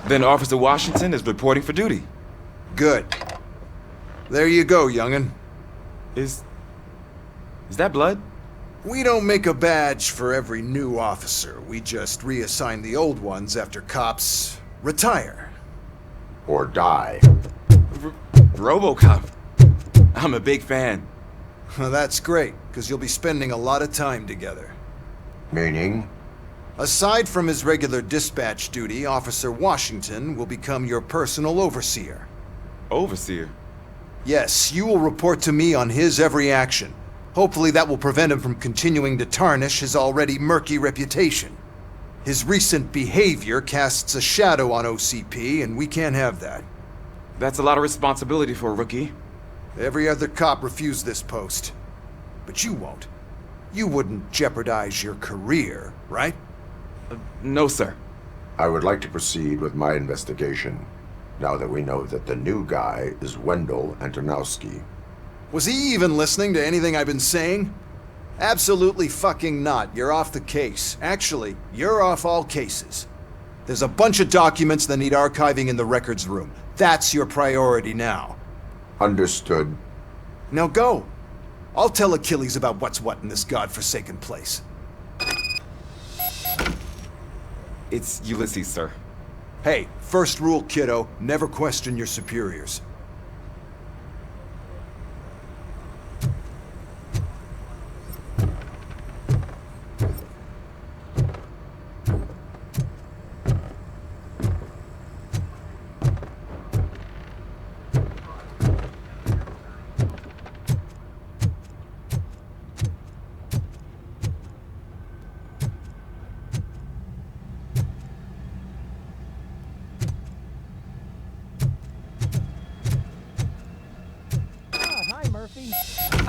S8: Then Officer Washington is reporting for duty.
S3: Good. There you go, young'un.
S8: Is that blood?
S3: We don't make a badge for every new officer. We just reassign the old ones after cops retire.
S11: Or die.
S8: RoboCop. I'm a big fan.
S3: That's great, because you'll be spending a lot of time together.
S11: Meaning?
S3: Aside from his regular dispatch duty, Officer Washington will become your personal overseer.
S8: Overseer?
S3: Yes, you will report to me on his every action. Hopefully that will prevent him from continuing to tarnish his already murky reputation. His recent behavior casts a shadow on OCP, and we can't have that.
S8: That's a lot of responsibility for a rookie.
S3: Every other cop refused this post. But you won't. You wouldn't jeopardize your career, right?
S8: No, sir.
S11: I would like to proceed with my investigation, now that we know that the new guy is Wendell Antonowski.
S3: Was he even listening to anything I've been saying? Absolutely fucking not. You're off the case. Actually, you're off all cases. There's a bunch of documents that need archiving in the records room. That's your priority now.
S11: Understood.
S3: Now go. I'll tell Achilles about what's what in this godforsaken place.
S8: It's Ulysses, sir.
S3: Hey, first rule, kiddo, never question your superiors.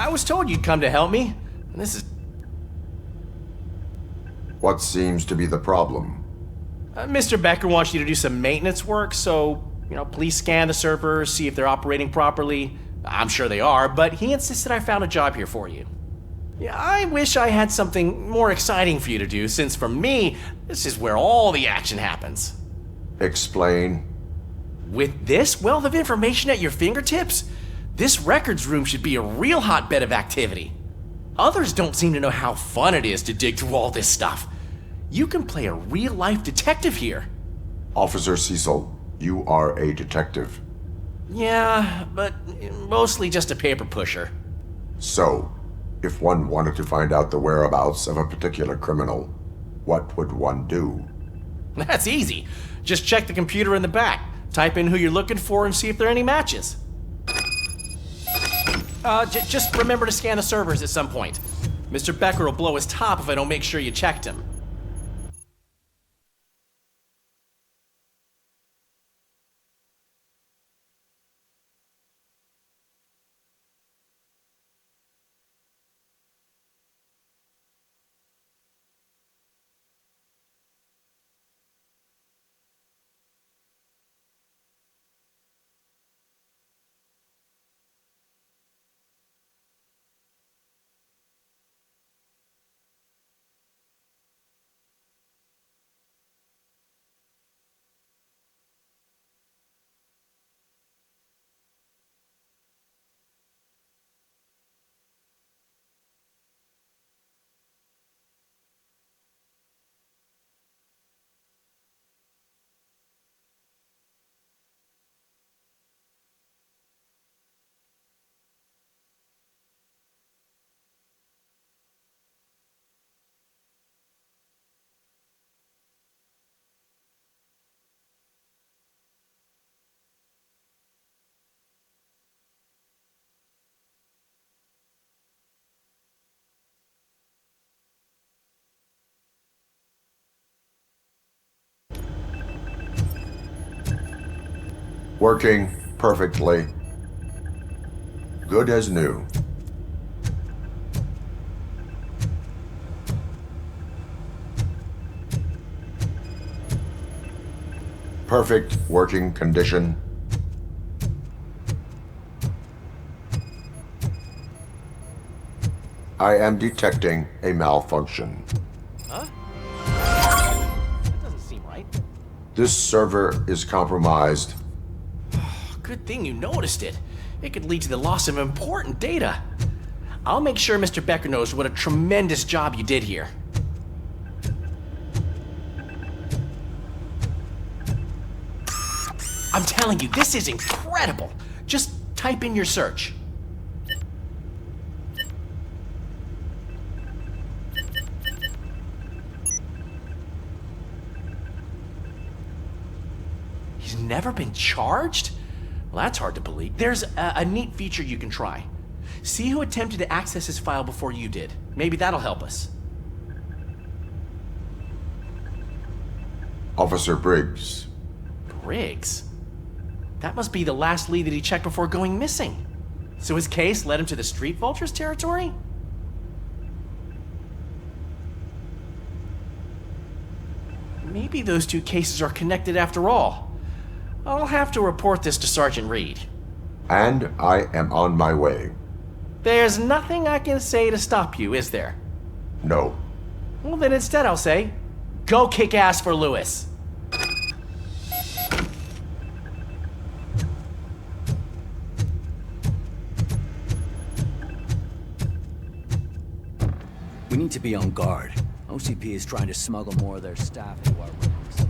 S9: I was told you'd come to help me. This is...
S11: What seems to be the problem?
S9: Mr. Becker wants you to do some maintenance work, so, please scan the servers, see if they're operating properly. I'm sure they are, but he insisted I found a job here for you. Yeah, I wish I had something more exciting for you to do, since for me, this is where all the action happens.
S11: Explain.
S9: With this wealth of information at your fingertips, this records room should be a real hotbed of activity. Others don't seem to know how fun it is to dig through all this stuff. You can play a real-life detective here.
S11: Officer Cecil, you are a detective.
S9: Yeah, but mostly just a paper pusher.
S11: So, if one wanted to find out the whereabouts of a particular criminal, what would one do?
S9: That's easy. Just check the computer in the back, type in who you're looking for, and see if there are any matches. Just remember to scan the servers at some point. Mr. Becker will blow his top if I don't make sure you checked him.
S11: Working perfectly. Good as new. Perfect working condition. I am detecting a malfunction.
S9: Huh? That doesn't seem right.
S11: This server is compromised.
S9: Good thing you noticed it. It could lead to the loss of important data. I'll make sure Mr. Becker knows what a tremendous job you did here. I'm telling you, this is incredible. Just type in your search. He's never been charged? Well, that's hard to believe. There's a neat feature you can try. See who attempted to access his file before you did. Maybe that'll help us.
S11: Officer Briggs.
S9: Briggs? That must be the last lead that he checked before going missing. So his case led him to the Street Vultures territory? Maybe those two cases are connected after all. I'll have to report this to Sergeant Reed.
S11: And I am on my way.
S9: There's nothing I can say to stop you, is there?
S11: No.
S9: Well, then instead I'll say, go kick ass for Lewis.
S16: We need to be on guard. OCP is trying to smuggle more of their staff into our ranks.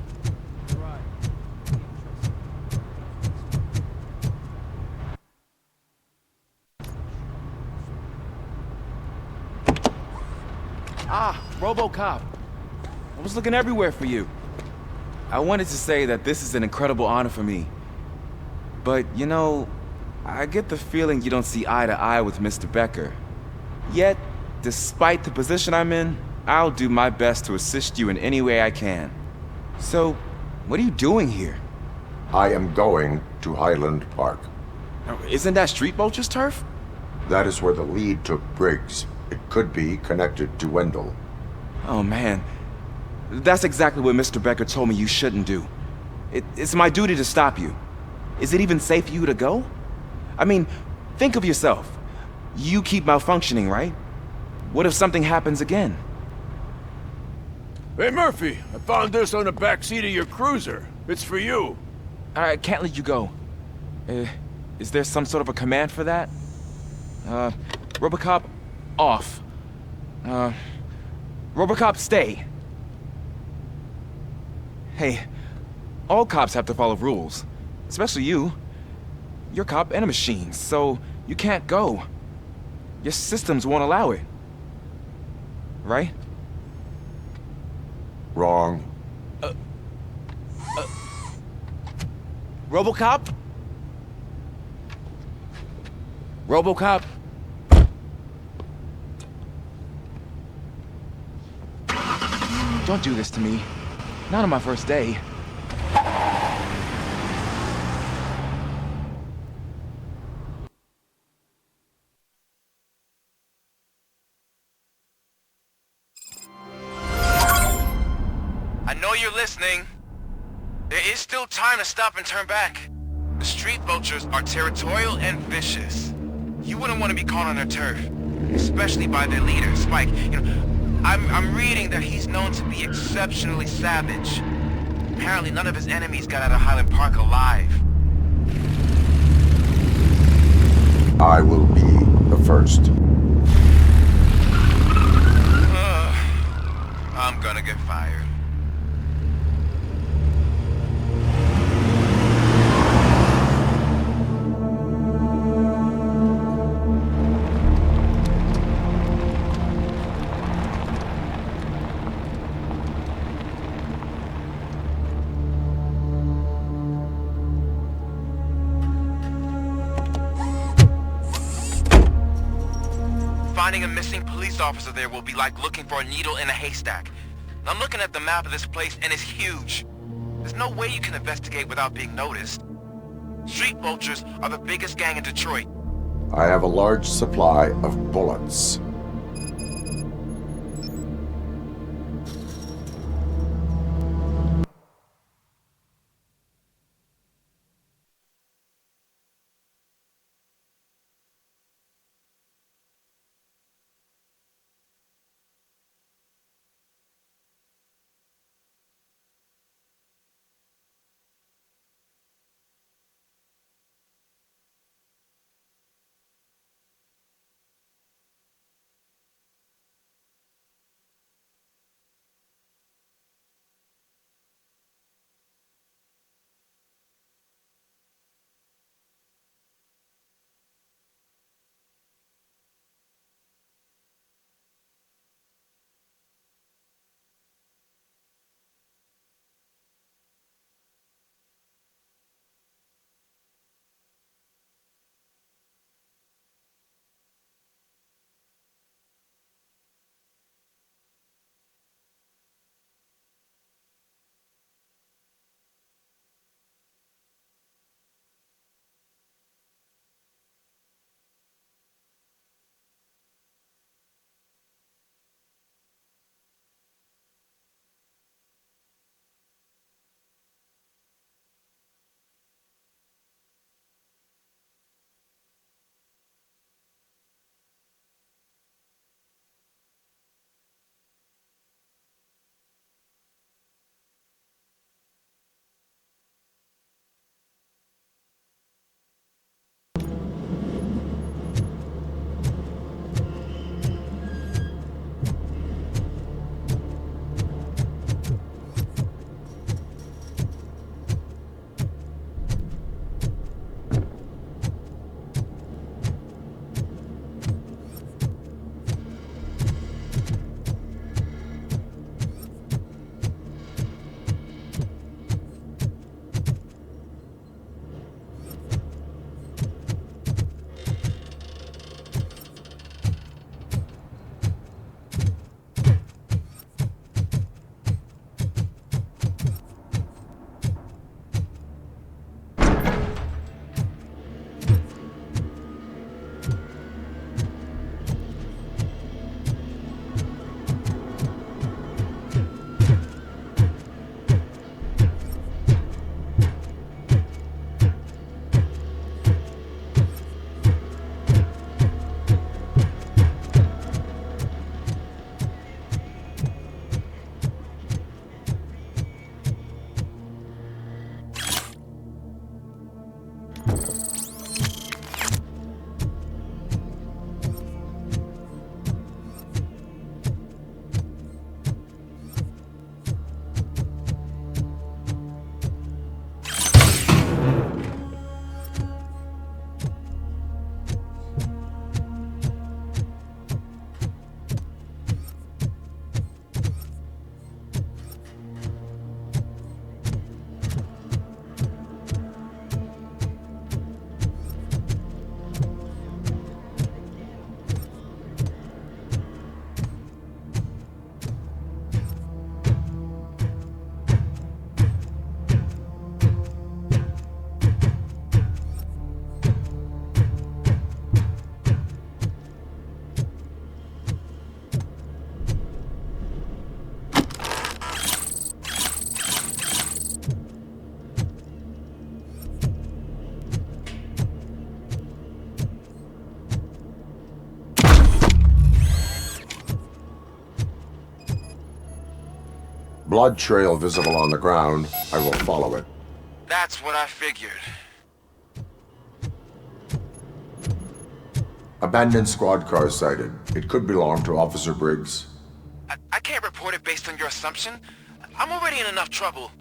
S8: Ah, RoboCop. I was looking everywhere for you. I wanted to say that this is an incredible honor for me. But, I get the feeling you don't see eye to eye with Mr. Becker. Yet, despite the position I'm in, I'll do my best to assist you in any way I can. So, what are you doing here?
S11: I am going to Highland Park.
S8: Now, isn't that Street Vulture's turf?
S11: That is where the lead took Briggs. It could be connected to Wendell.
S8: Oh man, that's exactly what Mr. Becker told me you shouldn't do. It's my duty to stop you. Is it even safe for you to go? I mean, think of yourself. You keep malfunctioning, right? What if something happens again?
S12: Hey, Murphy, I found this on the back seat of your cruiser. It's for you.
S8: I can't let you go. Is there some sort of a command for that? RoboCop, off. RoboCop, stay. Hey, all cops have to follow rules. Especially you. You're a cop and a machine, so you can't go. Your systems won't allow it. Right?
S11: Wrong.
S8: RoboCop? RoboCop? Don't do this to me. Not on my first day.
S2: I know you're listening. There is still time to stop and turn back. The street vultures are territorial and vicious. You wouldn't want to be caught on their turf, especially by their leader, Spike. I'm reading that he's known to be exceptionally savage. Apparently none of his enemies got out of Highland Park alive.
S11: I will be the first.
S2: I'm gonna get fired. Finding a missing police officer there will be like looking for a needle in a haystack. I'm looking at the map of this place and it's huge. There's no way you can investigate without being noticed. Street vultures are the biggest gang in Detroit.
S11: I have a large supply of bullets. Blood trail visible on the ground. I will follow it.
S2: That's what I figured.
S11: Abandoned squad car sighted. It could belong to Officer Briggs.
S2: I can't report it based on your assumption. I'm already in enough trouble.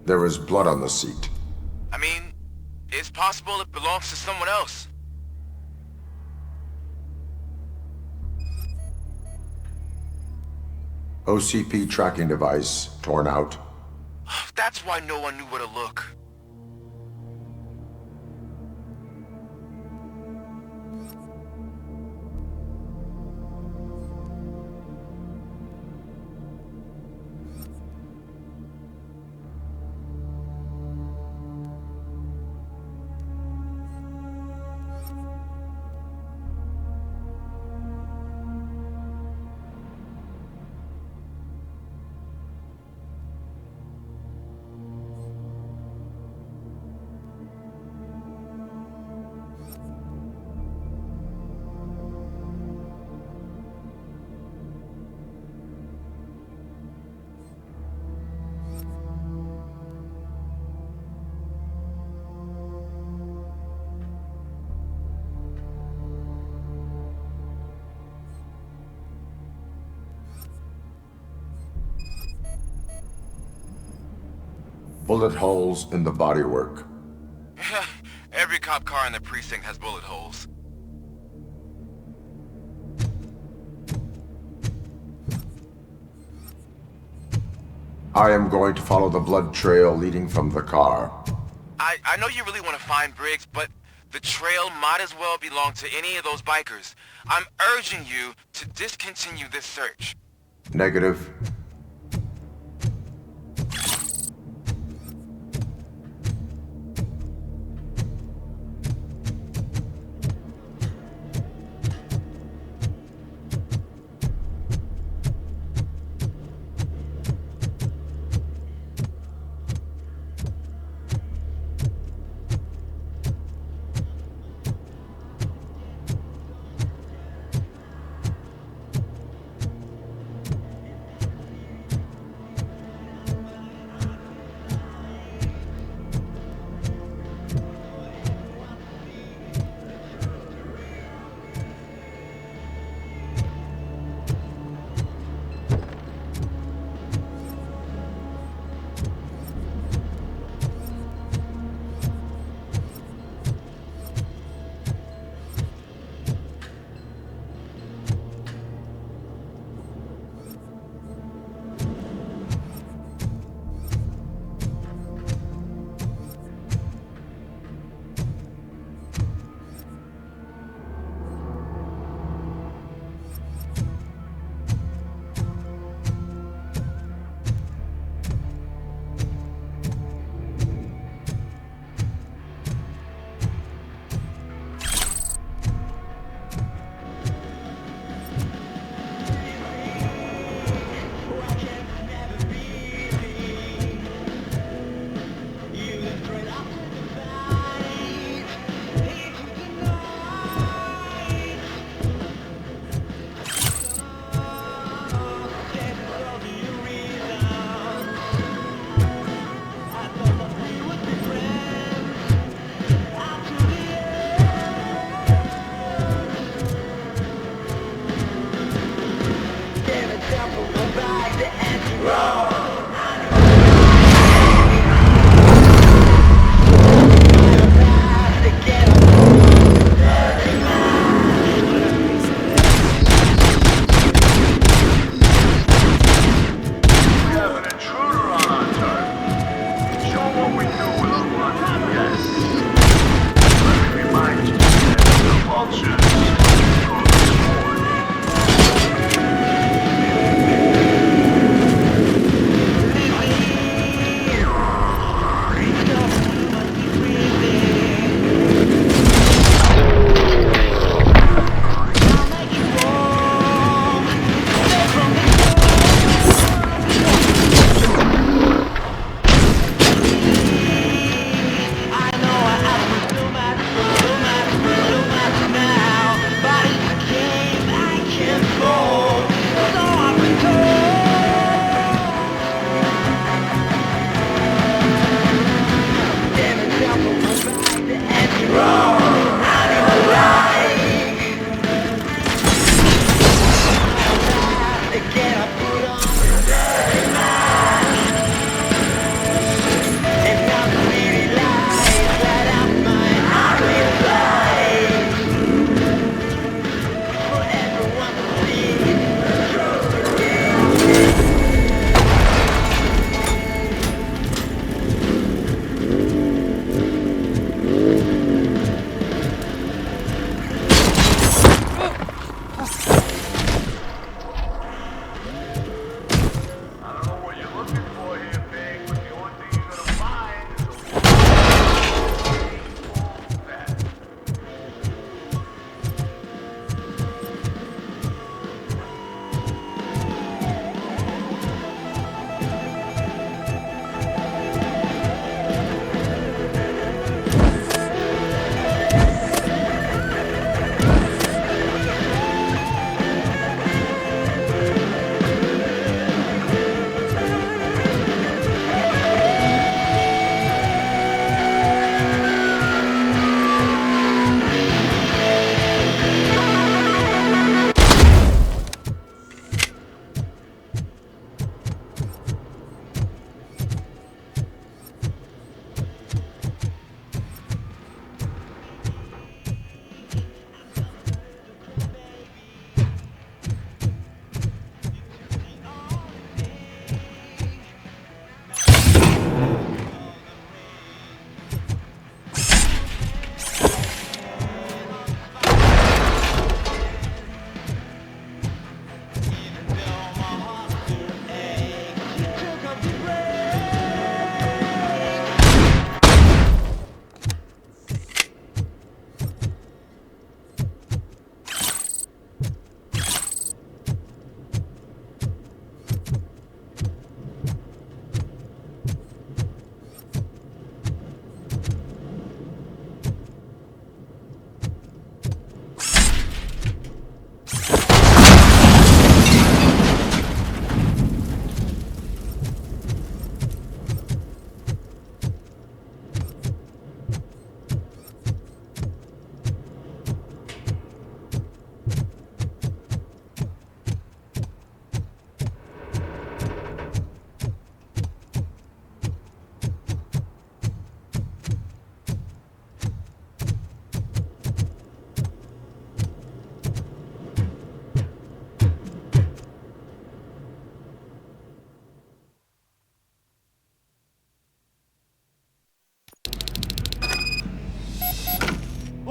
S11: There is blood on the seat.
S2: I mean, it's possible it belongs to someone else.
S11: OCP tracking device torn out.
S2: That's why no one knew where to look.
S11: Bullet holes in the bodywork.
S2: Every cop car in the precinct has bullet holes.
S11: I am going to follow the blood trail leading from the car.
S2: I know you really want to find Briggs, but the trail might as well belong to any of those bikers. I'm urging you to discontinue this search.
S11: Negative.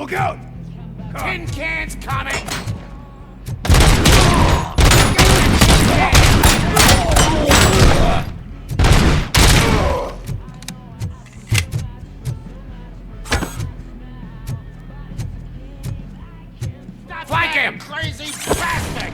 S6: Look out! Tin cans coming! Flank him! Crazy bastard!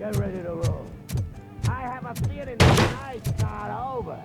S6: Get ready to roll. I have a feeling the night's not over.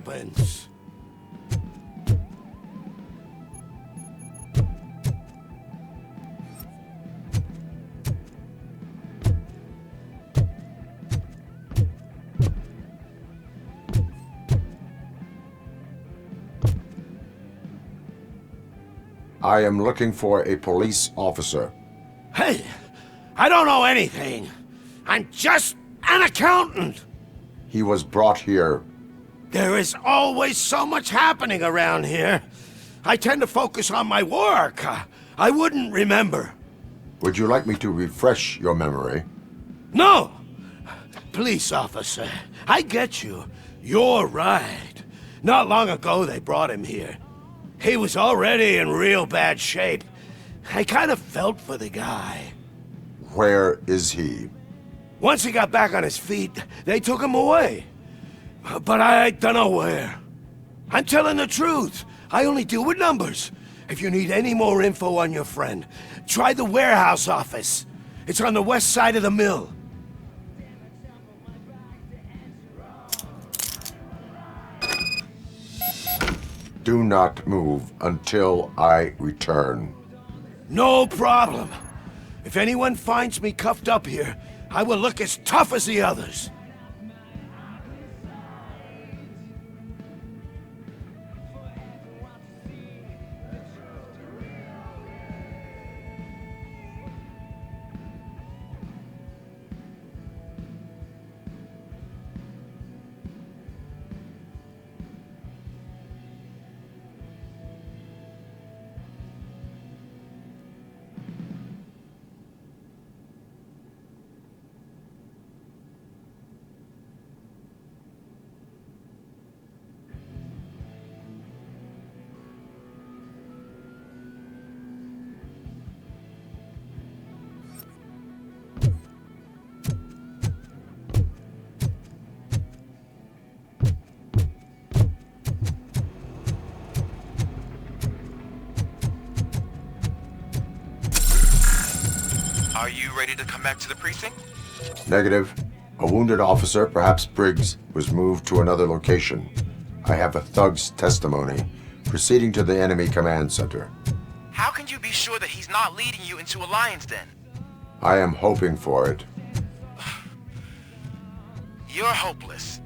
S6: happens.
S11: I am looking for a police officer.
S6: Hey, I don't know anything. I'm just an accountant.
S11: He was brought here.
S6: There is always so much happening around here. I tend to focus on my work. I wouldn't remember.
S11: Would you like me to refresh your memory?
S6: No! Police officer, I get you. You're right. Not long ago they brought him here. He was already in real bad shape. I kind of felt for the guy.
S11: Where is he?
S6: Once he got back on his feet, they took him away. But I don't know where. I'm telling the truth. I only deal with numbers. If you need any more info on your friend, try the warehouse office. It's on the west side of the mill.
S11: Do not move until I return.
S6: No problem. If anyone finds me cuffed up here, I will look as tough as the others.
S2: Are you ready to come back to the precinct?
S11: Negative. A wounded officer, perhaps Briggs, was moved to another location. I have a thug's testimony, proceeding to the enemy command center.
S2: How can you be sure that he's not leading you into a lion's den?
S11: I am hoping for it.
S2: You're hopeless.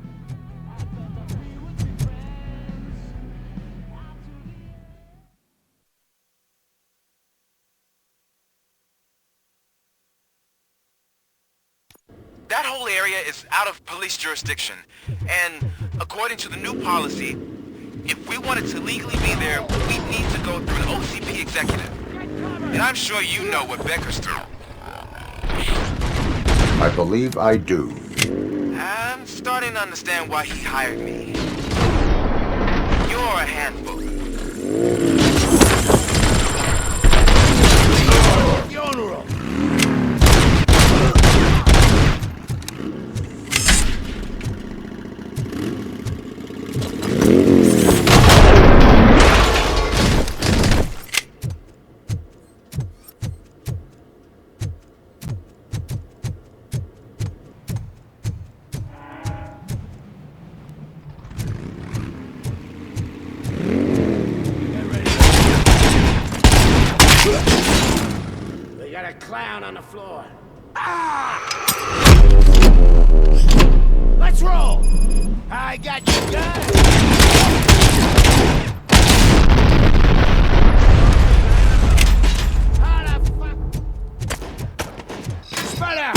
S2: That whole area is out of police jurisdiction, and according to the new policy, if we wanted to legally be there, we'd need to go through an OCP executive. And I'm sure you know what Becker's through.
S11: I believe I do.
S2: I'm starting to understand why he hired me. You're a handbook.
S6: Funeral! They got a clown on the floor. Ah! Let's roll! I got you done! How the fuck? Spread out!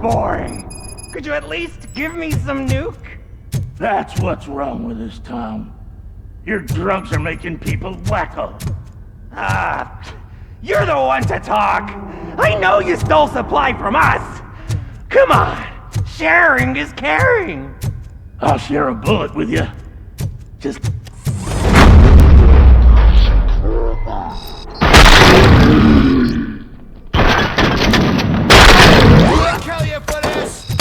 S6: boring. Could you at least give me some nuke?
S5: That's what's wrong with this town. Your drugs are making people wacko.
S6: You're the one to talk. I know you stole supply from us. Come on, sharing is caring.
S5: I'll share a bullet with you. Just...
S6: Kill you for this!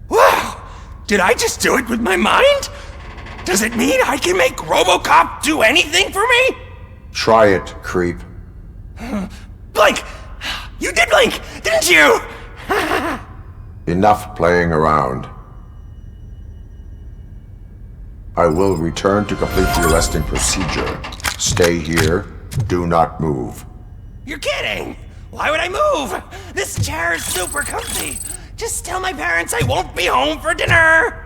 S6: Wow! Did I just do it with my mind? Does it mean I can make RoboCop do anything for me?
S11: Try it, creep.
S6: Blink! You did blink, didn't you?
S11: Enough playing around. I will return to complete the arresting procedure. Stay here. Do not move.
S6: You're kidding! Why would I move? This chair is super comfy. Just tell my parents I won't be home for dinner.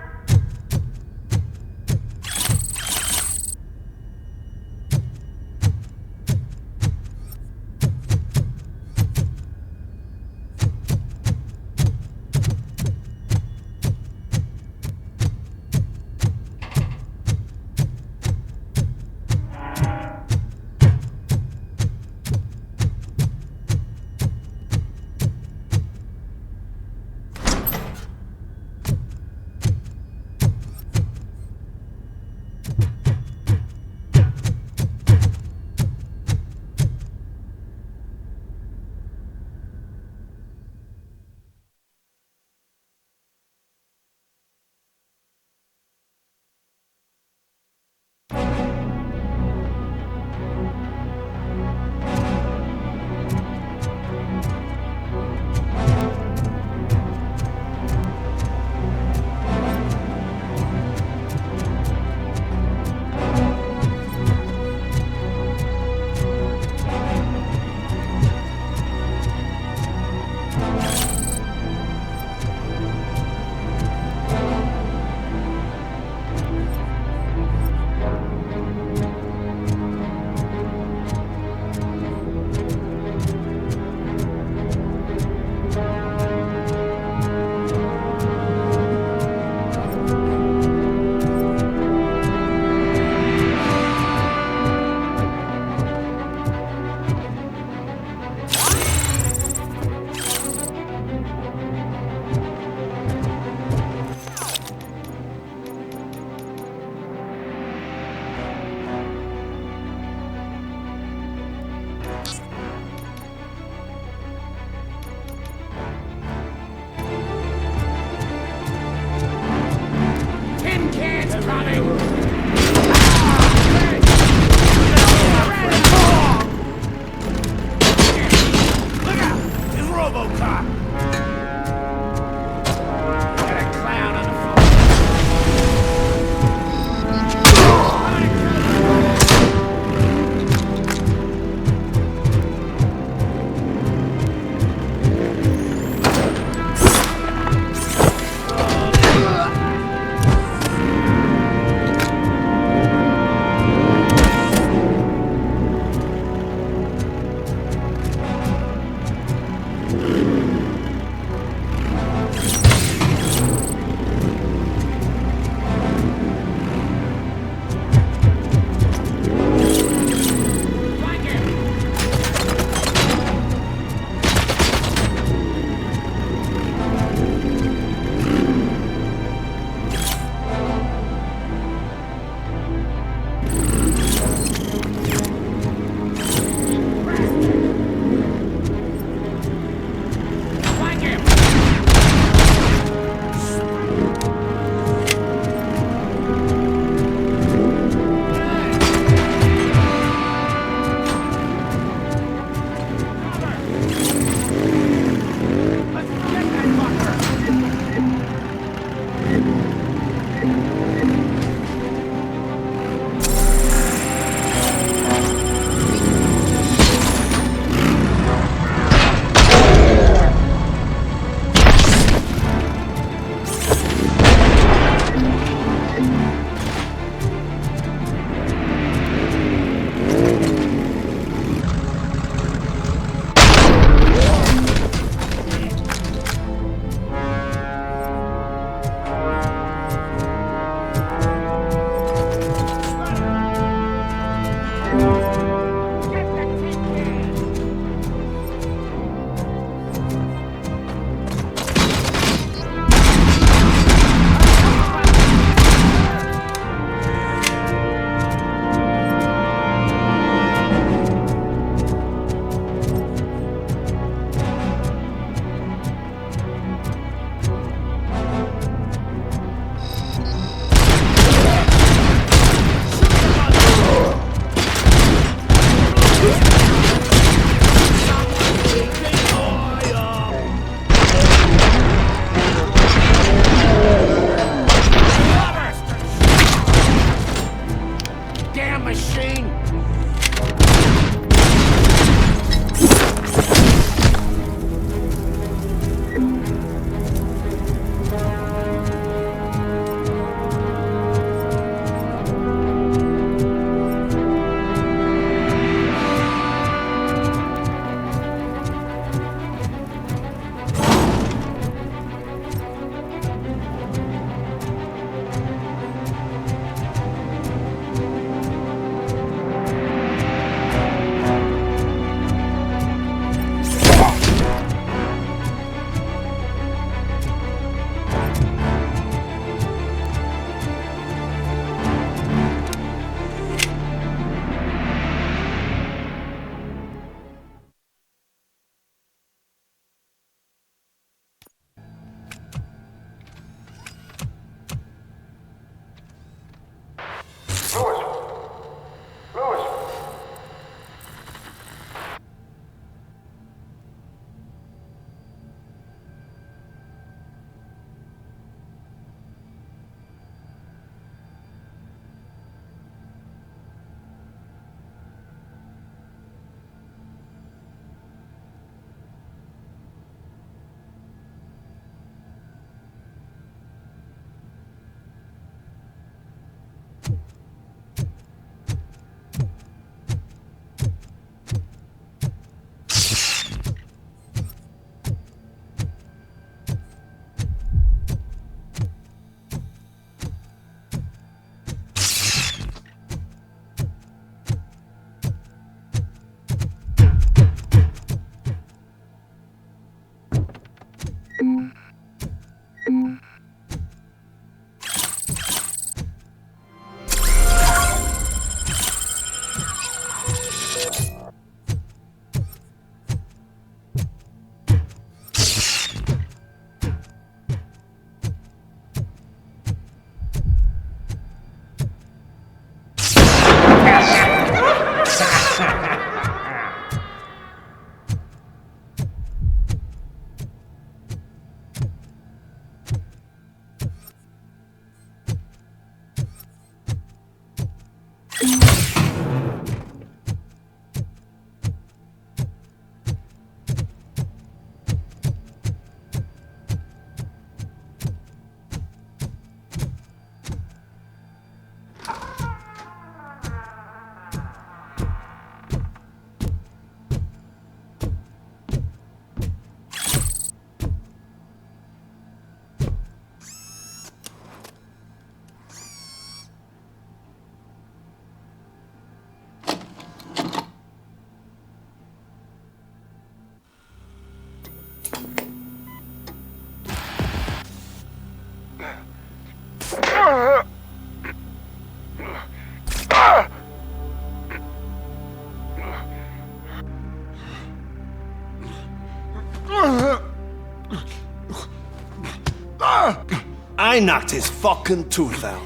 S13: I knocked his fucking tooth out.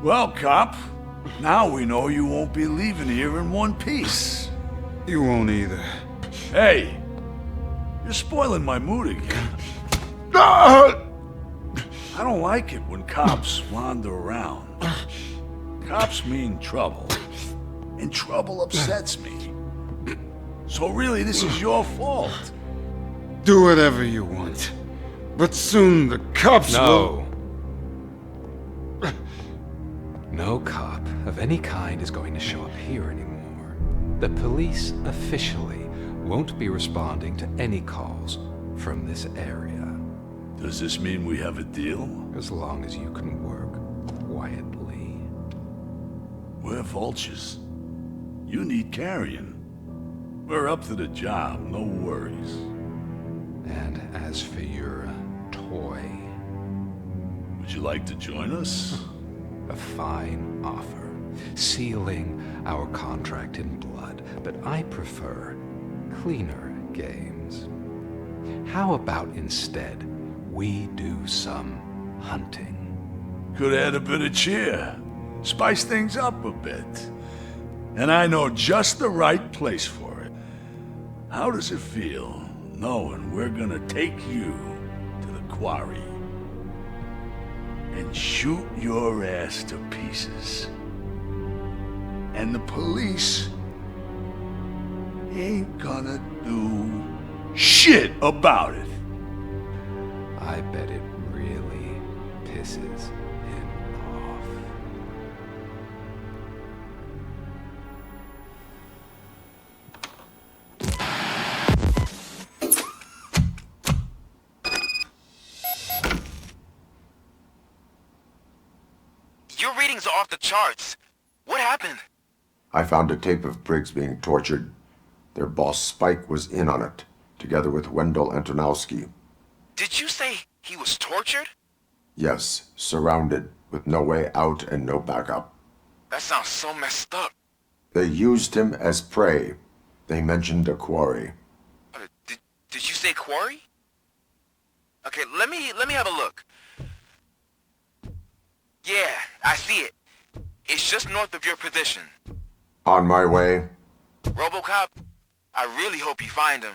S14: Well, cop, now we know you won't be leaving here in one piece.
S17: You won't either.
S14: Hey, you're spoiling my mood again. I don't like it when cops wander around. Cops mean trouble, and trouble upsets me. So really, this is your fault.
S17: Do whatever you want. But soon the cops will...
S19: No cop of any kind is going to show up here anymore. The police officially won't be responding to any calls from this area.
S14: Does this mean we have a deal?
S19: As long as you can work quietly.
S14: We're vultures. You need carrion. We're up to the job, no worries.
S19: And as for your toy...
S14: Would you like to join us?
S19: A fine offer, sealing our contract in blood, but I prefer cleaner games. How about instead we do some hunting?
S14: Could add a bit of cheer, spice things up a bit. And I know just the right place for it. How does it feel knowing we're gonna take you to the quarry and shoot your ass to pieces? And the police ain't gonna do shit about it.
S19: I bet it really pisses him off.
S2: Your readings are off the charts. What happened?
S11: I found a tape of Briggs being tortured. Their boss Spike was in on it, together with Wendell Antonowski.
S2: Did you say he was tortured?
S11: Yes, surrounded, with no way out and no backup.
S2: That sounds so messed up.
S11: They used him as prey. They mentioned a quarry.
S2: Did you say quarry? Okay, let me have a look. Yeah, I see it. It's just north of your position.
S11: On my way.
S2: RoboCop, I really hope you find him.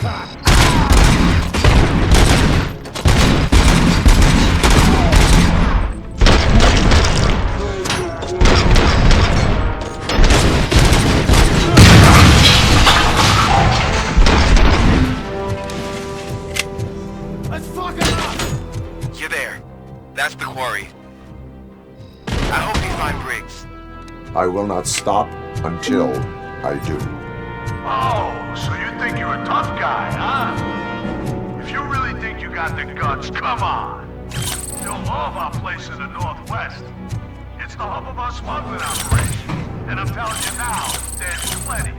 S24: Let's fuck him up!
S2: You're there. That's the quarry. I hope you find Briggs.
S11: I will not stop until I do.
S14: Oh, so you think you're a tough guy, huh? If you really think you got the guts, come on. You'll love our place in the Northwest. It's the hub of our smuggling operation. And I'm telling you now, there's plenty.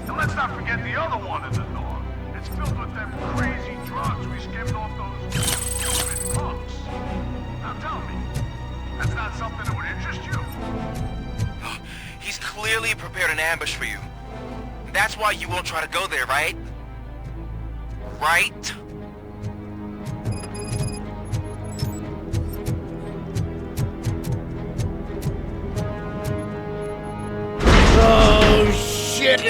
S14: And let's not forget the other one in the north. It's filled with them crazy drugs we skimmed off those stupid punks. Now tell me, that's not something that would interest you?
S2: He's clearly prepared an ambush for you. That's why you won't try to go there, right? Right?
S24: Oh, shit!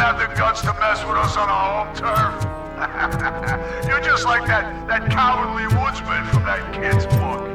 S14: wouldn't have the guts to mess with us on our home turf. You're just like that cowardly woodsman from that kid's book.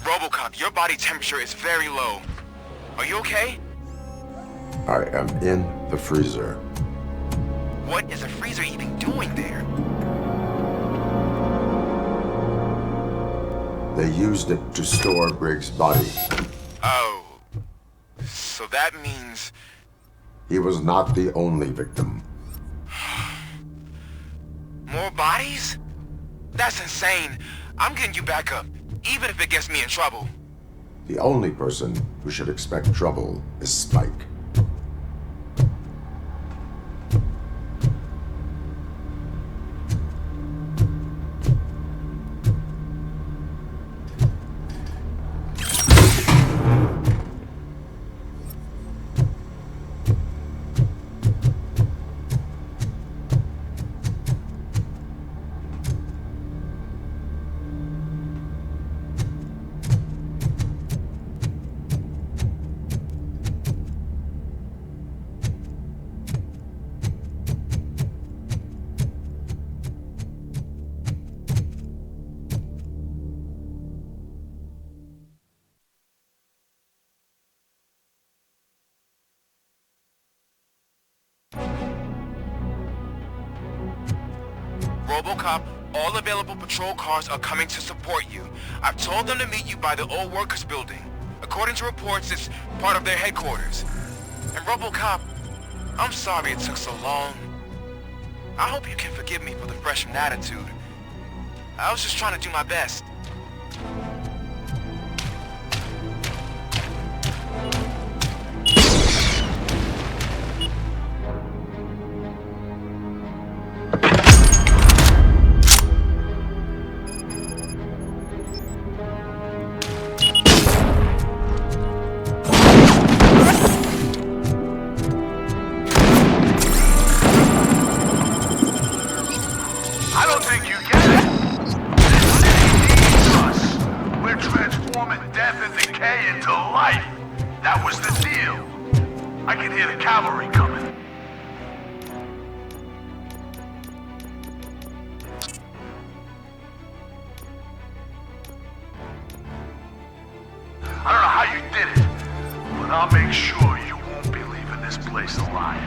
S2: RoboCop, your body temperature is very low. Are you okay?
S11: I am in the freezer.
S2: What is a freezer even doing there?
S11: They used it to store Briggs' body.
S2: Oh. So that means...
S11: He was not the only victim.
S2: More bodies? That's insane. I'm getting you back up, even if it gets me in trouble.
S11: The only person who should expect trouble is Spike.
S2: RoboCop, all available patrol cars are coming to support you. I've told them to meet you by the old workers building. According to reports, it's part of their headquarters. And RoboCop, I'm sorry it took so long. I hope you can forgive me for the freshman attitude. I was just trying to do my best.
S4: I don't think you get it. This city needs us. We're transforming death and decay into life. That was the deal. I can hear the cavalry coming. I don't know how you did it, but I'll make sure you won't be leaving this place alive.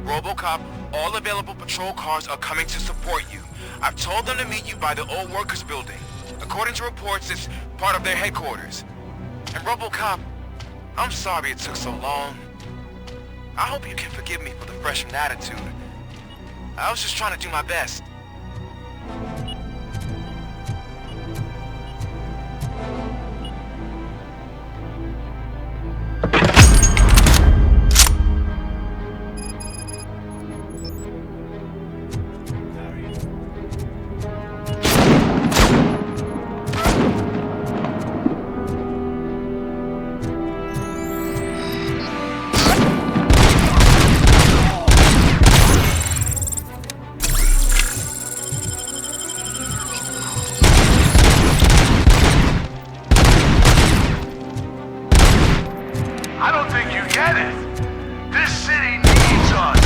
S2: RoboCop, all available patrol cars are coming to support you. I've told them to meet you by the old workers building. According to reports, it's part of their headquarters. And RoboCop, I'm sorry it took so long. I hope you can forgive me for the freshman attitude. I was just trying to do my best.
S4: I don't think you get it. This city needs us.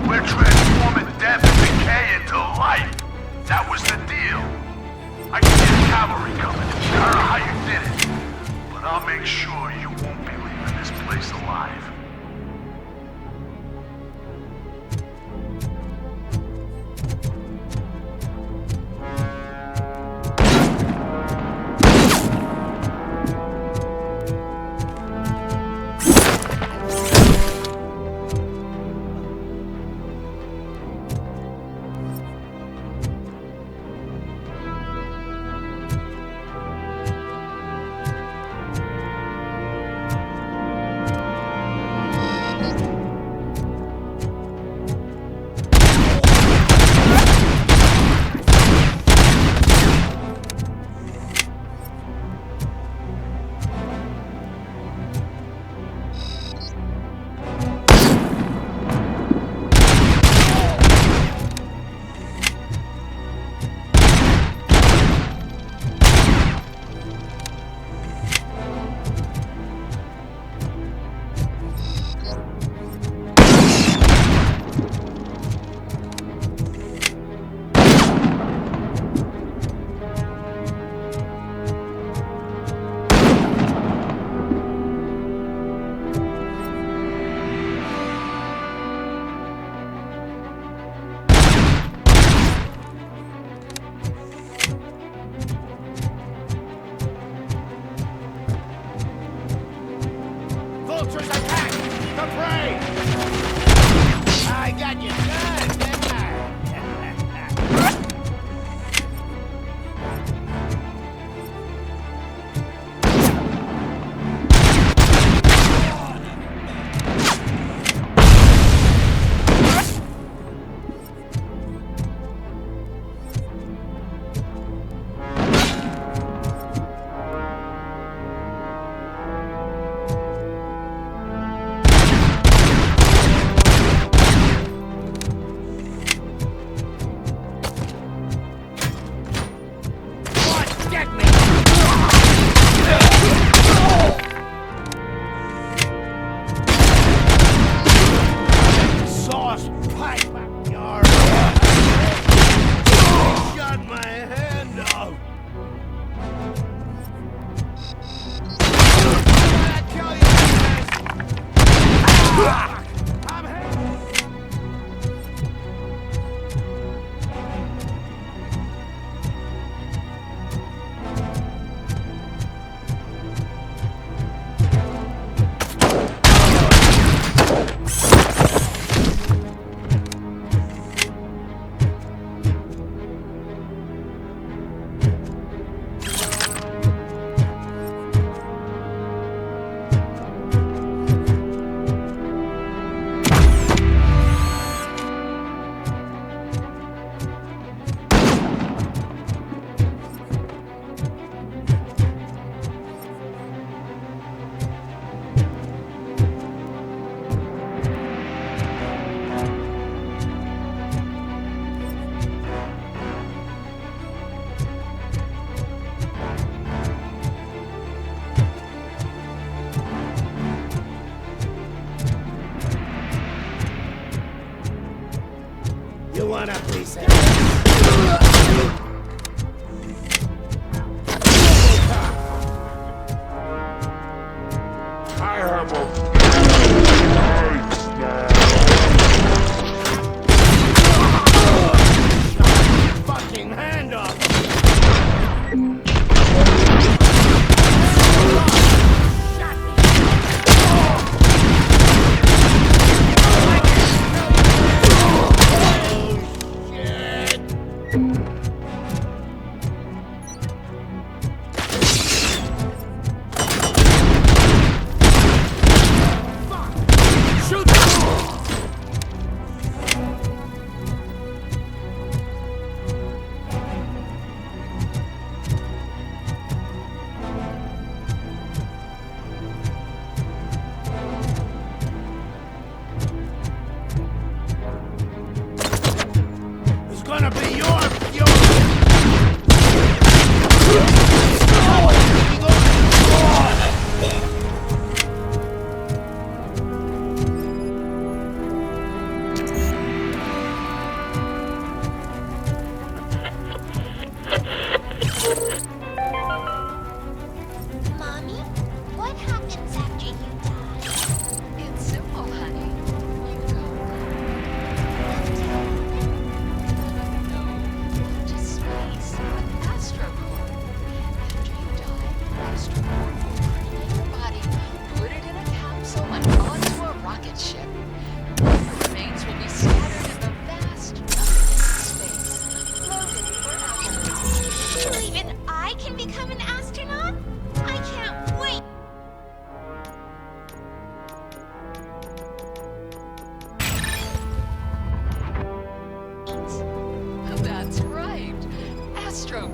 S4: We're transforming death and decay into life. That was the deal. I can hear the cavalry coming. I don't know how you did it, but I'll make sure you won't be leaving this place alive.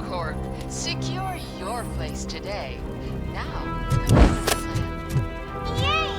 S10: Corp. Secure your place today. Now, the rest of the plan. Yay!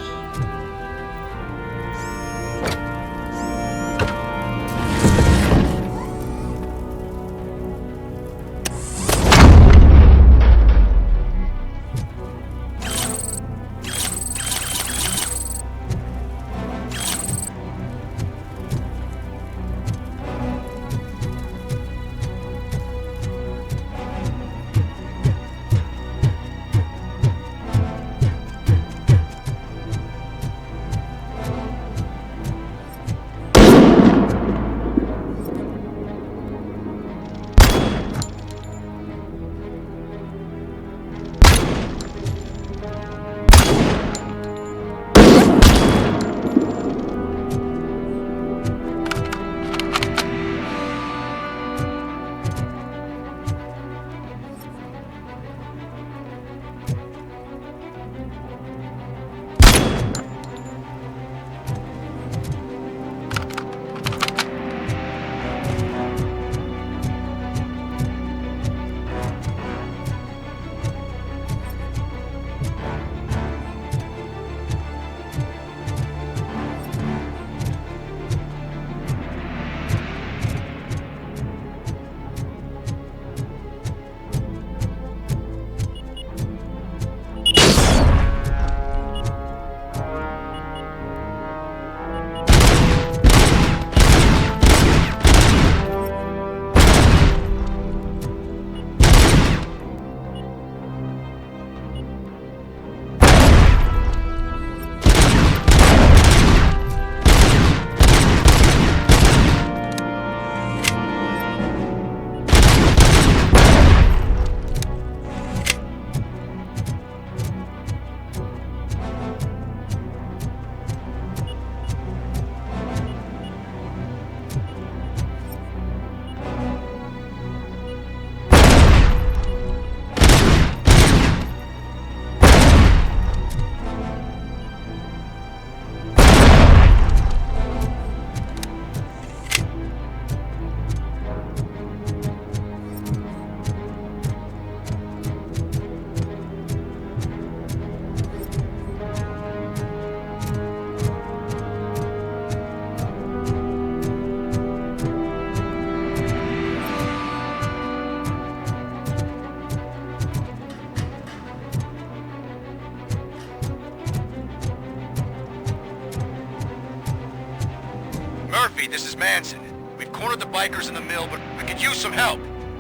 S2: Murphy, this is Manson. We've cornered the bikers in the mill, but we could use some help.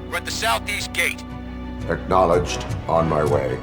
S2: We're at the southeast gate.
S11: Acknowledged. On my way.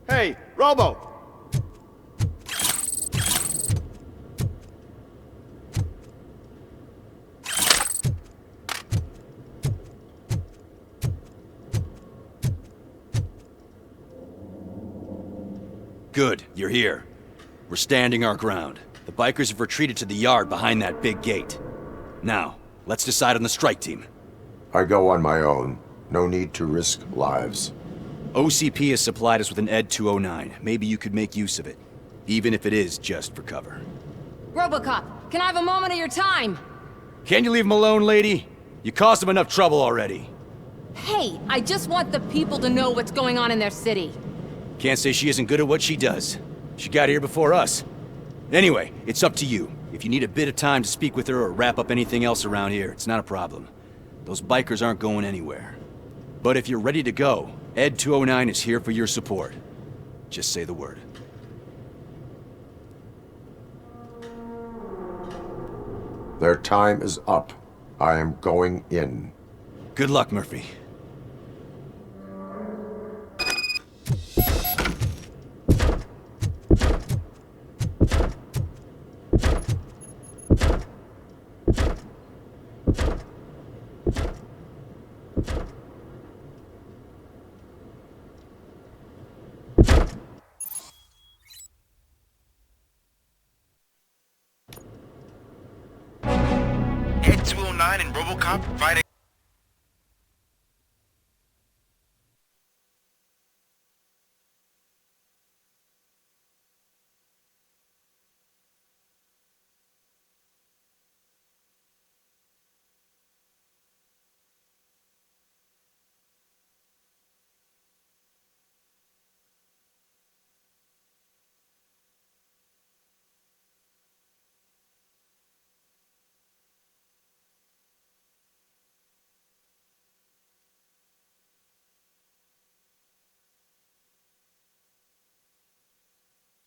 S24: Hey, Robo!
S1: Good, you're here.
S15: We're standing our ground. The bikers have retreated to the yard behind that big gate. Now, let's decide on the strike team.
S11: I go on my own. No need to risk lives.
S15: OCP has supplied us with an ED 209. Maybe you could make use of it, even if it is just for cover.
S20: RoboCop, can I have a moment of your time?
S15: Can you leave him alone, lady? You caused him enough trouble already.
S20: Hey, I just want the people to know what's going on in their city.
S15: Can't say she isn't good at what she does. She got here before us. Anyway, it's up to you. If you need a bit of time to speak with her or wrap up anything else around here, it's not a problem. Those bikers aren't going anywhere. But if you're ready to go, ED 209 is here for your support. Just say the word.
S11: Their time is up. I am going in.
S15: Good luck, Murphy.
S2: Ed 209 and RoboCop fighting.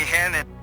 S2: Hand and